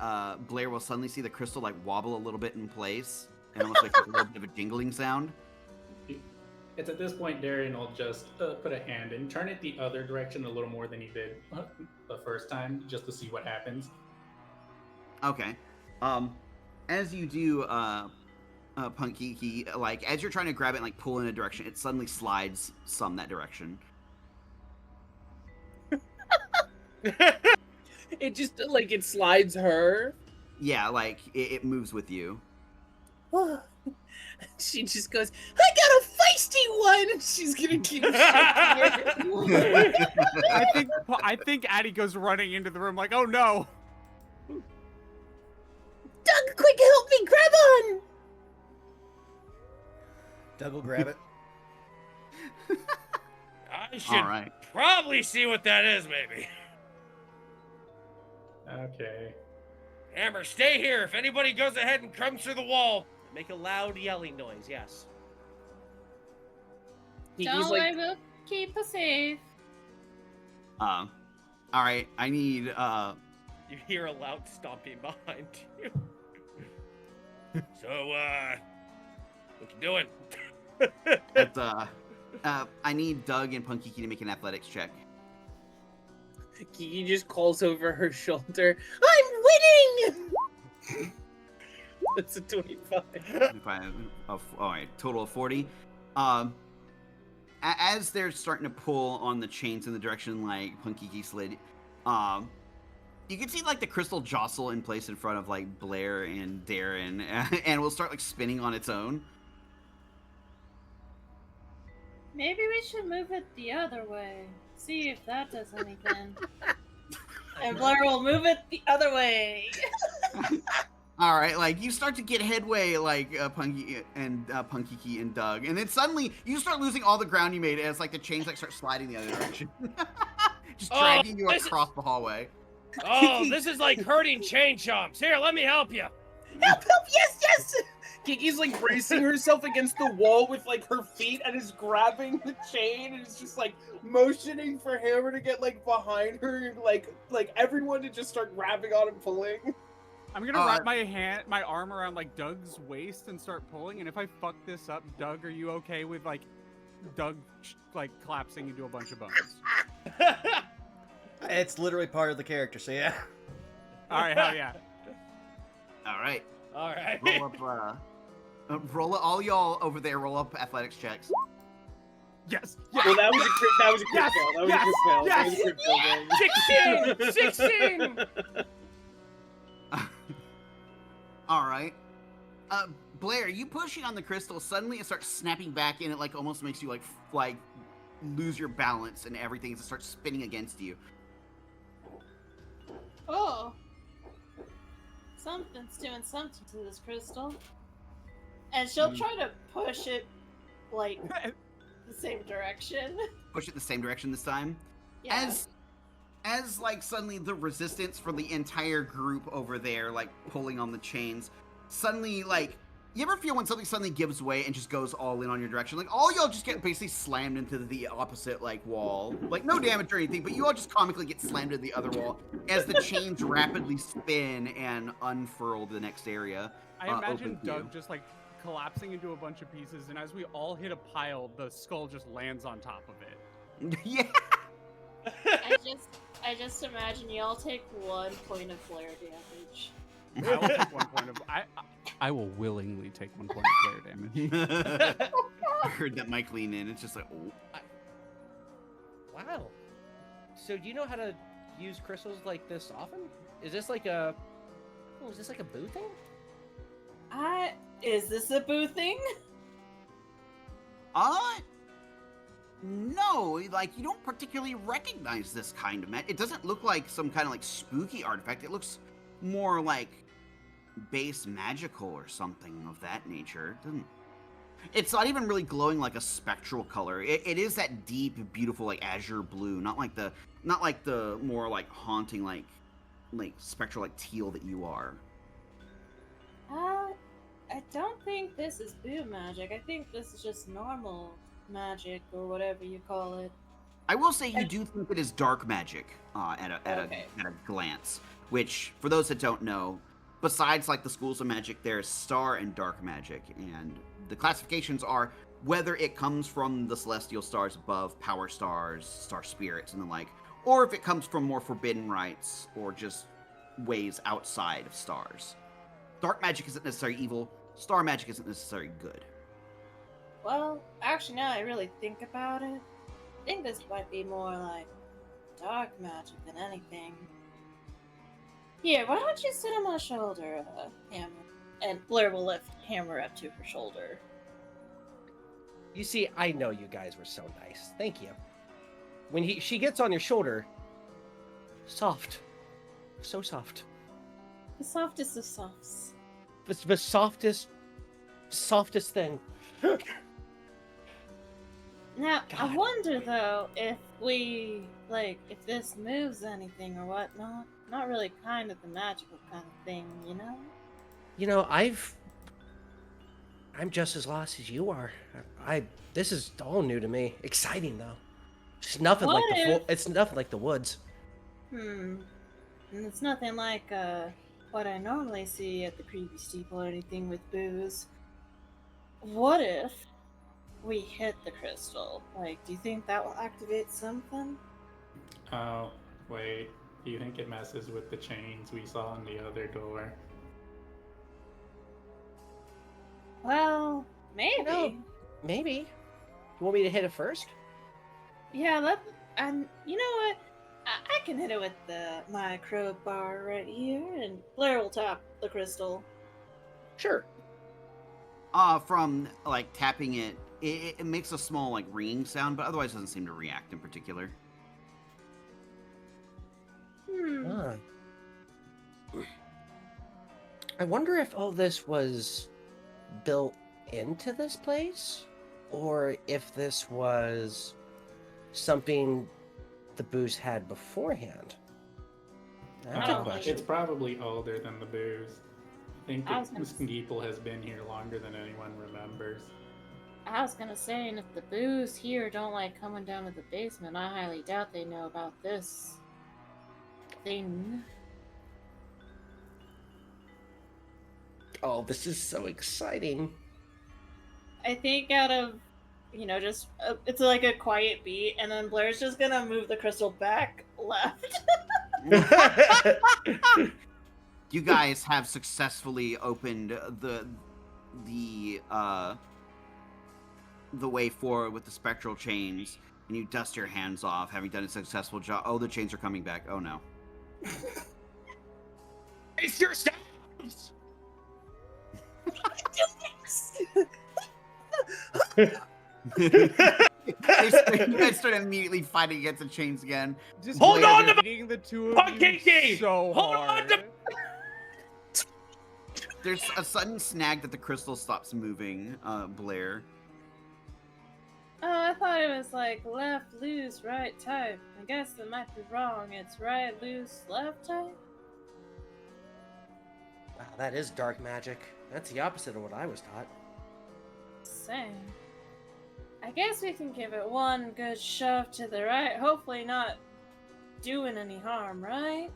Blair will suddenly see the crystal like wobble a little bit in place and almost like a little bit of a jingling sound. It's at this point Darian will just put a hand and turn it the other direction a little more than he did the first time, just to see what happens. Okay. As you do, Punkiki, like, as you're trying to grab it and, like, pull in a direction, it suddenly slides some that direction. It just, like, it slides her. Yeah, like, it moves with you. She just goes, I got a feisty one! And she's gonna keep shaking it. I think Addie goes running into the room like, oh no! Doug, quick, help me! Grab on! Doug will grab it. I should probably see what that is, maybe. Okay. Hammer, stay here. If anybody goes ahead and comes through the wall, make a loud yelling noise, yes. Don't worry, we'll keep us safe. Alright, I need, You hear a loud stomping behind you. So, what you doing? I need Doug and Punkiki to make an athletics check. Kiki just calls over her shoulder, I'm winning! That's a 25. 25 alright, total of 40. As they're starting to pull on the chains in the direction like Punkiki slid, you can see like the crystal jostle in place in front of like Blair and Darren, and will start like spinning on its own. Maybe we should move it the other way. See if that does anything. And Blair will move it the other way. All right, like you start to get headway, like Punkiki and Doug, and then suddenly you start losing all the ground you made as like the chains like start sliding the other direction, just dragging you across the hallway. Oh, this is like hurting chain chomps. Here, let me help you. Help, yes! Kiki's like bracing herself against the wall with like her feet and is grabbing the chain and is just like motioning for Hammer to get like behind her and like everyone to just start grabbing on and pulling. I'm gonna wrap my arm around like Doug's waist and start pulling. And if I fuck this up, Doug, are you okay with like Doug like collapsing into a bunch of bones? It's literally part of the character, so yeah. All right, hell yeah. All right. Roll up, all y'all over there. Roll up athletics checks. Yes. Well, that was a crit fail. That was a crit fail. 16. All right. Blair, you pushing on the crystal, suddenly it starts snapping back and it like almost makes you like lose your balance and everything starts spinning against you. Oh. Something's doing something to this crystal. And she'll try to push it, like, the same direction. Push it the same direction this time? Yeah. As like suddenly the resistance for the entire group over there, like pulling on the chains, suddenly like, you ever feel when something suddenly gives way and just goes all in on your direction? Like all y'all just get basically slammed into the opposite like wall. Like no damage or anything, but you all just comically get slammed into the other wall as the chains rapidly spin and unfurl to the next area. I imagine Doug just like collapsing into a bunch of pieces, and as we all hit a pile, the skull just lands on top of it. Yeah. I just imagine y'all take 1 point of flare damage. I will take 1 point of. I will willingly take 1 point of flare damage. I heard that mic lean in. It's just like, oh. Wow. So do you know how to use crystals like this often? Is this like a boo thing? Is this a boo thing? No, like, you don't particularly recognize this kind of it doesn't look like some kind of, like, spooky artifact. It looks more like base magical or something of that nature. It's not even really glowing like a spectral color. It is that deep, beautiful, like, azure blue, not like the more, like, haunting, like spectral, like, teal that you are. I don't think this is boo magic. I think this is just normal magic or whatever you call it. I will say you do think it is dark magic at a glance, which for those that don't know, besides like the schools of magic, there's star and dark magic, and the classifications are whether it comes from the celestial stars above, power stars, star spirits, and the like, or if it comes from more forbidden rites or just ways outside of stars. Dark magic isn't necessarily evil. Star magic isn't necessarily good. Well, actually, now I really think about it, I think this might be more like dark magic than anything. Here, why don't you sit on my shoulder, Hammer? And Blair will lift Hammer up to her shoulder. You see, I know you guys were so nice. Thank you. When she gets on your shoulder, soft. So soft. The softest of softs. The softest thing. Now, I God. wonder though if we, if this moves anything or whatnot. Not really kind of the magical kind of thing, you know? You know, I'm just as lost as you are. This is all new to me. Exciting though. It's nothing What like if- it's nothing like the woods. And it's nothing like what I normally see at the Creepy Steeple or anything with booze. What if we hit the crystal? Do you think that will activate something? Oh, wait. Do you think it messes with the chains we saw on the other door? Well, maybe. No. Maybe. You want me to hit it first? Yeah, and you know what? I can hit it with my crowbar right here, and Blair will tap the crystal. Sure. From tapping it, it makes a small ringing sound, but otherwise doesn't seem to react in particular. Ah. I wonder if all this was built into this place, or if this was something the booze had beforehand. That's a question. It's probably older than the booze. I think I was gonna Steeple has been here longer than anyone remembers. I was gonna say, and if the booze here don't like coming down to the basement, I highly doubt they know about this thing. Oh, this is so exciting. I think out of, just, it's like a quiet beat, and then Blair's just gonna move the crystal back left. You guys have successfully opened the way forward with the spectral chains, and you dust your hands off, having done a successful job. Oh, the chains are coming back. Oh no. Brace yourselves! You guys start immediately fighting against the chains again. Just Hold on to beating the two of fucking you game! so Hold hard. on to There's a sudden snag that the crystal stops moving, Blair. Oh, I thought it was left, loose, right, tight. I guess that might be wrong. It's right, loose, left, tight? Wow, that is dark magic. That's the opposite of what I was taught. Same. I guess we can give it one good shove to the right, hopefully not doing any harm, right?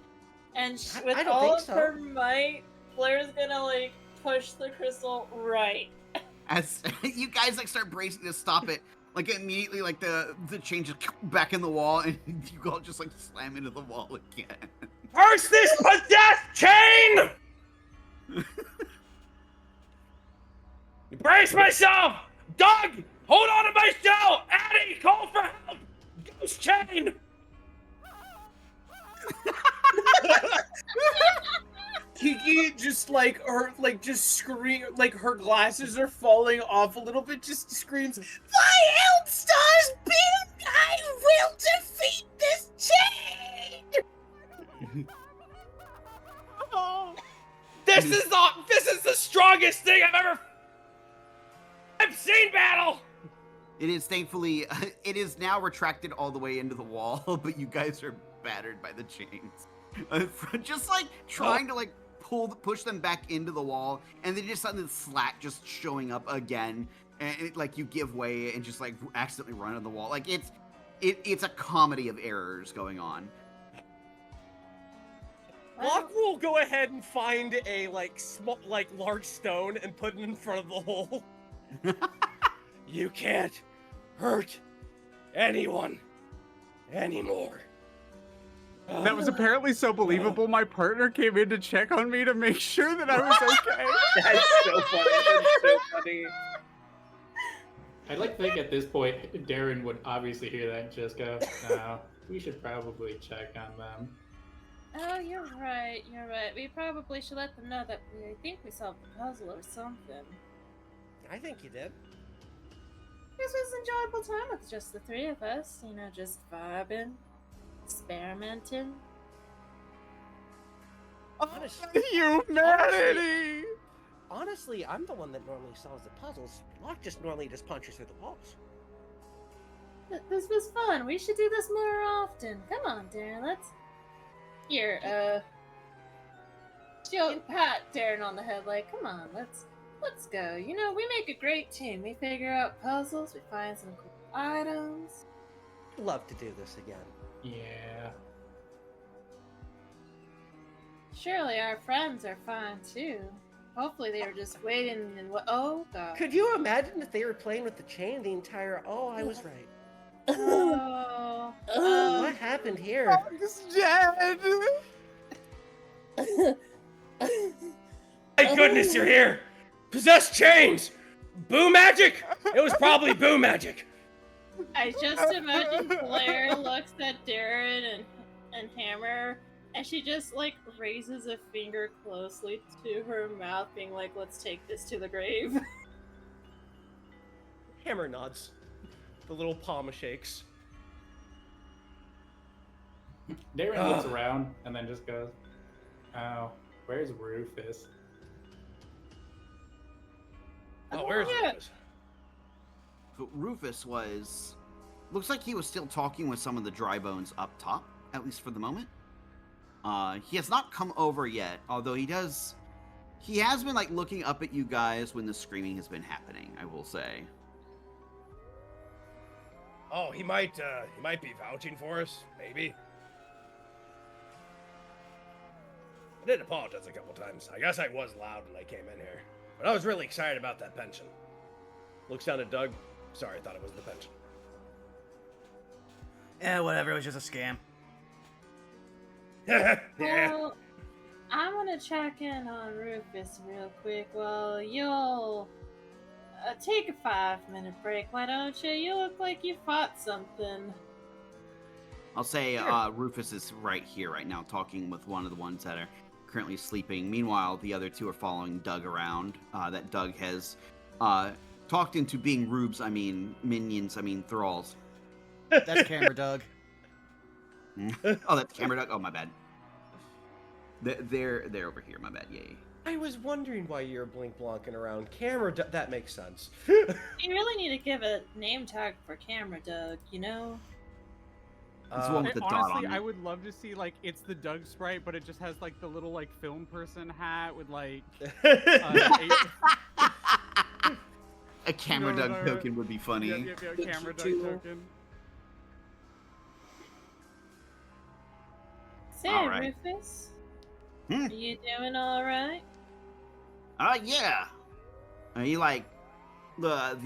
And with I don't all think of so. her might, Blair's gonna push the crystal right. As you guys start bracing to stop it, immediately the chain just back in the wall, and you all just slam into the wall again. First this possessed chain! Brace myself! Doug! Hold on to my shell! Addie, call for help! Ghost chain! Kiki just just scream, her glasses are falling off a little bit, just screams, My Eldstar's been! I will defeat this chain! This is the strongest thing I've seen battle! It is thankfully, it is now retracted all the way into the wall, but you guys are battered by the chains. Just trying to push them back into the wall, and then just suddenly the slack just showing up again, and you give way and just accidentally run into the wall. It's a comedy of errors going on. Locke will go ahead and find a large stone and put it in front of the hole. You can't hurt anyone anymore. That was apparently so believable. My partner came in to check on me to make sure that I was okay. That's so funny. That's so funny. I'd like to think at this point, Darren would obviously hear that and just go, no, we should probably check on them. Oh, you're right. You're right. We probably should let them know that I think we solved the puzzle or something. I think you did. This was an enjoyable time with just the three of us. You know, just vibing, experimenting. Humanity! Honestly, I'm the one that normally solves the puzzles. Locke just normally just punches through the walls. This was fun. We should do this more often. Come on, Darren. Let's. Here, she'll pat Darren on the head like, come on, let's go. You know, we make a great team. We figure out puzzles, we find some cool items. I'd love to do this again. Yeah. Surely our friends are fine too. Hopefully they were just waiting and oh god. Could you imagine if they were playing with the chain the entire... Oh, I was right. Oh. What happened here? He's dead! Thank goodness you're here! Possessed chains! Boo magic? It was probably boo magic. I just imagine Blair looks at Darren and Hammer, and she just like raises a finger closely to her mouth, being like, let's take this to the grave. Hammer nods. The little palm shakes. Darren looks around and then just goes, oh, where's Rufus? Oh, where's Rufus? So Rufus was... Looks like he was still talking with some of the dry bones up top, at least for the moment. He has not come over yet, although he has been like looking up at you guys when the screaming has been happening, I will say. Oh, he might be vouching for us, maybe. I did apologize a couple times. I guess I was loud when I came in here. But I was really excited about that pension. Looks down at Doug. Sorry, I thought it was the pension. Yeah, whatever. It was just a scam. Yeah. Well, I want to check in on Rufus real quick. Well, you'll take a 5-minute break, why don't you? You look like you fought something. I'll say Rufus is right here right now, talking with one of the ones that are currently sleeping. Meanwhile, the other two are following Doug around. That Doug has talked into being minions, thralls. That's camera Doug. Oh, that's camera Doug? Oh, my bad. They're over here, my bad, yay. I was wondering why you're blink-blonking around camera. That makes sense. You really need to give a name tag for camera Doug, you know? It's the one with the dot Honestly, on it. I would love to see, like, it's the Doug sprite, but it just has, like, the little, like, film person hat with, like... A camera No, Doug no, token would be funny. Yep, camera Doug token. Say, All right. Rufus, Hmm. are you doing alright? Yeah. You like the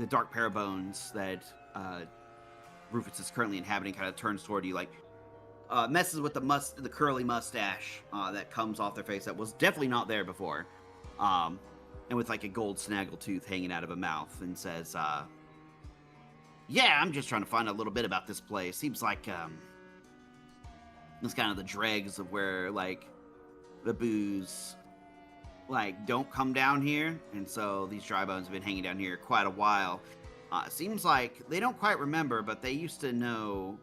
dark pair of bones that Rufus is currently inhabiting kind of turns toward you, like messes with the curly mustache that comes off their face that was definitely not there before, and with like a gold snaggle tooth hanging out of a mouth, and says, "Yeah, I'm just trying to find a little bit about this place. Seems like it's kind of the dregs of where like the booze." Like, don't come down here, and so these dry bones have been hanging down here quite a while. Seems like they don't quite remember, but they used to know,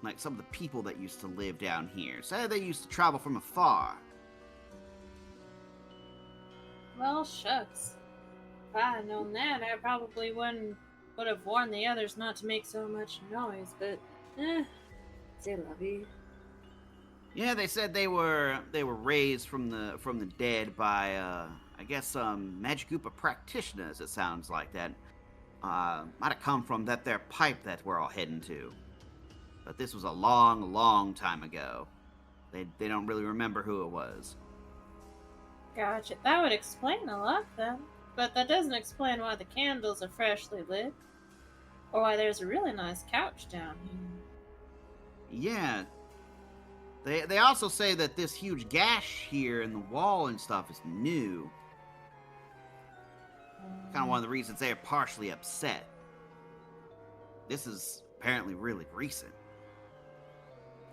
like, some of the people that used to live down here. Say they used to travel from afar. Well, shucks. If I had known that, I probably would have warned the others not to make so much noise, but, c'est la vie. Yeah, they said they were raised from the dead by I guess magic group of practitioners. It sounds like that. Might have come from that there pipe that we're all heading to. But this was a long, long time ago. They don't really remember who it was. Gotcha. That would explain a lot, then. But that doesn't explain why the candles are freshly lit, or why there's a really nice couch down here. Yeah. They also say that this huge gash here in the wall and stuff is new. Kind of one of the reasons they're partially upset. This is apparently really recent.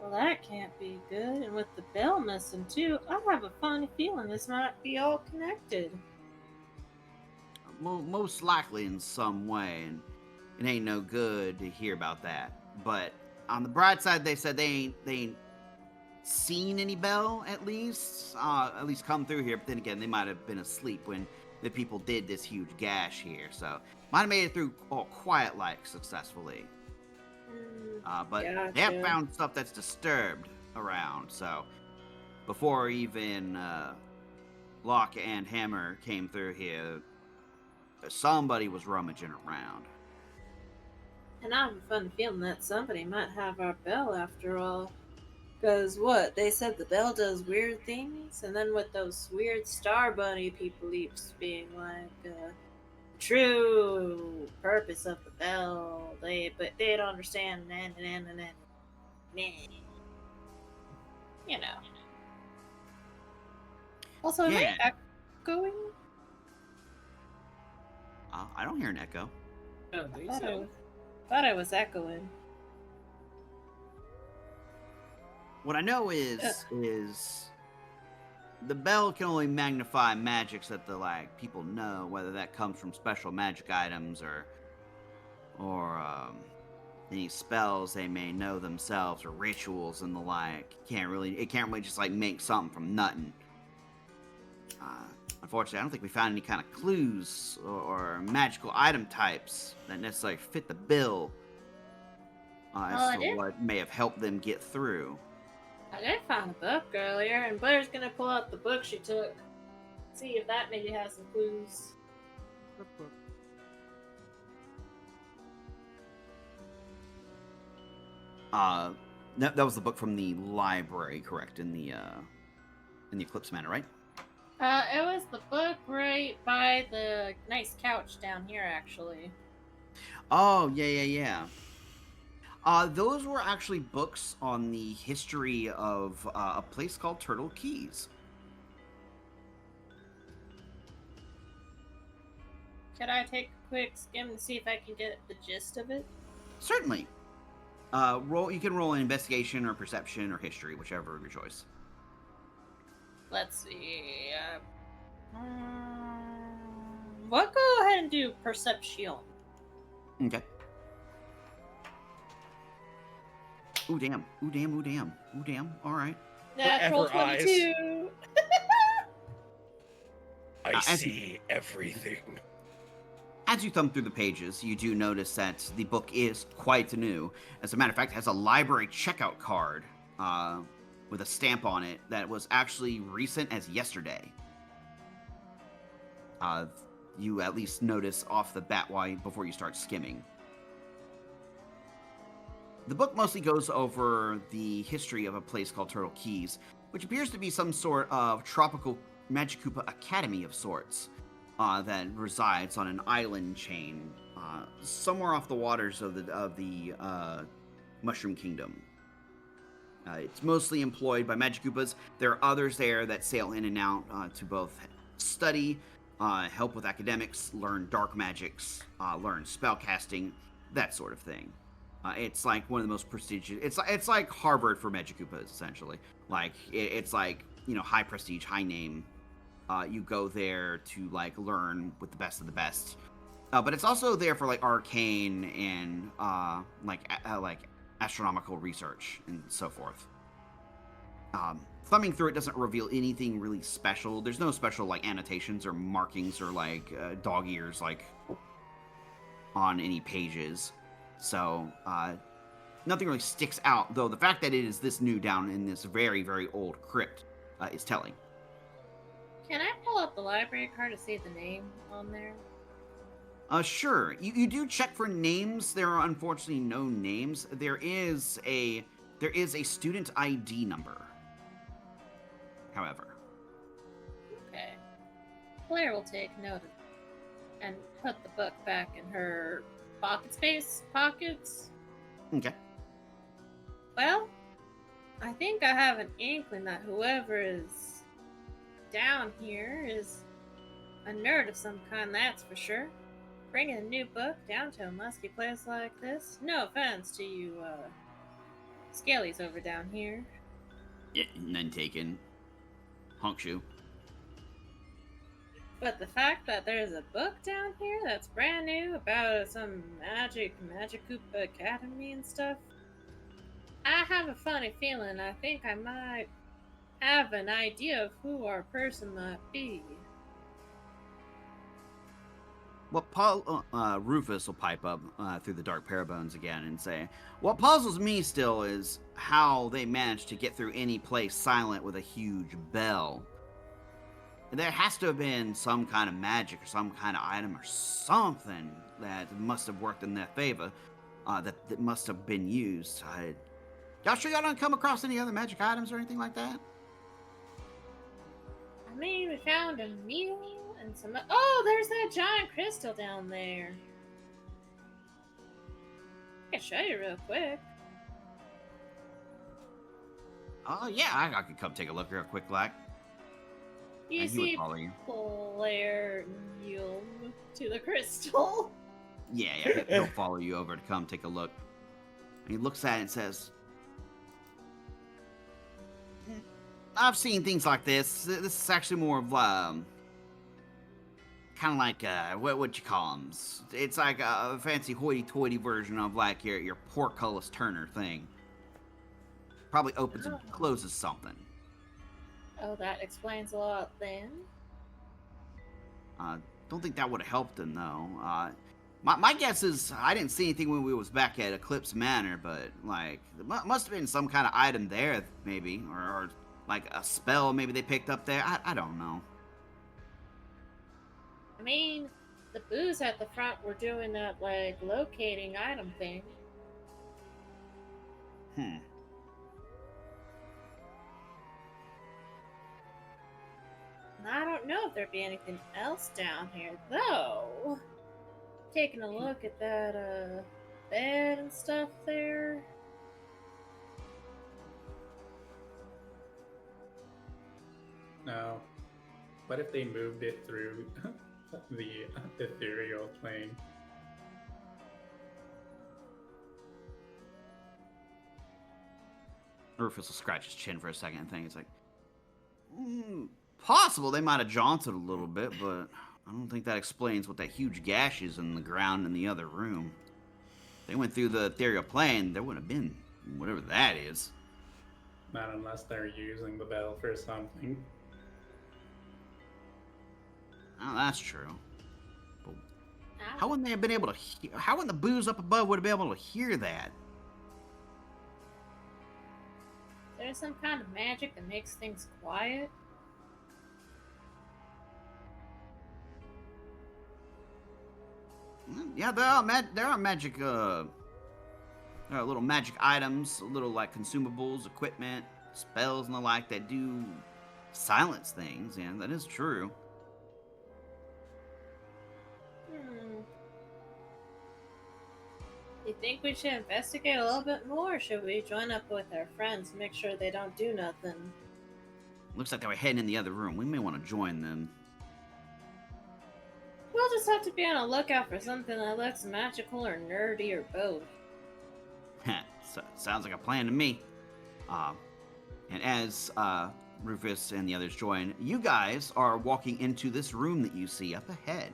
Well, that can't be good. And with the bell missing too, I have a funny feeling this might be all connected. Most likely in some way, and it ain't no good to hear about that. But on the bright side, they said they ain't seen any bell at least come through here. But then again, they might have been asleep when the people did this huge gash here, so might have made it through all quiet-like successfully. But they have found stuff that's disturbed around, so before even Lock and Hammer came through here, somebody was rummaging around. And I have a fun feeling that somebody might have our bell after all. Because what? They said the bell does weird things? And then with those weird Star Bunny people being like, true purpose of the bell, they don't understand, you know. Also, am I echoing? I don't hear an echo. I don't think so. Thought I was echoing. What I know is the bell can only magnify magics that the people know, whether that comes from special magic items or any spells they may know themselves or rituals and the like. It can't really just make something from nothing. Unfortunately, I don't think we found any kind of clues or magical item types that necessarily fit the bill as to what may have helped them get through. I did find a book earlier, and Blair's gonna pull out the book she took. See if that maybe has some clues. That was the book from the library, correct? In the Eclipse Manor, right? It was the book right by the nice couch down here, actually. Oh, yeah. Those were actually books on the history of a place called Turtle Keys. Could I take a quick skim and see if I can get the gist of it? Certainly. You can roll an investigation or perception or history, whichever of your choice. Let's see. We'll go ahead and do perception. Okay. Ooh, damn. Ooh, damn. Ooh, damn. Ooh, damn. All right. Natural 22. I see everything. As you thumb through the pages, you do notice that the book is quite new. As a matter of fact, it has a library checkout card with a stamp on it that was actually recent as yesterday. You at least notice off the bat before you start skimming. The book mostly goes over the history of a place called Turtle Keys, which appears to be some sort of tropical Magikoopa academy of sorts that resides on an island chain somewhere off the waters of the Mushroom Kingdom. It's mostly employed by Magikoopas. There are others there that sail in and out to both study, help with academics, learn dark magics, learn spellcasting, that sort of thing. It's like one of the most prestigious. It's like Harvard for Magikoopas, essentially. It's like, high prestige, high name. You go there to learn with the best of the best. But it's also there for arcane and astronomical research and so forth. Thumbing through it doesn't reveal anything really special. There's no special annotations or markings or dog ears on any pages. So, nothing really sticks out, though the fact that it is this new down in this very, very old crypt is telling. Can I pull up the library card to see the name on there? Sure. You do check for names. There are unfortunately no names. There is a student ID number, however. Okay. Blair will take note of it. and put the book back in her pockets. Okay. Well, I think I have an inkling that whoever is down here is a nerd of some kind, that's for sure. Bringing a new book down to a musky place like this? No offense to you, scalies over down here. Yeah, none taken. Honk shoe. But the fact that there's a book down here that's brand new about some Magic Academy and stuff, I have a funny feeling I think I might have an idea of who our person might be. Well, Rufus will pipe up through the dark parabones again and say, what puzzles me still is how they managed to get through any place silent with a huge bell. There has to have been some kind of magic or some kind of item or something that must have worked in their favor, that must have been used. Y'all sure y'all don't come across any other magic items or anything like that? I mean, we found a meal and some... Oh, there's that giant crystal down there. I can show you real quick. Oh, yeah, I could come take a look real quick, like. You see Blair kneel to the crystal. Yeah, he'll follow you over to come take a look. And he looks at it and says, I've seen things like this. This is actually more of, kind of like, what you call them? It's like a fancy hoity-toity version of, like, your portcullis turner thing. Probably opens and closes something. Oh, that explains a lot then. Don't think that would have helped him, though. My guess is I didn't see anything when we was back at Eclipse Manor, but, like, there must have been some kind of item there, maybe, or like a spell maybe they picked up there. I don't know. I mean, the booze at the front were doing that, like, locating item thing. I don't know if there'd be anything else down here, though. Taking a look at that, bed and stuff there. No. What if they moved it through the ethereal plane? Rufus will scratch his chin for a second and think it's like, possible they might have jaunted a little bit, but I don't think that explains what that huge gash is in the ground in the other room. If they went through the ethereal plane, there would have been whatever that is. Not unless they're using the bell for something. Oh, that's true. But how wouldn't they have been able to how wouldn't the booze up above would have been able to hear that? There's some kind of magic that makes things quiet. Yeah, there are magic, there are little magic items, little, like, consumables, equipment, spells, and the like that do silence things. Yeah, that is true. You think we should investigate a little bit more, or should we join up with our friends and make sure they don't do nothing? Looks like they were heading in the other room. We may want to join them. We'll just have to be on a lookout for something that looks magical or nerdy or both. Sounds like a plan to me. And as Rufus and the others join, you guys are walking into this room that you see up ahead.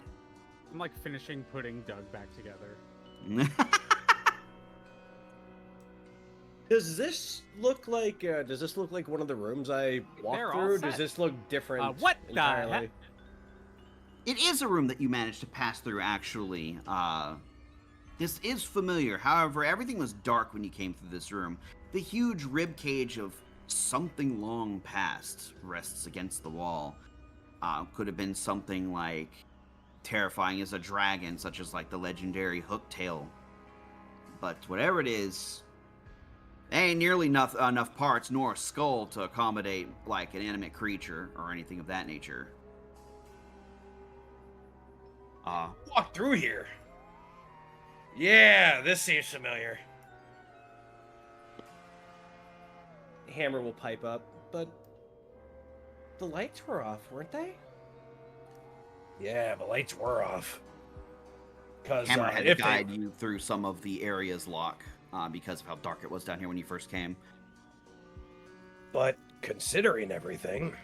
I'm like finishing putting Doug back together. Does this look like one of the rooms I walked through? Does this look different? What entirely? the heck? It is a room that you managed to pass through, actually. This is familiar. However, everything was dark when you came through this room. The huge rib cage of something long past rests against the wall. Could have been something like terrifying as a dragon, such as like the legendary Hooktail. But whatever it is, there ain't nearly enough parts nor a skull to accommodate like an animate creature or anything of that nature. Walk through here. Yeah, this seems familiar. Hammer will pipe up, but the lights were off, weren't they? Yeah, the lights were off. Hammer had to guide you through some of the area's lock because of how dark it was down here when you first came. But considering everything,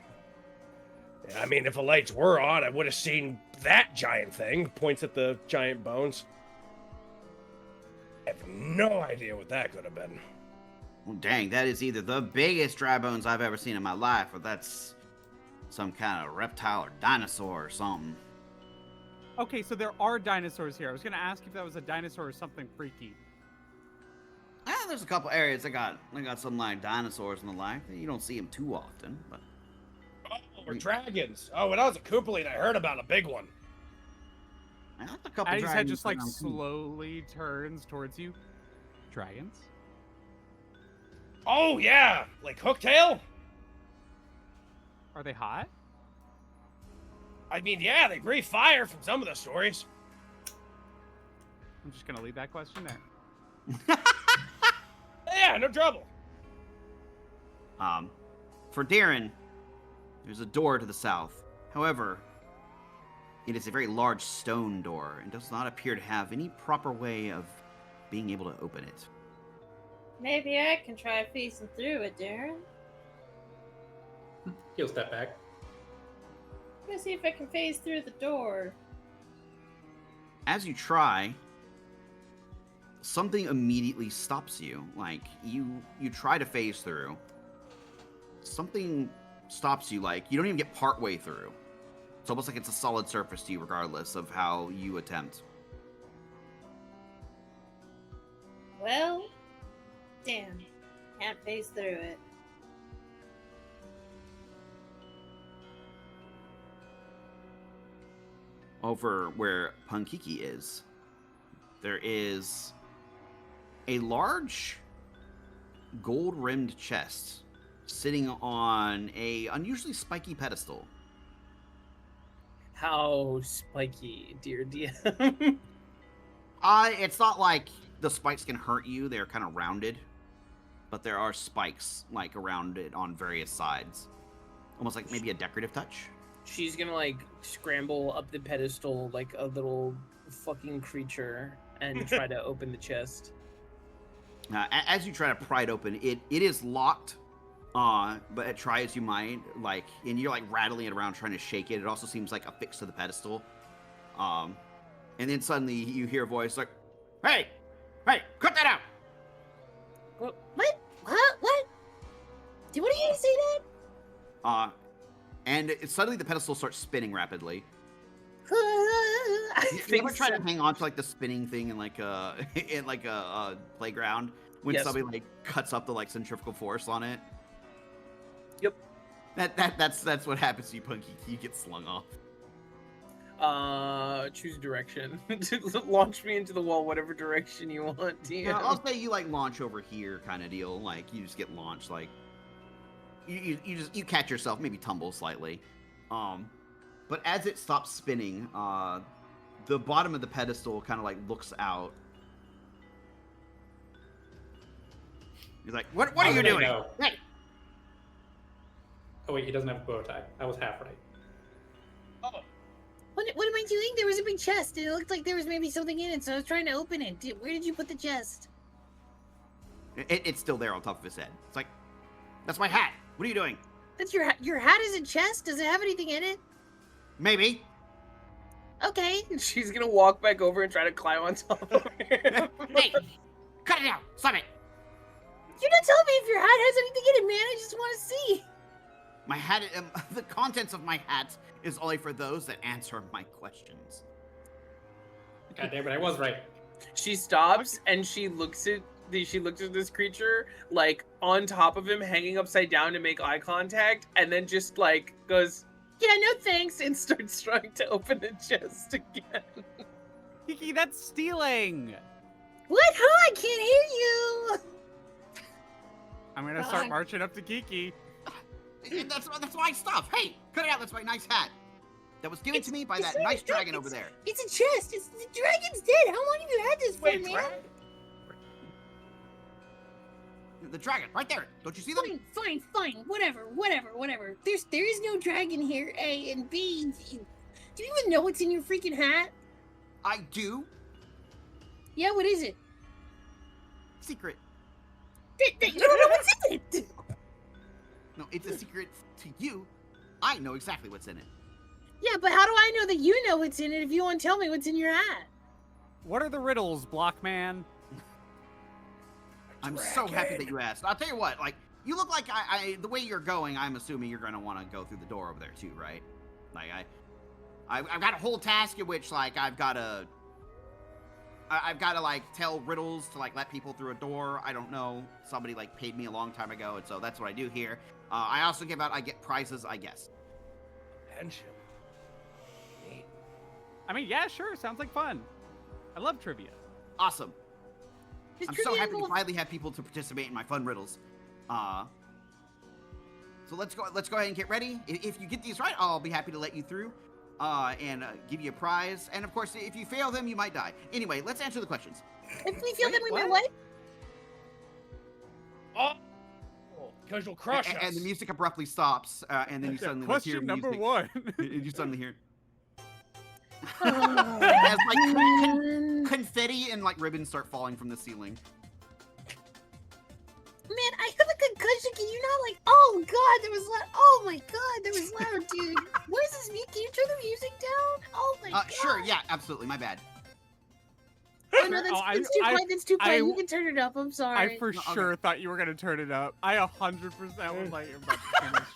I mean, if the lights were on, I would have seen that giant thing. Points at the giant bones. I have no idea what that could have been. Well, dang, that is either the biggest dry bones I've ever seen in my life, or that's some kind of reptile or dinosaur or something. Okay, so there are dinosaurs here. I was going to ask if that was a dinosaur or something freaky. There's a couple areas that got some like dinosaurs and the like. You don't see them too often, but. Oh, or dragons. Oh, when I was a Koopaline, I heard about a big one. A couple Addie's head just like around, too. slowly turns towards you. Dragons? Oh yeah, like Hooktail. Are they hot? I mean, yeah, they breathe fire from some of the stories. I'm just gonna leave that question there. Yeah, no trouble. For Darren, there's a door to the south. However, it is a very large stone door and does not appear to have any proper way of being able to open it. Maybe I can try facing through it, Darren. He'll step back. Let's see if I can phase through the door. As you try, something immediately stops you. Like, you try to phase through. Something stops you, like, you don't even get part way through. It's almost like it's a solid surface to you regardless of how you attempt. Well, damn. Can't phase through it. Over where Punkiki is, there is a large gold-rimmed chest sitting on a unusually spiky pedestal. How spiky, dear DM? It's not like the spikes can hurt you. They're kind of rounded, but there are spikes like around it on various sides, almost like maybe a decorative touch. She's gonna like scramble up the pedestal like a little fucking creature and try to open the chest. As you try to pry it open, it is locked. But try as you might, like, and you're like rattling it around trying to shake it. It also seems like affixed to the pedestal. And then suddenly you hear a voice like, "Hey, cut that out!" What? What? Did one of you say that? And suddenly the pedestal starts spinning rapidly. I You ever try to hang on to like the spinning thing in like a playground when Yes. somebody like cuts up the like centrifugal force on it? Yep. That's what happens to you, Punky. You get slung off. Choose direction. Launch me into the wall, whatever direction you want, DM. I'll say you like launch over here, kind of deal. Like you just get launched. Like you catch yourself, maybe tumble slightly. But as it stops spinning, the bottom of the pedestal kind of like looks out. He's like, "What are you doing?" Know? Hey. Oh wait, he doesn't have a bow tie. I was half right. Oh, What am I doing? There was a big chest, and it looked like there was maybe something in it, so I was trying to open it. Where did you put the chest? It's still there on top of his head. It's like, "That's my hat. What are you doing?" That's your hat is a chest? Does it have anything in it? Maybe. Okay. She's gonna walk back over and try to climb on top of him. Hey, cut it out. Stop it. You're not telling me if your hat has anything in it, man. I just want to see. My hat, the contents of my hat is only for those that answer my questions. God damn it, I was right. She stops and she looks at this creature like on top of him, hanging upside down to make eye contact, and then just like goes, "Yeah, no thanks," and starts trying to open the chest again. Kiki, that's stealing! What? Huh? I can't hear you. I'm gonna start marching up to Kiki. That's my stuff. Hey, cut it out. That's my nice hat. that was given to me by that nice dragon over there. It's a chest. The dragon's dead. How long have you had this for, man? The dragon, right there. Don't you see them? Fine. Whatever. There is no dragon here, A, and B. Do you even know what's in your freaking hat? I do. Yeah, what is it? Secret. You don't know what's in it! No, it's a secret to you. I know exactly what's in it. Yeah, but how do I know that you know what's in it if you won't tell me what's in your hat? What are the riddles, Blockman? I'm so happy that you asked. I'll tell you what, like, you look like the way you're going, I'm assuming you're going to want to go through the door over there too, right? Like, I've got a whole task in which, like, I've got to, like, tell riddles to, like, let people through a door. I don't know. Somebody, like, paid me a long time ago, and so that's what I do here. I also I get prizes, I guess. Pension. Neat. I mean, yeah, sure. Sounds like fun. I love trivia. Awesome. I'm so happy to finally have people to participate in my fun riddles. So let's go ahead and get ready. If you get these right, I'll be happy to let you through and give you a prize. And of course, if you fail them, you might die. Anyway, let's answer the questions. If we fail them, we might what? Oh, because you'll crush us. And the music abruptly stops, and then you suddenly hear Question number music. 1. You suddenly hear Oh, as like confetti and like ribbons start falling from the ceiling. Man, I have a concussion. Can you not like? Oh God, there was loud. Oh my God, there was loud, dude. What is this music? Can you turn the music down? Oh my God. Sure, yeah, absolutely. My bad. Oh no, that's too quiet. That's too quiet. You can turn it up. I'm sorry. I for sure thought you were gonna turn it up. I 100% was like, you're about to turn this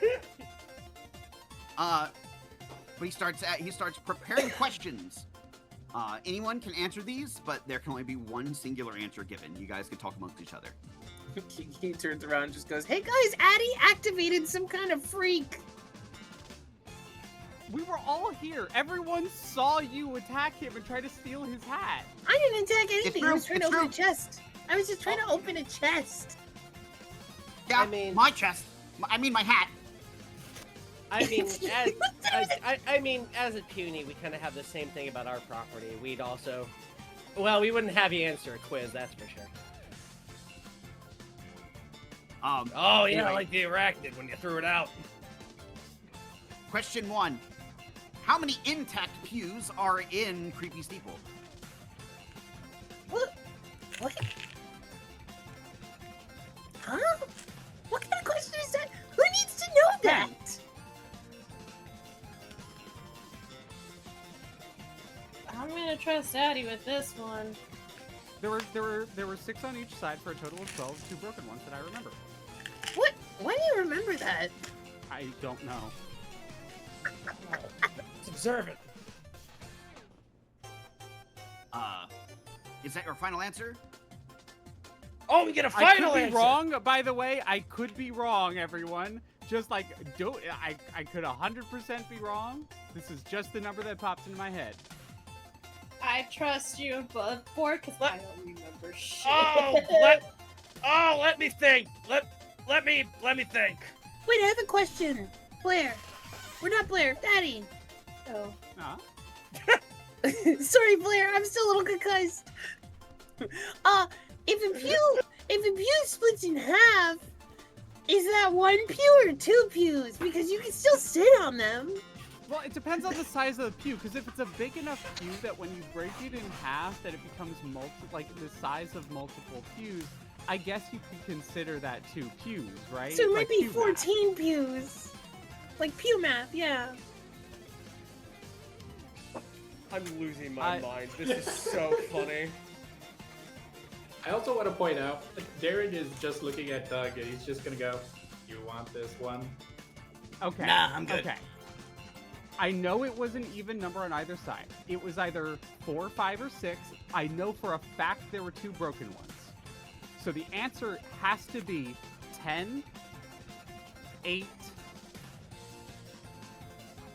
shit. But he starts preparing questions. Anyone can answer these, but there can only be one singular answer given. You guys can talk amongst each other. He turns around and just goes, Hey guys, Addy activated some kind of freak. We were all here. Everyone saw you attack him and try to steal his hat. I didn't attack anything. I was trying to open true. a chest. I was just trying to open a chest. Yeah, I mean, my chest. I mean, my hat. I mean, as a puny, we kind of have the same thing about our property. We'd also, well, we wouldn't have you answer a quiz, that's for sure. Oh yeah, anyway. like the arachnid when you threw it out. Question 1. How many intact pews are in Creepy Steeple? What? Huh? What kind of question is that? Who needs to know that? I'm gonna trust Addy with this one. There were 6 on each side for a total of 12. 2 broken ones that I remember. What? Why do you remember that? I don't know. Let's observe it. Is that your final answer? Oh, we get a I final could be answer. wrong, by the way. I could be wrong, everyone. Just like, I could 100% be wrong. This is just the number that pops into my head. I trust you above board because I don't remember shit. Let me think. Let me think. Wait, I have a question. Blair. We're not Blair. Daddy. Oh. Huh? Sorry, Blair. I'm still a little concussed. If a pew splits in half, is that 1 pew or 2 pews? Because you can still sit on them. Well, it depends on the size of the pew, because if it's a big enough pew that when you break it in half, that it becomes like the size of multiple pews, I guess you could consider that 2 pews, right? So it might Like be pew 14 math. pews. Like pew math, yeah. I'm losing my mind. This is so funny. I also want to point out, Darren is just looking at Doug and he's just gonna go, "You want this one?" Okay. Nah, I'm good. Okay. I know it was an even number on either side. It was either 4, 5, or 6. I know for a fact there were 2 broken ones. So the answer has to be 10, 8,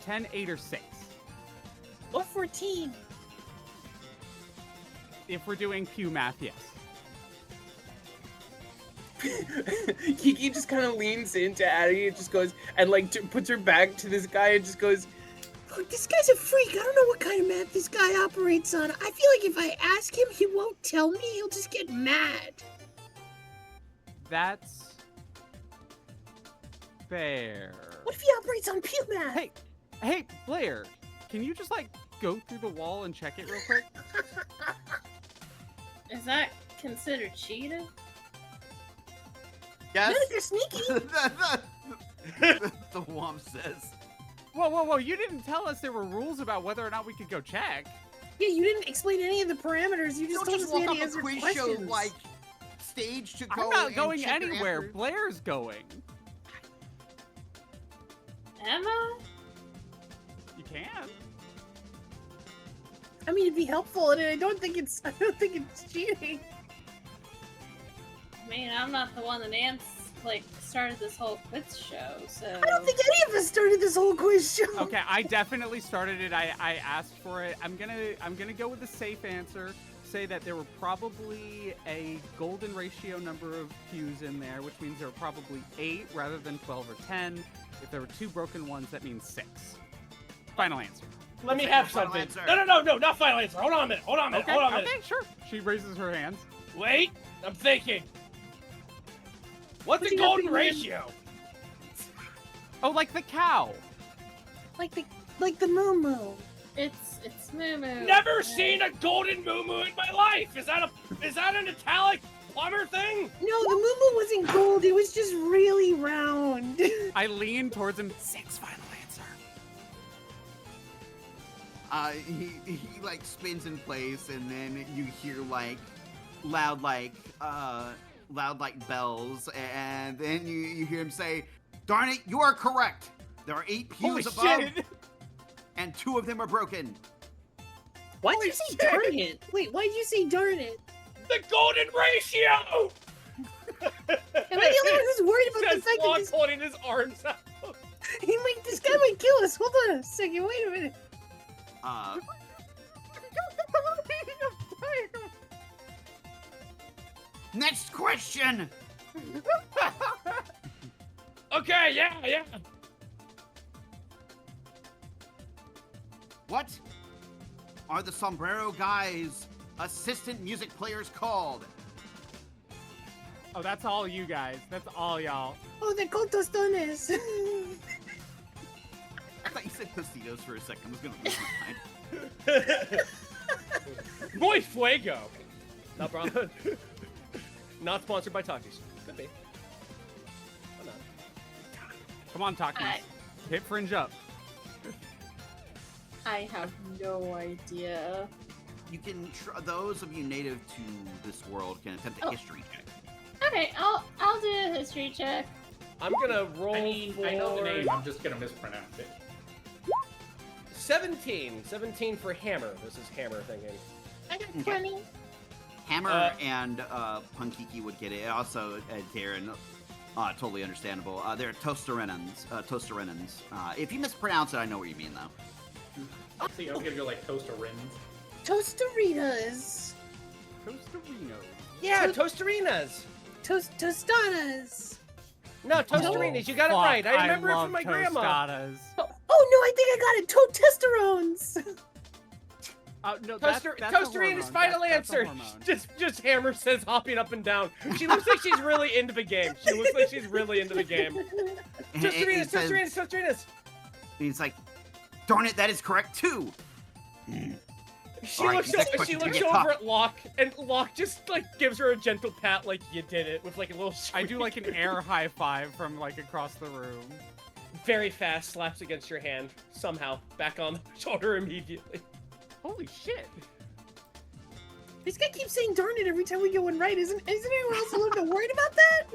10, 8, or 6. Or 14. If we're doing pew math, yes. Kiki just kind of leans into Addie and just goes, and like puts her back to this guy and just goes, Look, this guy's a freak. I don't know what kind of math this guy operates on. I feel like if I ask him, he won't tell me. He'll just get mad. That's fair. What if he operates on pure math? Hey, Blair, can you just like go through the wall and check it real quick? Is that considered cheating? Yes. No, they're sneaky. The Womp says. Whoa! You didn't tell us there were rules about whether or not we could go check. Yeah, you didn't explain any of the parameters. You just told us we walk had up to a answer quiz questions. show like stage to go. I'm not and going check your anywhere. answers. Blair's going. Emma? You can. I mean, it'd be helpful, and I don't think it's cheating. I mean, I'm not the one that started this whole quiz show, so... I don't think any of us started this whole quiz show. Okay, I definitely started it. I asked for it. I'm gonna go with the safe answer. Say that there were probably a golden ratio number of cues in there, which means there were probably 8 rather than 12 or 10. If there were 2 broken ones, that means 6. Final answer. Let me have something. No, not final answer. Hold on a minute. Okay, sure. She raises her hands. Wait, I'm thinking. What's a golden ratio? Oh, like the cow. Like the moo. It's moo. Never seen a golden moo in my life. Is that an italic plumber thing? No, the moo wasn't gold. It was just really round. I lean towards him. 6 final answer. He like spins in place, and then you hear like loud like bells, and then you hear him say, "Darn it, you are correct. There are 8 pews above, and 2 of them are broken." Why'd you say darn it? Wait, why'd you say darn it? The golden ratio! Am I the only one who's worried about the fact that this... holding his arms out. This guy might kill us. Hold on a second. Wait a minute. Next question. Okay, yeah. What are the Sombrero Guys' assistant music players called? Oh, that's all you guys. That's all y'all. Oh, they're called tostones. I thought you said Tostitos for a second. I was gonna lose my mind. Muy fuego. Not problem. Not sponsored by Takis. Could be. Why not? Come on, Takis. Hit fringe up. I have no idea. You can those of you native to this world can attempt a history check. Okay, I'll do a history check. I'm gonna roll. I know the name. I'm just gonna mispronounce it. 17 for Hammer. This is Hammer thinking. I got 20. Hammer and Punkiki would get it. Also, Darren, totally understandable. They're Toasterenans. If you mispronounce it, I know what you mean, though. See, I'll give you like toasterins. Toasteritas. Toasterinos. Yeah, Toasterinas. Tostadas. No, Toasterinas. You got it right. I remember it from my grandma. Tostadas. Oh no, I think I got it. Toasterones. No, Toasterina's final answer. Just Hammer says, hopping up and down. She looks like she's really into the game. Toasterinas. He's like, darn it, that is correct too. She looks over at Locke, and Locke just like gives her a gentle pat, like you did it, with like a little. I do like an air high five from like across the room. Very fast, slaps against your hand. Somehow, back on the shoulder immediately. Holy shit! This guy keeps saying "darn it" every time we get one right. Isn't anyone else a little bit worried about that?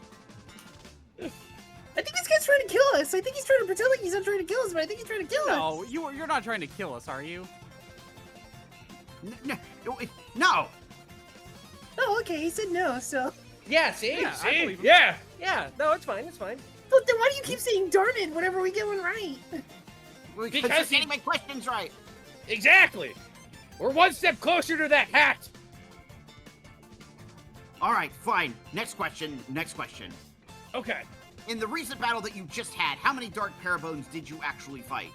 I think this guy's trying to kill us. I think he's trying to pretend like he's not trying to kill us, but I think he's trying to kill us. No, you're not trying to kill us, are you? No. Oh, okay. He said no, so. Yeah, see? Yeah, I believe him. Yeah. No, it's fine. But then why do you keep saying "darn it" whenever we get one right? Because you're getting my questions right. Exactly. We're one step closer to that hat. All right, fine. Next question. Okay. In the recent battle that you just had, how many Dark Parabones did you actually fight?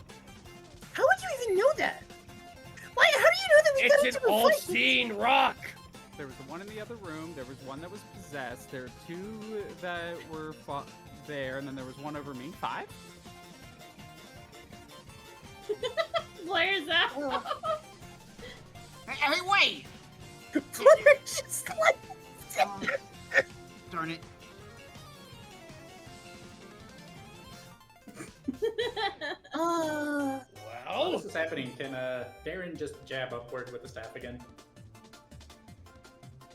How would you even know that? Why? How do you know that we got It's into an a fight? all-seen rock. There was the one in the other room. There was one that was possessed. There are 2 that were fought there, and then there was one over me. 5? Blair's out. Hey, wait! Blair's just like... Darn it. Well, While this is happening, can Darren just jab upward with the staff again?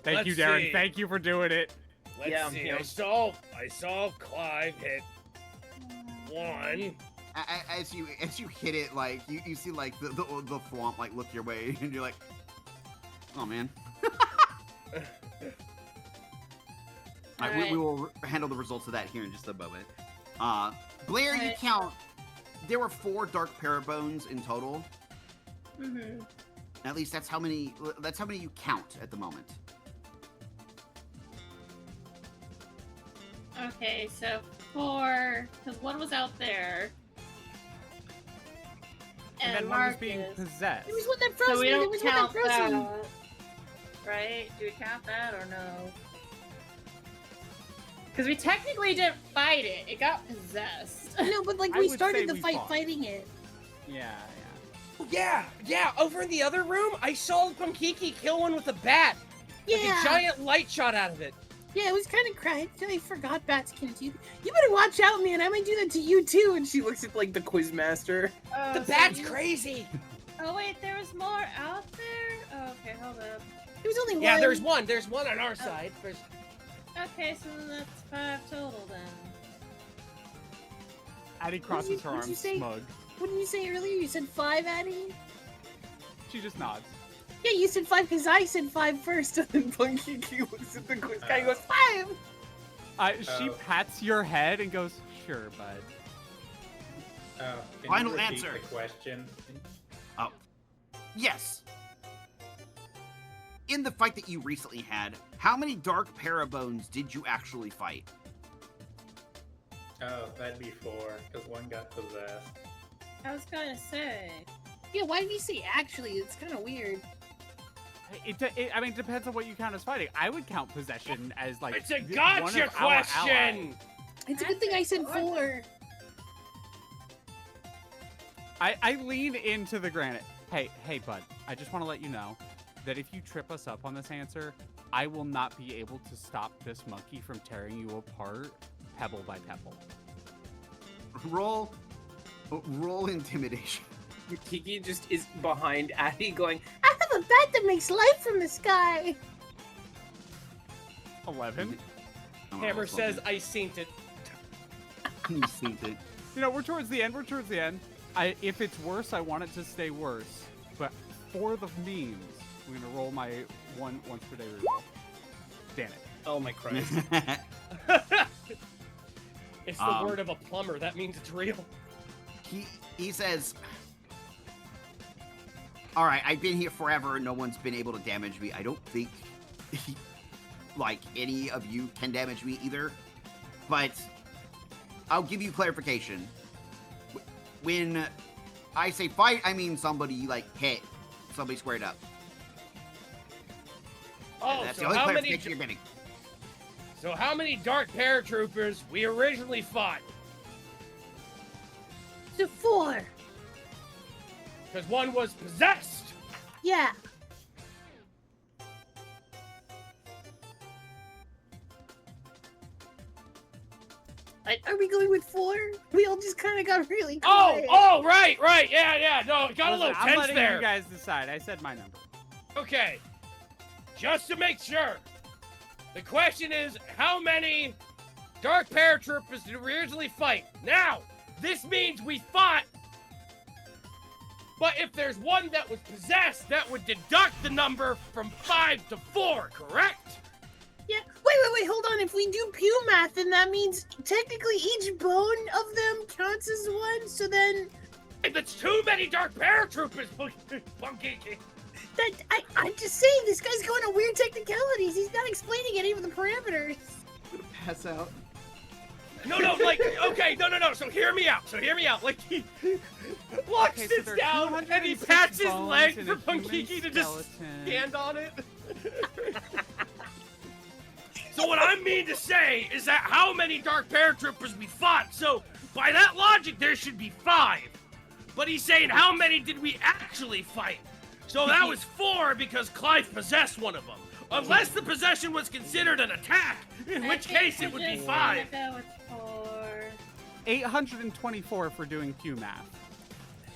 Thank you, Let's Darren. see. Thank you for doing it. let's Yeah, see. yeah. I saw Clive hit 1. As you hit it, like you see like the thwomp like look your way, and you're like, oh man. Alright, we will handle the results of that here in just a moment. Blair, you count. There were 4 dark parabones in total. Mm-hmm. At least that's how many. That's how many you count at the moment. Okay, so 4, because one was out there. And then one was being possessed. There was one that froze So we me. There don't was one that count froze me. that, right? Do we count that or no? Because we technically didn't fight it. It got possessed. No, but like I we would started say the we fight fought. fighting it. Yeah. Yeah. Over in the other room, I saw Punkiki kill one with a bat. Yeah. Like a giant light shot out of it. Yeah, it was kind of crying. I forgot bats can do. You better watch out, man. I might do that to you too. And she looks at like the quizmaster. The bat's crazy. Oh wait, there was more out there? Oh, okay, hold up. There was only one. Yeah, there's one. There's one on our side. There's... Okay, so then that's 5 total then. Addie crosses her what'd you arms, say? smug. What did you say earlier? You said 5, Addie? She just nods. Yeah, you said 5 because I said 5 first. And then Punkiki looks at the quiz guy and goes, 5! She pats your head and goes, "Sure, bud." Can Final you repeat answer. The question. Oh, yes. In the fight that you recently had, how many dark parabones did you actually fight? Oh, that'd be 4, because one got possessed. I was gonna say. Yeah, why did you say actually? It's kind of weird. I mean, it depends on what you count as fighting. I would count possession as like. It's a one gotcha of our allies. question. It's a good thing I said 4. I lean into the granite. Hey, bud. I just want to let you know that if you trip us up on this answer, I will not be able to stop this monkey from tearing you apart, pebble by pebble. Roll intimidation. Kiki just is behind Addie going, I have a bat that makes light from the sky. 11. Hammer says, I synced it. You synced it. You know, we're towards the end. If it's worse, I want it to stay worse. But for the memes, we're gonna roll my once per day reroll. Damn it. oh my Christ. It's the word of a plumber. That means it's real. He says, all right, I've been here forever. No one's been able to damage me. I don't think, like, any of you can damage me either. But I'll give you clarification. When I say fight, I mean somebody, like, hit. Somebody squared up. Oh, That's so the only how many? clarification you're getting. So how many dark paratroopers we originally fought? So 4. Because one was possessed. Yeah. Are we going with 4? We all just kind of got really quiet. Oh, right. Yeah. No, it got a little I'm tense letting there. you guys decide. I said my number. Okay. Just to make sure. The question is, how many dark paratroopers did we originally fight? Now, this means we fought. But if there's one that was possessed, that would deduct the number from 5 to 4, correct? Yeah. Wait, hold on. If we do pew math, then that means technically each bone of them counts as 1, so then... That's too many dark paratroopers, Punkiki. I'm just saying, this guy's going to weird technicalities. He's not explaining any of the parameters. Pass out. No, like, okay, no. So hear me out. Like, Locke Okay, so sits there are down and he 206 pats his bones leg in for a human Punkiki to just skeleton. stand on it. So what I mean to say is that how many Dark Paratroopers we fought? So by that logic, there should be 5. But he's saying how many did we actually fight? So that was 4 because Clive possessed one of them. Unless the possession was considered an attack, in which case it would be 5. Go with 4. 824 for doing Q math.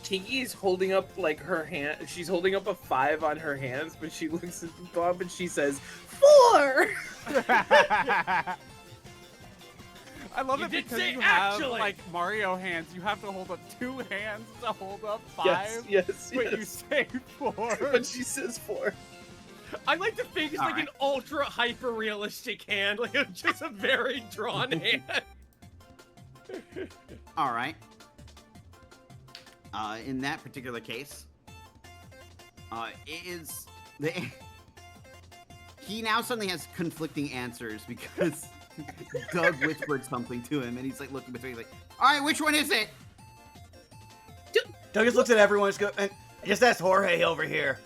Kiki's holding up like her hand. She's holding up a 5 on her hands, but she looks at Bob and she says 4. I love You it did because say you have actually. like Mario hands. You have to hold up 2 hands to hold up 5. Yes. But you say 4. But she says 4. I like to think it's like an ultra hyper realistic hand, like it's just a very drawn hand. All right. In that particular case, he now suddenly has conflicting answers because Doug whispered something to him, and he's like looking between, like, all right, which one is it? Doug just looks at everyone and just asked Jorge over here.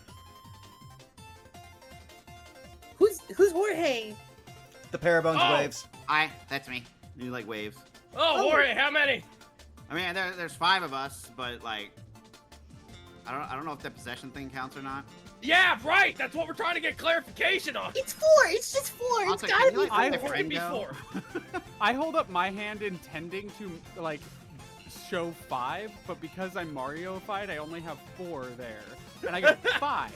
Who's Jorge? The Parabones Oh. waves. That's me. You like waves. Oh, Jorge, how many? I mean, there's 5 of us, but like, I don't know if that possession thing counts or not. Yeah, right. That's what we're trying to get clarification on. It's 4. It's just 4. It's Also, gotta can you, be like, let my 4. friend be go? 4. I hold up my hand intending to like show 5, but because I'm Mario-fied, I only have 4 there, and I get 5.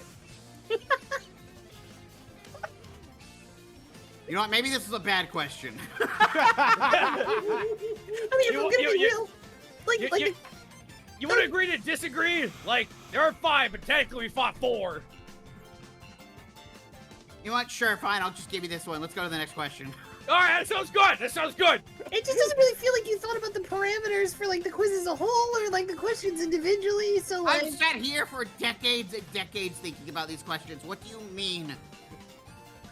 You know what? Maybe this is a bad question. I mean, if I'm gonna be real, You want to agree to disagree? Like, there are 5, but technically we fought 4. You know what? Sure, fine. I'll just give you this one. Let's go to the next question. All right, that sounds good. It just doesn't really feel like you thought about the parameters for like the quiz as a whole or like the questions individually. So like, I've sat here for decades and decades thinking about these questions. What do you mean?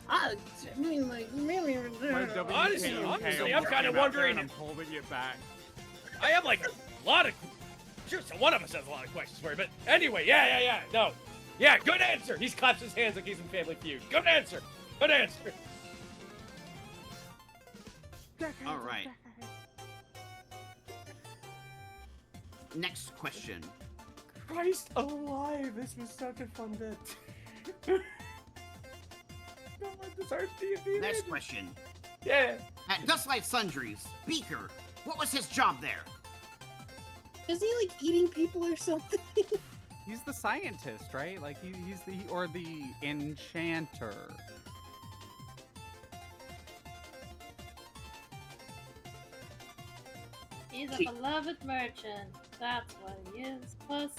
I mean, like, My Honestly, WKOK I'm kind of came out there wondering. and I'm holding it back. I have like a lot of. Sure, so one of us has a lot of questions for you, but anyway, yeah, no. Yeah, good answer. He claps his hands like he's in Family Feud. Good answer. All right. Next question. Christ alive, this was such a fun bit. No one deserves D&D. Next question. Yeah. At Dustlight Sundries, Beaker, what was his job there? is he like eating people or something? He's the scientist, right? Like he's the enchanter. He's a beloved merchant. That's what he is. Plus,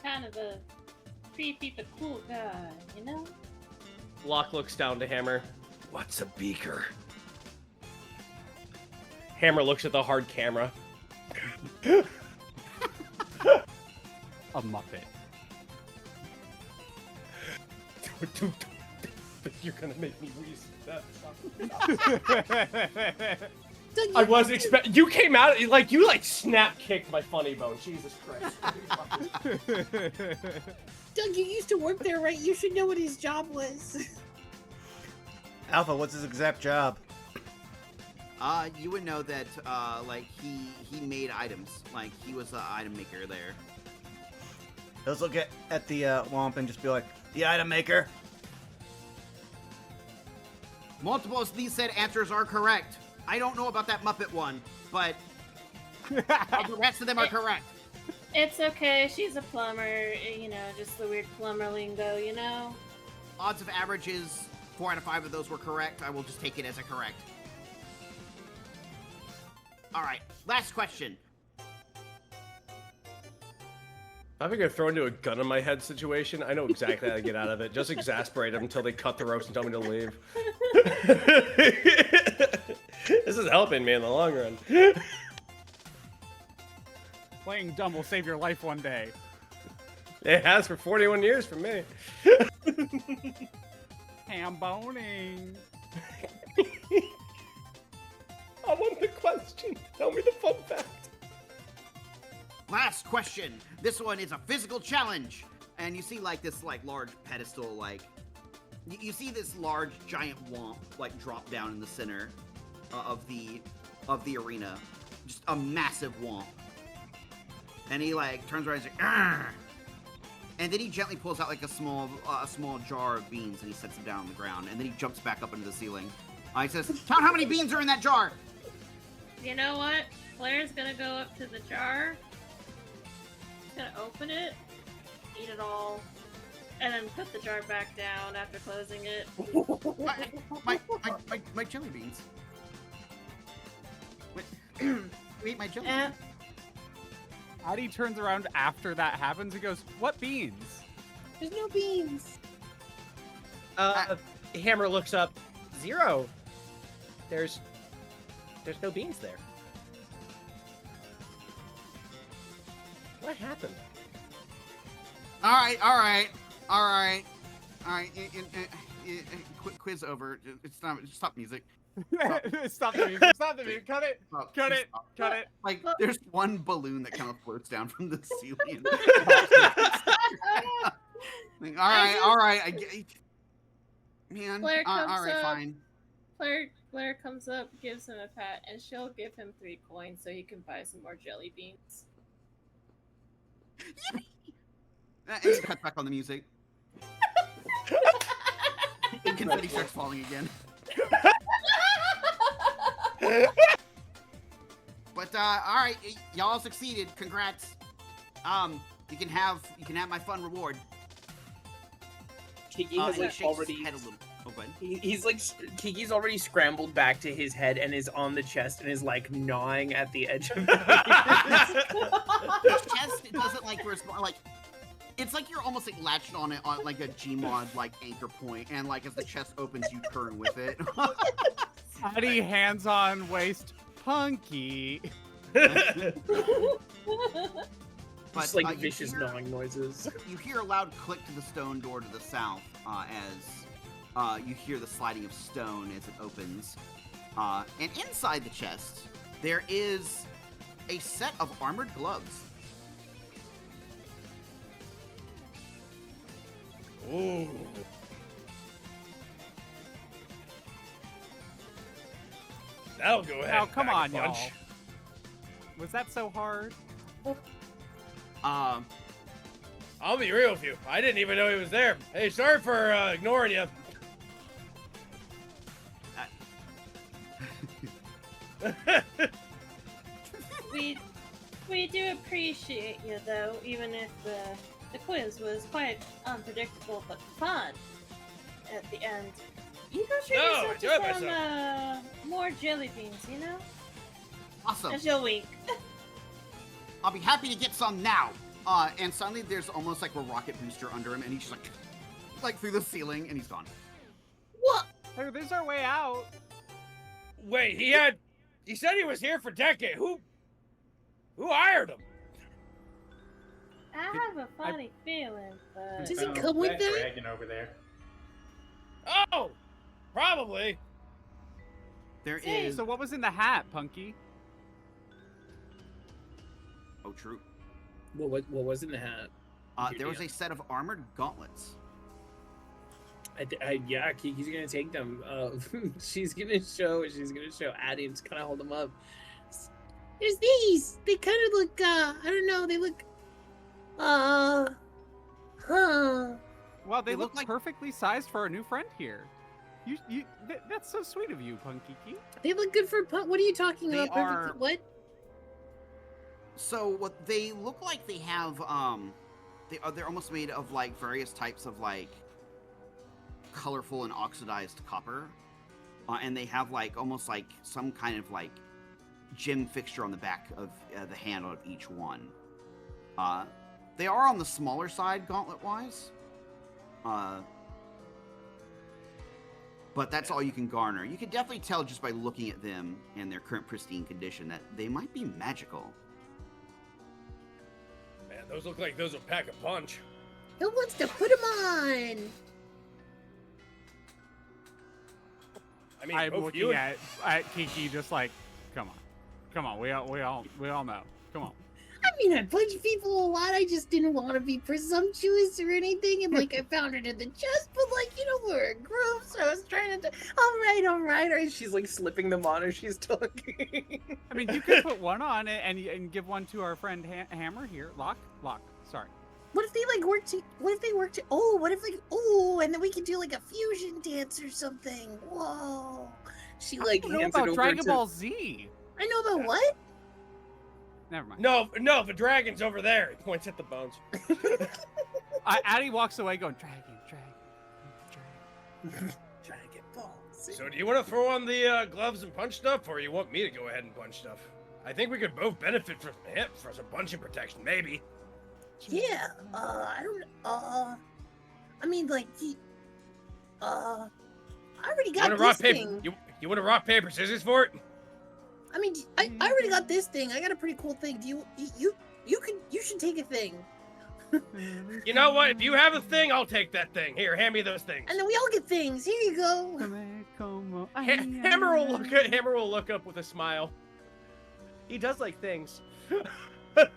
kind of a creepy but cool guy, you know? Locke looks down to Hammer. What's a beaker? Hammer looks at the hard camera. A Muppet. You're gonna make me wheeze. Doug, I was expecting. You came out like you snap kicked my funny bone. Jesus Christ. Doug, you used to work there, right? You should know what his job was. Alpha, what's his exact job? You would know that, like, he made items. Like, he was the item maker there. Let's look at the Womp and just be like, the item maker. Multiple of these said answers are correct. I don't know about that Muppet one, but the rest of them are correct. It's okay, she's a plumber, you know, just the weird plumber lingo, you know? Odds of averages, 4 out of 5 of those were correct. I will just take it as a correct. All right, last question. If I get thrown into a gun in my head situation, I know exactly how to get out of it. Just exasperate them until they cut the ropes and tell me to leave. This is helping me in the long run. Playing dumb will save your life one day. It has for 41 years for me. Ham boning. I want the question. Tell me the fun fact. Last question. This one is a physical challenge. And you see like this like large pedestal, like you see this large giant womp like drop down in the center of the arena. Just a massive womp. And he like turns around and he's like, "Arr!" And then he gently pulls out like a small jar of beans and he sets them down on the ground. And then he jumps back up into the ceiling. He says, "Count how many beans are in that jar." You know what? Claire's gonna go up to the jar. She's gonna open it, eat it all, and then put the jar back down after closing it. My jelly beans. Wait, eat my jelly beans. Addie turns around after that happens and goes, "What beans?" There's no beans. Hammer looks up. 0. There's no beans there. What happened? All right. Quiz over. Stop music. Stop the music. Stop the music. Cut it. Cut it. Cut it. Like, there's one balloon that kind of floats down from the ceiling. Like, all right. I get. Man. Claire comes all right, up. fine. Claire comes up, gives him a pat, and she'll give him 3 coins so he can buy some more jelly beans. And he cuts back on the music. And confetti starts falling again. But all right, y'all succeeded. Congrats. You can have my fun reward. Kiki has like already. Kiki's already scrambled back to his head and is on the chest and is like gnawing at the edge of it. His chest doesn't like respond. Like it's like you're almost like latched on it on like a Gmod like anchor point, and like as the chest opens, you turn with it. Addie, hands on waist, Punky. But, just like vicious gnawing noises. You hear a loud click to the stone door to the south as you hear the sliding of stone as it opens. And inside the chest, there is a set of armored gloves. Ooh. That'll go ahead. Now, come on, y'all. Was that so hard? I'll be real with you. I didn't even know he was there. Hey, sorry for ignoring you. We do appreciate you though, even if the quiz was quite unpredictable but fun at the end. You go treat yourself to some more jelly beans, you know? Awesome. And she'll wink. I'll be happy to get some now. And suddenly there's almost like a rocket booster under him, and he's just like through the ceiling, and he's gone. What? Hey, this is our way out. Wait, he said he was here for decades. Who hired him? I have a funny feeling, but... Does he come with that? Dragon over there. Oh, probably. There is. So what was in the hat, Punky? Oh, true. What was in the hat? There was a set of armored gauntlets. Yeah, Kiki's gonna take them. She's gonna show Addie and just kind of hold them up. There's these. They kind of look. I don't know. They look. Well, they look like perfectly sized for our new friend here. That's so sweet of you, Punkiki. They look good for. What are you talking They about? are- Perfect. What? So what they look like, they have they're almost made of like various types of like colorful and oxidized copper, and they have like almost like some kind of like gem fixture on the back of the handle of each one. They are on the smaller side gauntlet wise, but that's all you can garner. You can definitely tell just by looking at them in their current pristine condition that they might be magical. Man, those look like those will pack a punch. Who wants to put them on? I mean, I'm both looking you at Kiki just like, Come on, we all know. Come on. I mean, I punch people a lot. I just didn't want to be presumptuous or anything. And, like, I found it in the chest, but, like, you know, we're a group, so I was trying to... All right. She's like slipping them on as she's talking. I mean, you could put one on and give one to our friend Hammer here. Lock. Sorry. What if they, like, work to... and then we could do, like, a fusion dance or something. Whoa. She, like, I don't know hands it about over Dragon to... Ball Z. I know about what? Never mind. No, the dragon's over there. He points at the bones. Addie walks away going, dragon. Dragon Ball Z. So do you want to throw on the gloves and punch stuff, or you want me to go ahead and punch stuff? I think we could both benefit from some punching protection, maybe. Yeah, I mean, like, I already got this thing. You want to rock, paper, scissors for it? I mean, I already got this thing. I got a pretty cool thing. You should take a thing. You know what? If you have a thing, I'll take that thing. Here, hand me those things. And then we all get things. Here you go. Hammer will look up with a smile. He does like things. I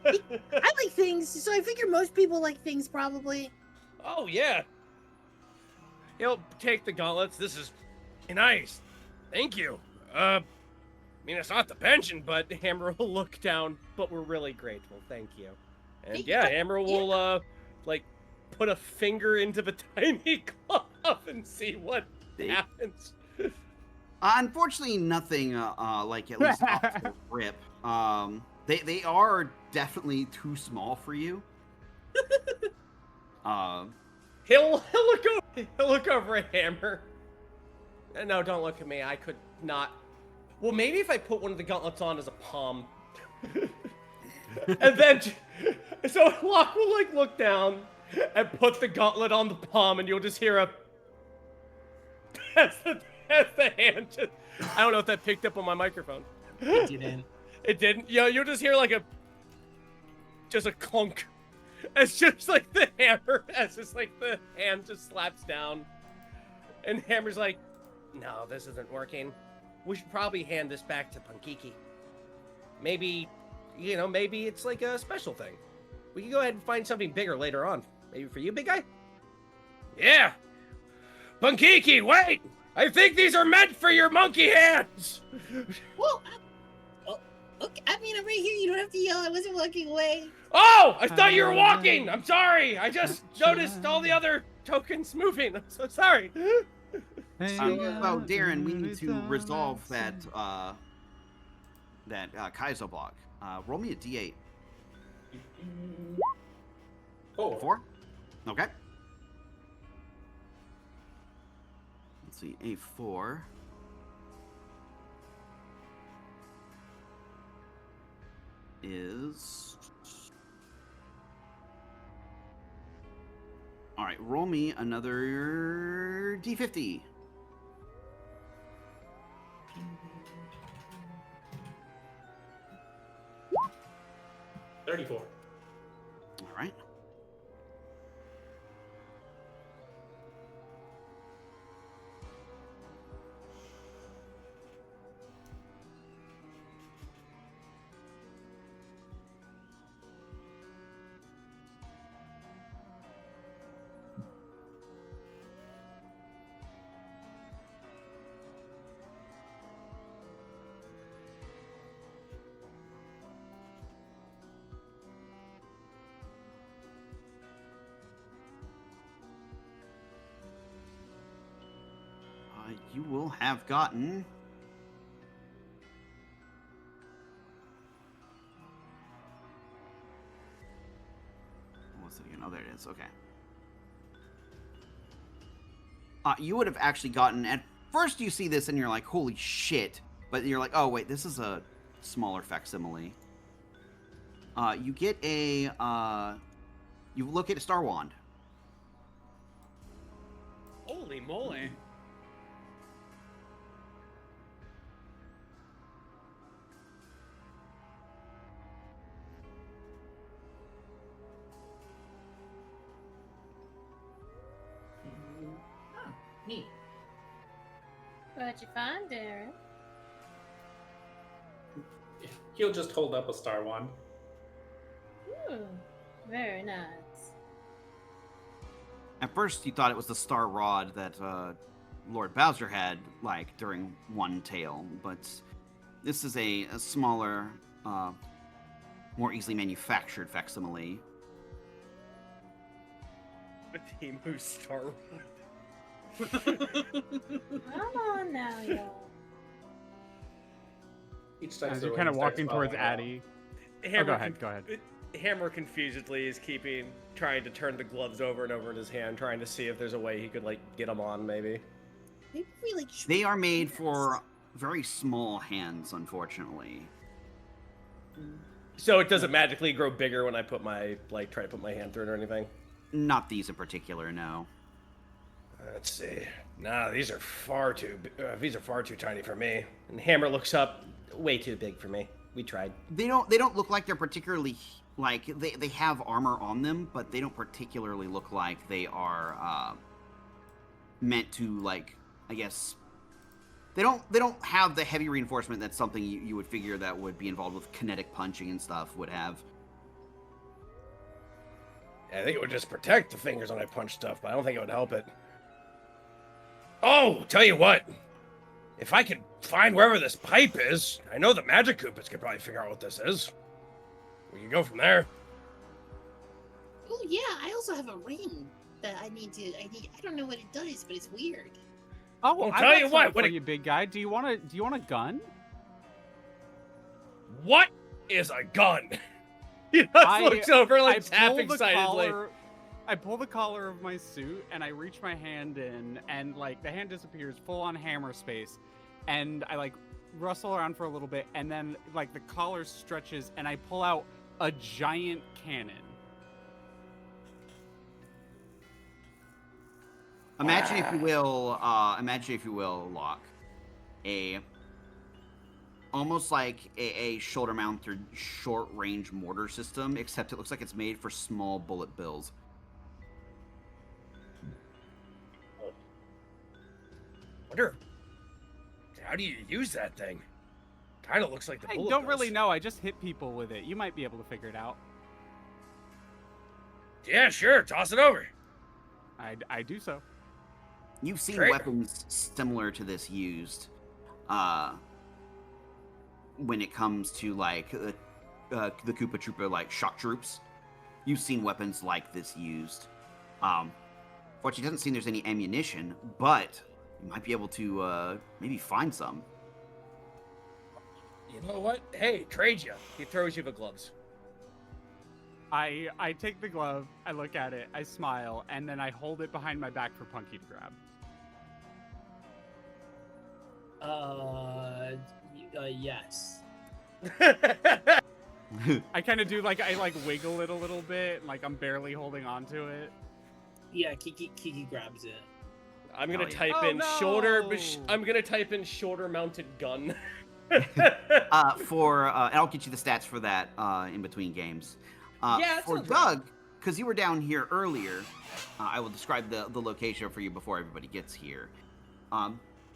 like things, so I figure most people like things, probably. Oh, yeah. He'll take the gauntlets. This is nice. Thank you. I mean, it's not the pension, but Hammer will look down, but we're really grateful. Thank you. And yeah, Hammer will, like, put a finger into the tiny glove and see what happens. Unfortunately, nothing, like, at least up to the grip. They are definitely too small for you. He'll look over at Hammer. No, don't look at me. I could not. Well, maybe if I put one of the gauntlets on as a palm. And then, so Locke will, like, look down and put the gauntlet on the palm, and you'll just hear a... As the hand just... I don't know if that picked up on my microphone. It didn't. It didn't? Yeah, you'll just hear, like, just a clunk. It's just like the hammer, as just like the hand just slaps down. And Hammer's like, no, this isn't working. We should probably hand this back to Punkiki. Maybe, maybe it's like a special thing. We can go ahead and find something bigger later on. Maybe for you, big guy? Yeah. Punkiki, wait! I think these are meant for your monkey hands! Well, okay, I mean, I'm right here. You don't have to yell. I wasn't walking away. Oh! I thought you were walking! I'm sorry! I just noticed all the other tokens moving. I'm so sorry. Well, Darren, we need to resolve that Kaizo block. Roll me a d8. Oh. 4? Okay. Let's see, A4. Is... Alright, roll me another D50. $34. Alright. You will have gotten... What's it again? Oh, there it is. Okay. You would have actually gotten... At first you see this and you're like, holy shit. But you're like, oh, wait, this is a smaller facsimile. You get a... You look at a Star Wand. Holy moly. Neat. What'd you find, Darren? He'll just hold up a star wand. Ooh, very nice. At first, you thought it was the star rod that Lord Bowser had, like, during one tale, but this is a smaller, more easily manufactured facsimile. A Timu Star Come on now, y'all. Each time As you're kind of walking towards Addy. Hammer go ahead. Hammer confusedly is trying to turn the gloves over and over in his hand, trying to see if there's a way he could, like, get them on, maybe. Maybe we like. They are made for very small hands, unfortunately. So it doesn't magically grow bigger when I try to put my hand through it or anything? Not these in particular, no. Let's see. Nah, these are far too tiny for me. And Hammer looks up, way too big for me. We tried. They don't look like they're particularly, like, they have armor on them, but they don't particularly look like they are meant to, like, I guess they don't have the heavy reinforcement that's something you would figure that would be involved with kinetic punching and stuff would have. Yeah, I think it would just protect the fingers when I punch stuff, but I don't think it would help it. Oh, tell you what. If I could find wherever this pipe is, I know the Magic Koopas could probably figure out what this is. We can go from there. Oh yeah, I also have a ring that I don't know what it does, but it's weird. Oh, Well, I tell got you what, something for you, big guy. Do you want a gun? What is a gun? He just looks over, like, half excitedly. I pull the collar of my suit and I reach my hand in, and like the hand disappears full on hammer space, and I like rustle around for a little bit, and then like the collar stretches and I pull out a giant cannon. Imagine if you will, Locke, almost like a shoulder-mounted short-range mortar system, except it looks like it's made for small bullet bills. Wonder, how do you use that thing? Kind of looks like the I bullet don't bills. really know. I just hit people with it. You might be able to figure it out. Yeah, sure. Toss it over. I do so. You've seen Great. weapons similar to this used when it comes to, like, the Koopa Troopa, like, shock troops. You've seen weapons like this used. Fortunately, it doesn't seem there's any ammunition, but you might be able to maybe find some. You know what? Hey, trade you. He throws you the gloves. I take the glove, I look at it, I smile, and then I hold it behind my back for Punky to grab. Yes. I kind of do I wiggle it a little bit, like I'm barely holding on to it. Yeah, Kiki grabs it. I'm gonna Oh, yeah. type Oh, in no! shoulder mounted gun. And I'll get you the stats for that in between games. Yeah, that for sounds Doug, because you were down here earlier, I will describe the location for you before everybody gets here.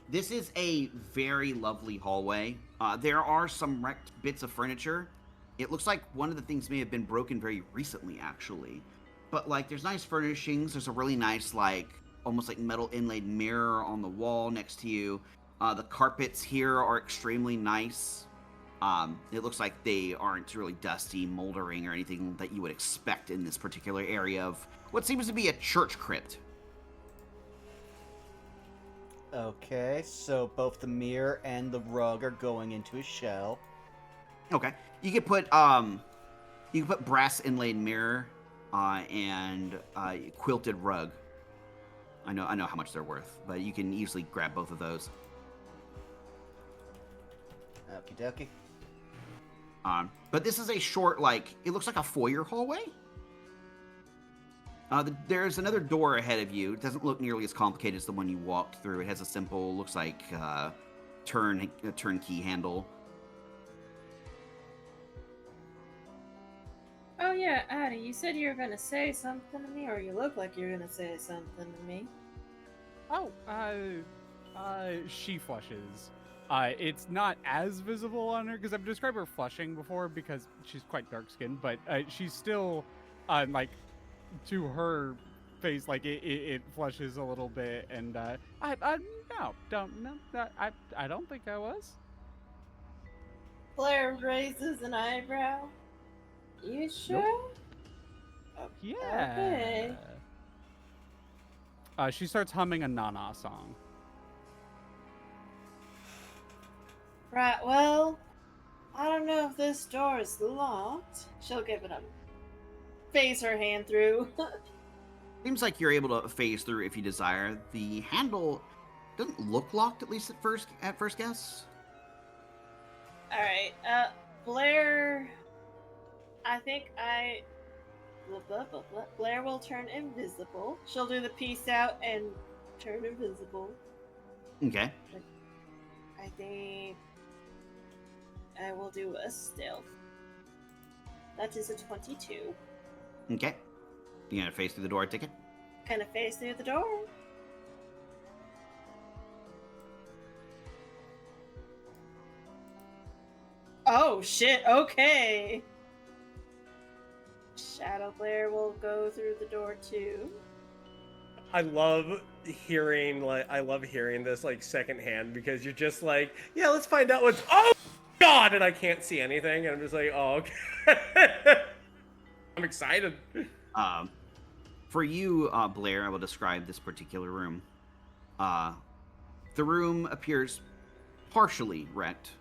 This is a very lovely hallway. There are some wrecked bits of furniture. It looks like one of the things may have been broken very recently, actually. But, like, there's nice furnishings. There's a really nice, like, almost like metal inlaid mirror on the wall next to you. The carpets here are extremely nice. It looks like they aren't really dusty, moldering, or anything that you would expect in this particular area of what seems to be a church crypt. Okay, so both the mirror and the rug are going into a shell. Okay, you could put brass inlaid mirror and quilted rug. I know how much they're worth, but you can easily grab both of those. Okie dokie. But this is a short, like, it looks like a foyer hallway. There's another door ahead of you. It doesn't look nearly as complicated as the one you walked through. It has a simple, looks like, turnkey handle. Oh yeah, Addie, you said you were gonna say something to me, or you look like you're gonna say something to me. Oh, she flushes. It's not as visible on her because I've described her flushing before because she's quite dark skinned, but she's still like to her face like it flushes a little bit, and I don't think I was. Blair raises an eyebrow. You sure? Nope. Yeah. Okay. She starts humming a Nana song. Right, well, I don't know if this door is locked. She'll give it a phase her hand through. Seems like you're able to phase through if you desire. The handle doesn't look locked, at least at first guess. Alright, Blair... I think Blair will turn invisible. She'll do the peace out and turn invisible. Okay. I think I will do a stealth. That is a 22. Okay. You gonna phase through the door ticket? Kind of phase through the door. Oh shit, okay. Shadow Blair will go through the door too. I love hearing this like secondhand because you're just like, yeah, let's find out what's God, and I can't see anything, and I'm just like, oh, okay. I'm excited. For you, Blair, I will describe this particular room. The room appears partially wrecked.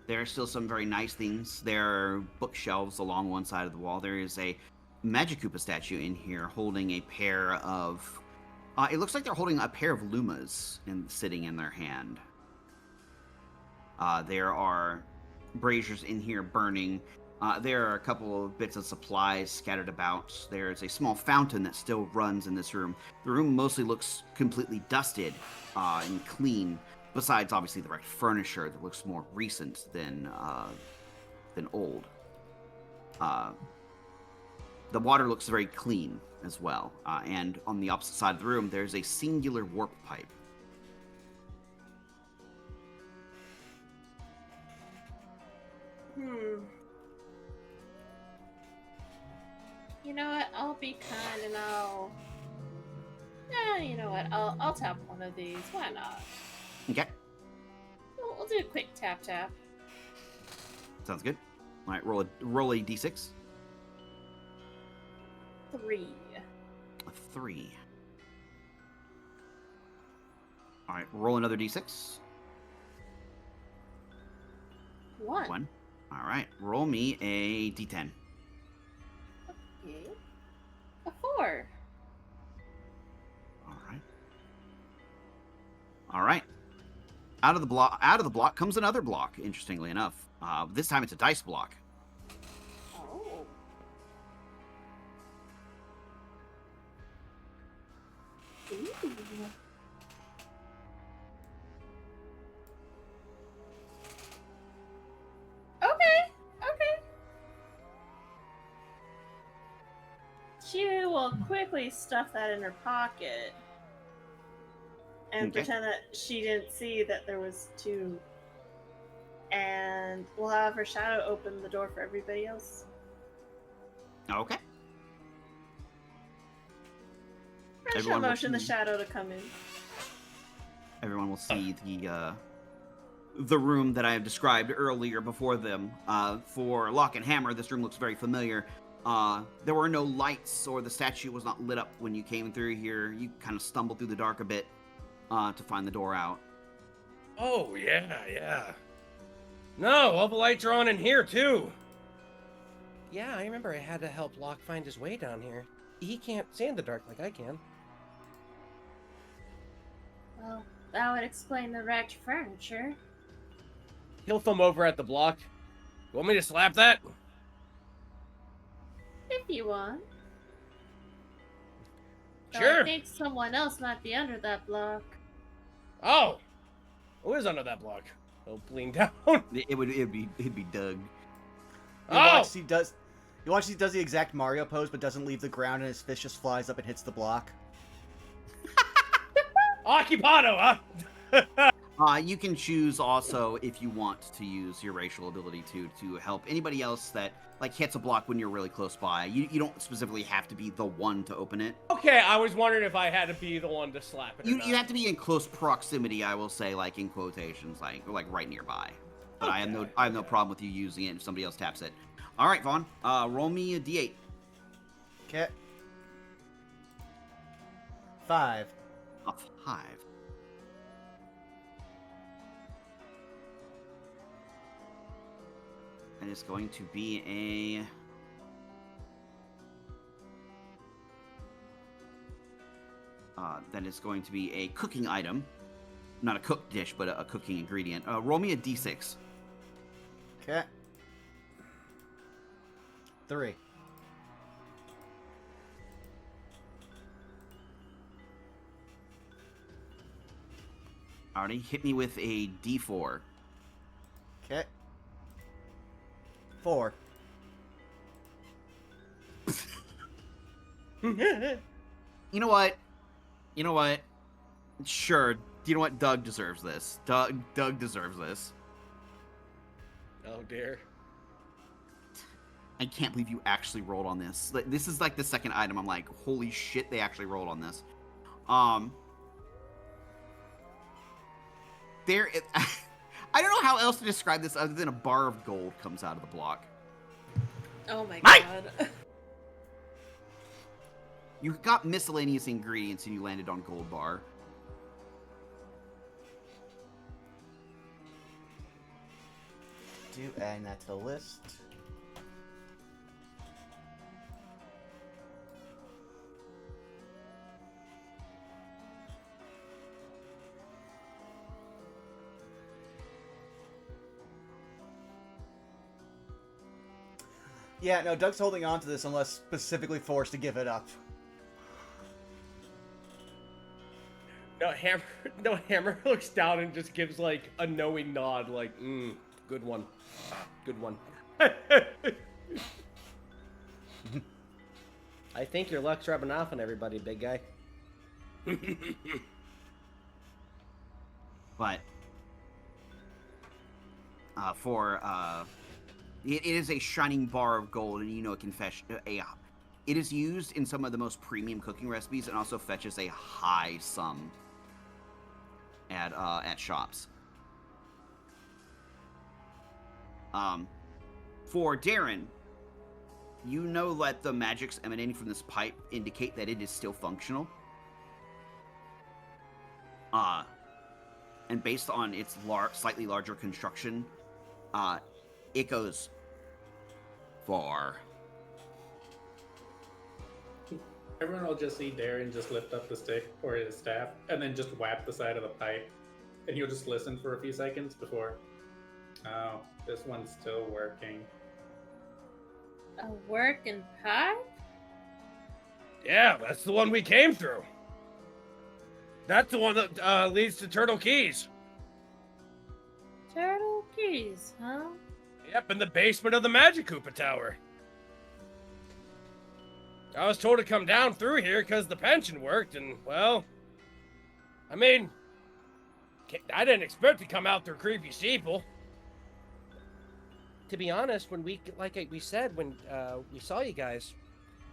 There are still some very nice things. There are bookshelves along one side of the wall. There is a Magikoopa statue in here holding a pair of... it looks like they're holding a pair of Lumas sitting in their hand. There are braziers in here burning. There are a couple of bits of supplies scattered about. There's a small fountain that still runs in this room. The room mostly looks completely dusted and clean, besides obviously the wrecked furniture that looks more recent than old. The water looks very clean as well. And on the opposite side of the room, there's a singular warp pipe. You know what? I'll be kind and I'll... Yeah, you know what? I'll tap one of these. Why not? Okay. We'll do a quick tap. Sounds good. All right, roll a d6. 3. A 3. All right, roll another d6. 1. 1. All right, roll me a d10. Okay. A 4. All right. Out of the block comes another block. Interestingly enough, this time it's a dice block. Oh. Ooh. Okay. She will quickly stuff that in her pocket and pretend that she didn't see that there was 2. And we'll have her shadow open the door for everybody else. Okay. I shall motion the shadow to come in. Everyone will see the room that I have described earlier before them. For Lock and Hammer, this room looks very familiar. There were no lights, or the statue was not lit up when you came through here. You kind of stumbled through the dark a bit to find the door out. Oh, yeah. No, all the lights are on in here, too. Yeah, I remember I had to help Locke find his way down here. He can't see in the dark like I can. Well, that would explain the wrecked furniture. He'll thumb over at the block. You want me to slap that? If you want. Sure. I think someone else might be under that block. Oh! Who is under that block? He'll lean down. It'd be Doug. You watch he does the exact Mario pose, but doesn't leave the ground, and his fist just flies up and hits the block. Occupado, huh? You can choose also if you want to use your racial ability to help anybody else that like hits a block when you're really close by. You don't specifically have to be the one to open it. Okay, I was wondering if I had to be the one to slap it. You have to be in close proximity, I will say, like in quotations, like right nearby. But okay. I have no problem with you using it if somebody else taps it. All right, Vaughn, roll me a d8. Okay. 5. A 5. And it's going to be then it's going to be a cooking item. Not a cooked dish, but a cooking ingredient. Roll me a d6. Okay. 3. Alrighty, hit me with a d4. Okay. 4. You know what? Sure. You know what? Doug deserves this. Doug deserves this. Oh dear. I can't believe you actually rolled on this. Like, this is like the second item. I'm like, holy shit, they actually rolled on this. I don't know how else to describe this other than a bar of gold comes out of the block. Oh my god. You got miscellaneous ingredients and you landed on gold bar. Adding that to the list. Yeah, no, Doug's holding on to this unless specifically forced to give it up. No, Hammer looks down and just gives like a knowing nod, like, good one. Good one. I think your luck's rubbing off on everybody, big guy. But it is a shining bar of gold, and you know it can fetch it is used in some of the most premium cooking recipes, and also fetches a high sum at shops. For Darren, you know that the magics emanating from this pipe indicate that it is still functional. And based on its slightly larger construction, it goes far. Everyone will just see Darren just lift up the stick or his staff and then just whap the side of the pipe. And you'll just listen for a few seconds before, oh, this one's still working. A working pipe? Yeah, that's the one we came through. That's the one that leads to Turtle Keys. Turtle Keys, huh? Yep, in the basement of the Magic Koopa Tower. I was told to come down through here because the pension worked, and, well, I mean, I didn't expect to come out through Creepy Steeple. To be honest, when we said when we saw you guys,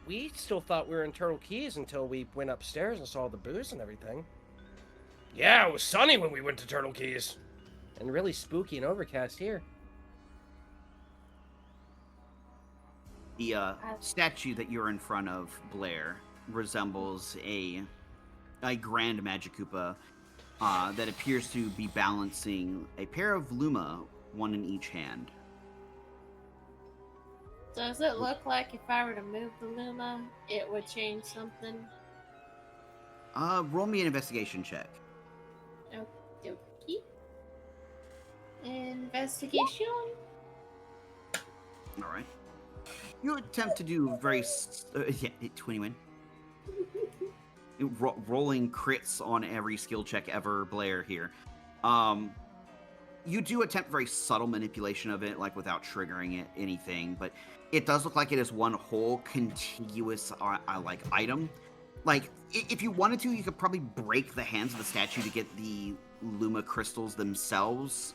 we still thought we were in Turtle Keys until we went upstairs and saw the booze and everything. Yeah, it was sunny when we went to Turtle Keys. And really spooky and overcast here. The statue that you're in front of, Blair, resembles a grand Magic Koopa that appears to be balancing a pair of Luma, one in each hand. Does it look like if I were to move the Luma, it would change something? Roll me an investigation check. Okie dokie. Investigation. All right. You attempt to do very 20 win. Rolling crits on every skill check ever, Blair here. You do attempt very subtle manipulation of it, like without triggering it anything, but it does look like it is one whole contiguous like item. Like if you wanted to, you could probably break the hands of the statue to get the Luma crystals themselves,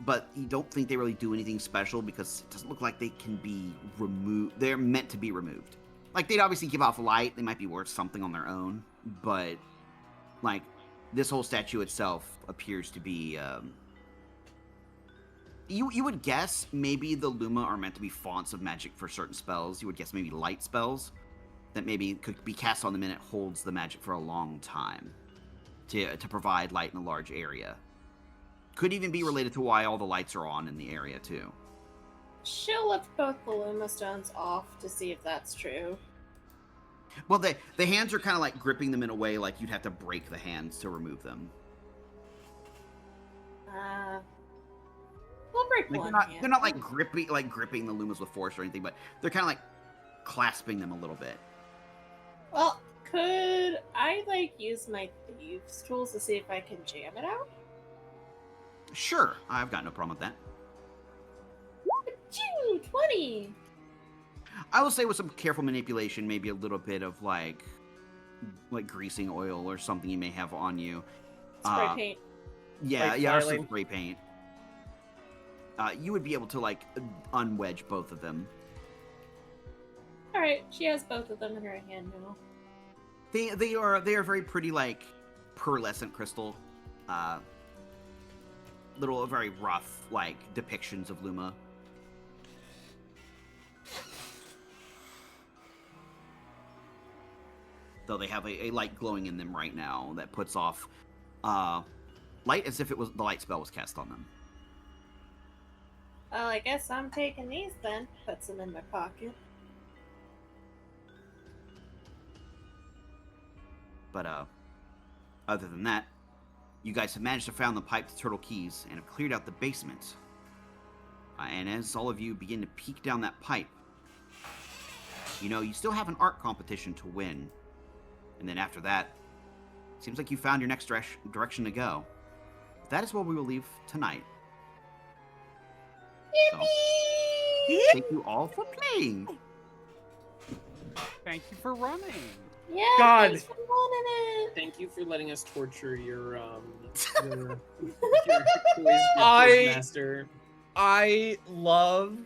but you don't think they really do anything special because it doesn't look like they can be removed. They're meant to be removed. Like, they'd obviously give off light. They might be worth something on their own, but, like, this whole statue itself appears to be, You would guess maybe the Luma are meant to be fonts of magic for certain spells. You would guess maybe light spells that maybe could be cast on them and it holds the magic for a long time to provide light in a large area. Could even be related to why all the lights are on in the area, too. She'll lift both the Luma stones off to see if that's true. Well, the hands are kind of like gripping them in a way like you'd have to break the hands to remove them. We'll break Like, one hand. they're not like gripping the Lumas with force or anything, but they're kind of like clasping them a little bit. Well, could I, like, use my thieves' tools to see if I can jam it out? Sure, I've got no problem with that. 20! I will say with some careful manipulation, maybe a little bit of like greasing oil or something you may have on you. Spray paint. Yeah, Like yeah, or filing. some spray paint. You would be able to like unwedge both of them. Alright, she has both of them in her hand now. They are very pretty, like pearlescent crystal. Little very rough like depictions of Luma. Though they have a light glowing in them right now that puts off light as if the light spell was cast on them. Well, I guess I'm taking these then. Puts them in my pocket. But other than that, you guys have managed to find the pipe to Turtle Keys and have cleared out the basement. And as all of you begin to peek down that pipe, you know you still have an art competition to win. And then after that, seems like you found your next direction to go. That is where we will leave tonight. So, thank you all for playing. Thank you for running. Yeah, God. thanks for running it. Thank you for letting us torture your quiz I- master. I love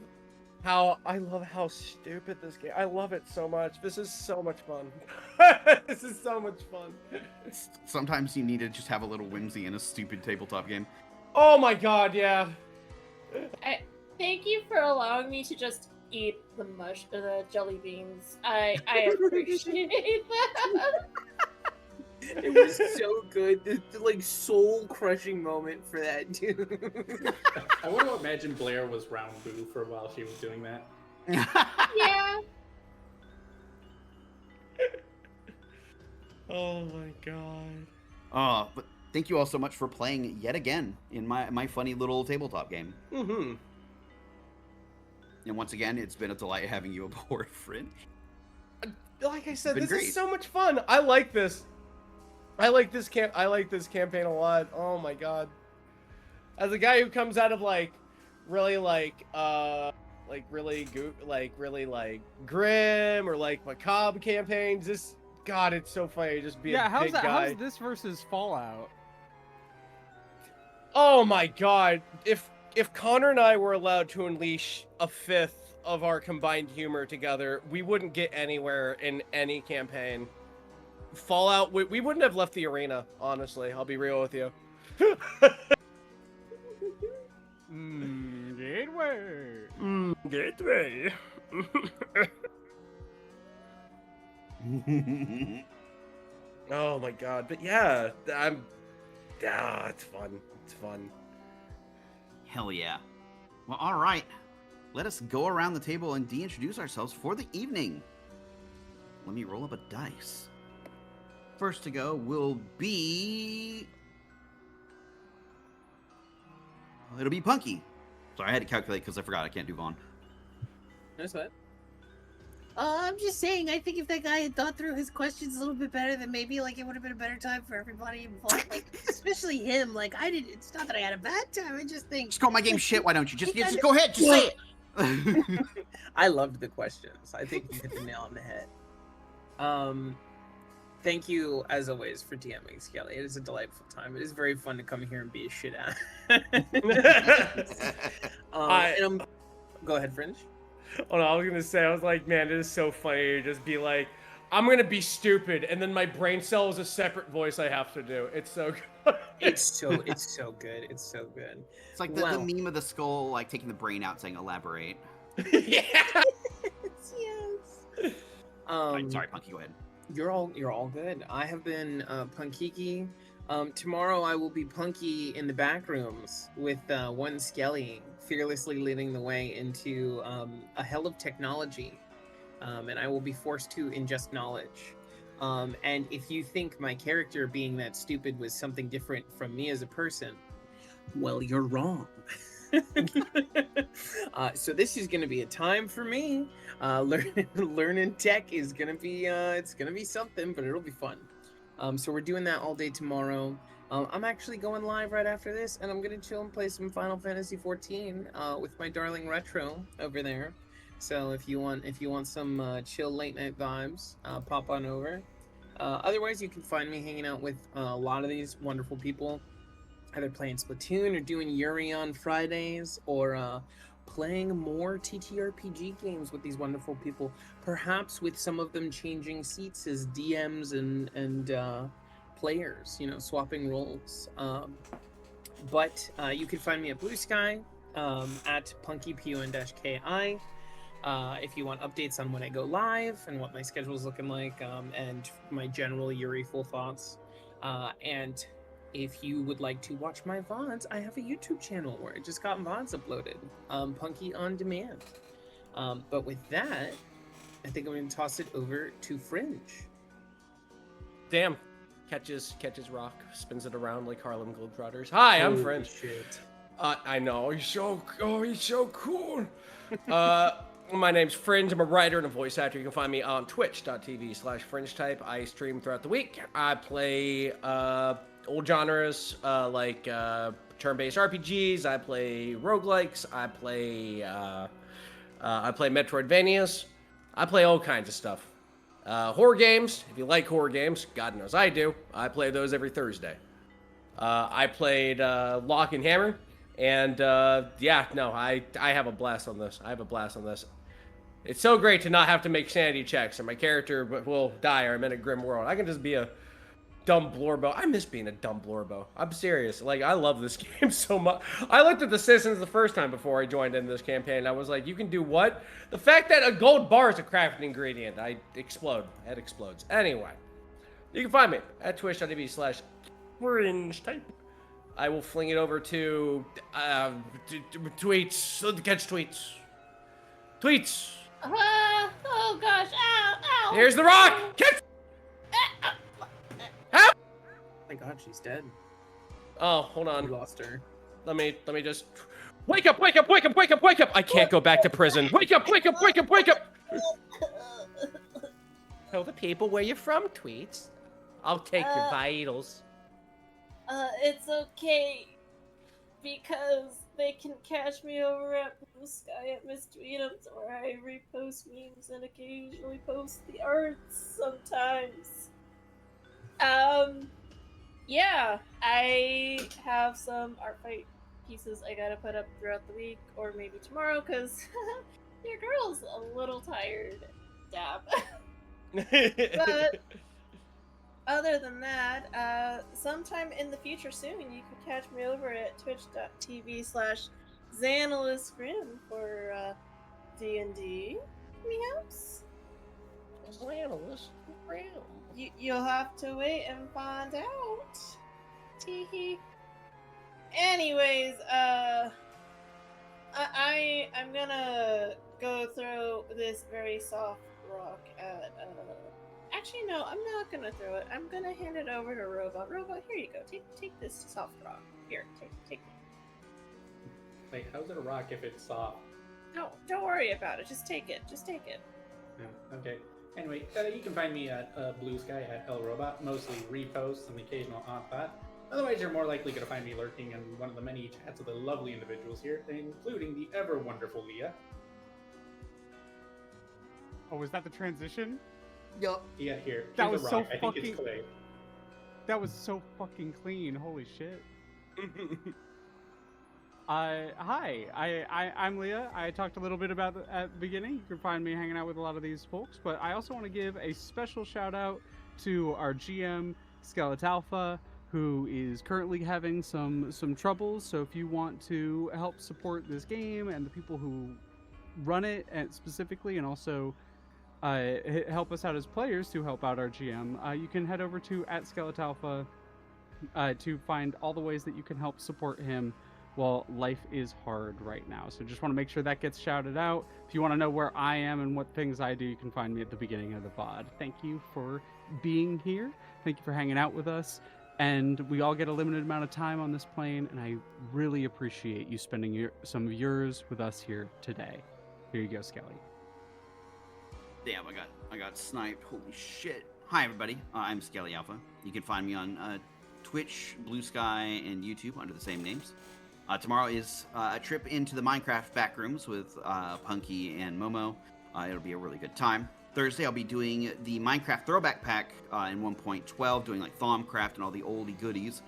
how stupid this game. I love it so much. This is so much fun. This is so much fun. Sometimes you need to just have a little whimsy in a stupid tabletop game. Oh my god, yeah. Thank you for allowing me to just eat the jelly beans. I appreciate that. It was so good. The like soul crushing moment for that dude. I want to imagine Blair was round boo for a while she was doing that. Yeah. Oh my god. But thank you all so much for playing yet again in my funny little tabletop game. Mm-hmm. And once again, it's been a delight having you aboard, Fringe. Like I said, Been this great. is so much fun. I like this. I like this campaign a lot. Oh my god. As a guy who comes out of really grim or like macabre campaigns, it's so funny just being a big guy. How's this versus Fallout? Oh my god. If Connor and I were allowed to unleash a fifth of our combined humor together, we wouldn't get anywhere in any campaign. Fallout, we wouldn't have left the arena, honestly. I'll be real with you. Gateway. Gateway. Oh my god. But yeah, it's fun. It's fun. Hell yeah. Well, all right. Let us go around the table and de-introduce ourselves for the evening. Let me roll up a dice. First to go will be... It'll be Punky. Sorry, I had to calculate because I forgot I can't do Vaughn. That's what. I'm just saying, I think if that guy had thought through his questions a little bit better, then maybe like it would have been a better time for everybody involved. Like, especially him. Like, it's not that I had a bad time. I just think. Just call my game shit, why don't you? Just He go ahead, just say it. I loved the questions. I think you hit the nail on the head. thank you, as always, for DMing, Skelly. It is a delightful time. It is very fun to come here and be a shit ass. Go ahead, Fringe. Oh no, I was gonna say, I was like, man, it is so funny to just be like, I'm gonna be stupid, and then my brain cell is a separate voice I have to do. It's so good. It's so good. It's so good. It's like the meme of the skull, like taking the brain out, saying "elaborate." Yeah. Yes. Sorry, Punky, go ahead. You're all good. I have been Punkiki. Tomorrow I will be Punky in the back rooms with one Skelly, fearlessly leading the way into a hell of technology, and I will be forced to ingest knowledge. And if you think my character being that stupid was something different from me as a person, well, you're wrong. So this is going to be a time for me. Learning tech is going to be it's going to be something, but it'll be fun. So we're doing that all day tomorrow. I'm actually going live right after this, and I'm going to chill and play some Final Fantasy 14 with my darling Retro over there. So if you want some chill late night vibes, pop on over. Otherwise, you can find me hanging out with a lot of these wonderful people, either playing Splatoon or doing Yuri on Fridays, or playing more TTRPG games with these wonderful people. Perhaps with some of them changing seats as DMs and players, swapping roles. But you can find me at Blue Sky at punkypun-ki. If you want updates on when I go live and what my schedule is looking like, and my general Yuri full thoughts. And if you would like to watch my VODs, I have a YouTube channel where I just got VODs uploaded, Punky On Demand. But with that, I think I'm going to toss it over to Fringe. Damn. Catches rock, spins it around like Harlem Globetrotters. Hi, I'm Fringe. Shit. I know, he's so cool. My name's Fringe. I'm a writer and a voice actor. You can find me on twitch.tv/FringeType. I stream throughout the week. I play old genres like turn-based RPGs. I play roguelikes. I play Metroidvanias. I play all kinds of stuff. Horror games. If you like horror games, God knows I do. I play those every Thursday. I played Lock and Hammer. And I have a blast on this. It's so great to not have to make sanity checks, or my character will die, or I'm in a grim world. I can just be a dumb blorbo. I miss being a dumb blorbo. I'm serious. Like, I love this game so much. I looked at the citizens the first time before I joined in this campaign. I was like, you can do what? The fact that a gold bar is a crafting ingredient. I explode. It explodes. Anyway, you can find me at twitch.tv/FringeType. I will fling it over to tweets. Let's catch tweets. Tweets. Oh gosh! Ow! Here's the rock. Catch. Oh my God, she's dead. Oh, hold on. We lost her. Let me just. Wake up! I can't go back to prison. Wake up! Tell the people where you're from, Tweets. I'll take your vitals. It's okay, because they can catch me over at Blue Sky at Miss Tweetums, where I repost memes and occasionally post the arts sometimes. Yeah, I have some art fight pieces I gotta put up throughout the week, or maybe tomorrow, because your girl's a little tired. Dab. But other than that, sometime in the future soon, you can catch me over at twitch.tv/Xanalisgrim for D&D. Meows. Xanalisgrim. You'll have to wait and find out. Teehee. Anyways, I'm gonna go throw this very soft rock at Actually, no, I'm not gonna throw it. I'm gonna hand it over to Robot. Robot, here you go. Take this soft rock. Here, take it. Wait, how's it a rock if it's soft? No, don't worry about it. Just take it. Yeah, okay. Anyway, you can find me at Blue Sky at LRobot, mostly reposts and occasional odd-thought. Otherwise, you're more likely going to find me lurking in one of the many chats of the lovely individuals here, including the ever-wonderful Leah. Oh, was that the transition? Yup. Yeah, here. That Here's was a rock. so I think it's fucking- clay. That was so fucking clean. Holy shit. Hi, I'm Leah. I talked a little bit about at the beginning. You can find me hanging out with a lot of these folks, but I also want to give a special shout out to our GM, Skeletalpha, who is currently having some troubles. So if you want to help support this game and the people who run it and specifically, and also help us out as players to help out our GM, you can head over to @Skeletalpha to find all the ways that you can help support him while life is hard right now. So just want to make sure that gets shouted out. If you want to know where I am and what things I do, you can find me at the beginning of the VOD. Thank you for being here. Thank you for hanging out with us. And we all get a limited amount of time on this plane, and I really appreciate you spending some of yours with us here today. Here you go, Skelly. Damn, I got sniped. Holy shit. Hi, everybody. I'm Skelly Alpha. You can find me on Twitch, Blue Sky, and YouTube under the same names. Tomorrow is a trip into the Minecraft backrooms with Punky and Momo. It'll be a really good time. Thursday, I'll be doing the Minecraft Throwback Pack in 1.12, doing like Thaumcraft and all the oldie goodies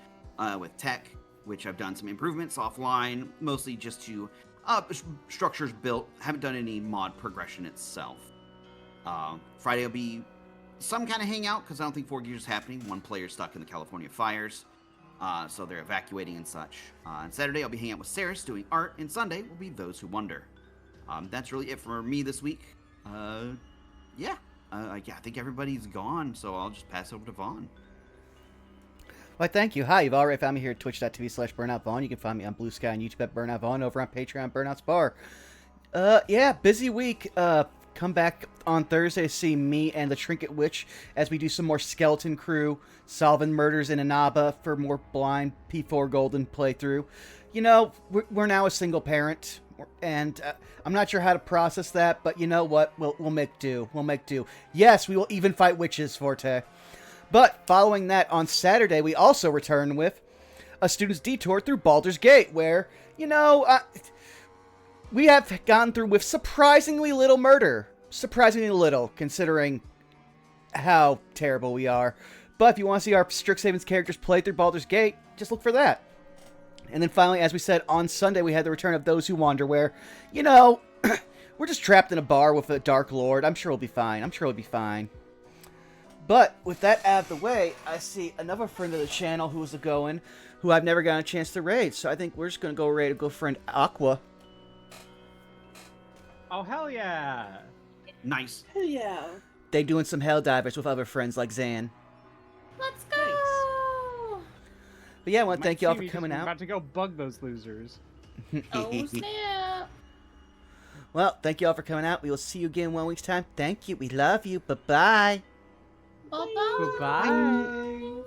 with tech, which I've done some improvements offline, mostly just to structures built. Haven't done any mod progression itself. Friday will be some kind of hangout, because I don't think 4 Gears is happening. One player's stuck in the California fires, so they're evacuating and such. On Saturday, I'll be hanging out with Saris doing art, and Sunday will be Those Who Wonder. That's really it for me this week. Yeah, I think everybody's gone, so I'll just pass over to Vaughn. Why, thank you. Hi, you've already found me here at twitch.tv/BurnoutVaughn. You can find me on Blue Sky and YouTube at Burnout Vaughn, over on Patreon, Burnout's Bar. Yeah, busy week. Come back on Thursday to see me and the Trinket Witch as we do some more Skeleton Crew, solving murders in Inaba for more blind P4 Golden playthrough. You know, we're now a single parent, and I'm not sure how to process that, but you know what? We'll make do. We'll make do. Yes, we will even fight witches, Forte. But following that, on Saturday, we also return with a student's detour through Baldur's Gate, where, you know, we have gone through with surprisingly little murder. Surprisingly little, considering how terrible we are. But if you want to see our Strixhaven's characters play through Baldur's Gate, just look for that. And then finally, as we said, on Sunday, we had the return of Those Who Wander, where, you know, we're just trapped in a bar with a Dark Lord. I'm sure we'll be fine. I'm sure we'll be fine. But with that out of the way, I see another friend of the channel who's a-going, who I've never gotten a chance to raid. So I think we're just going to go raid a good friend, Aqua. Oh, hell yeah! Nice. Hell yeah. They doing some Helldivers with other friends like Zan. Let's go! But yeah, I want to thank you all for Might see me coming just out. About to go bug those losers. Oh, snap! Well, thank you all for coming out. We will see you again in 1 week's time. Thank you. We love you. Bye-bye. Bye-bye! Goodbye.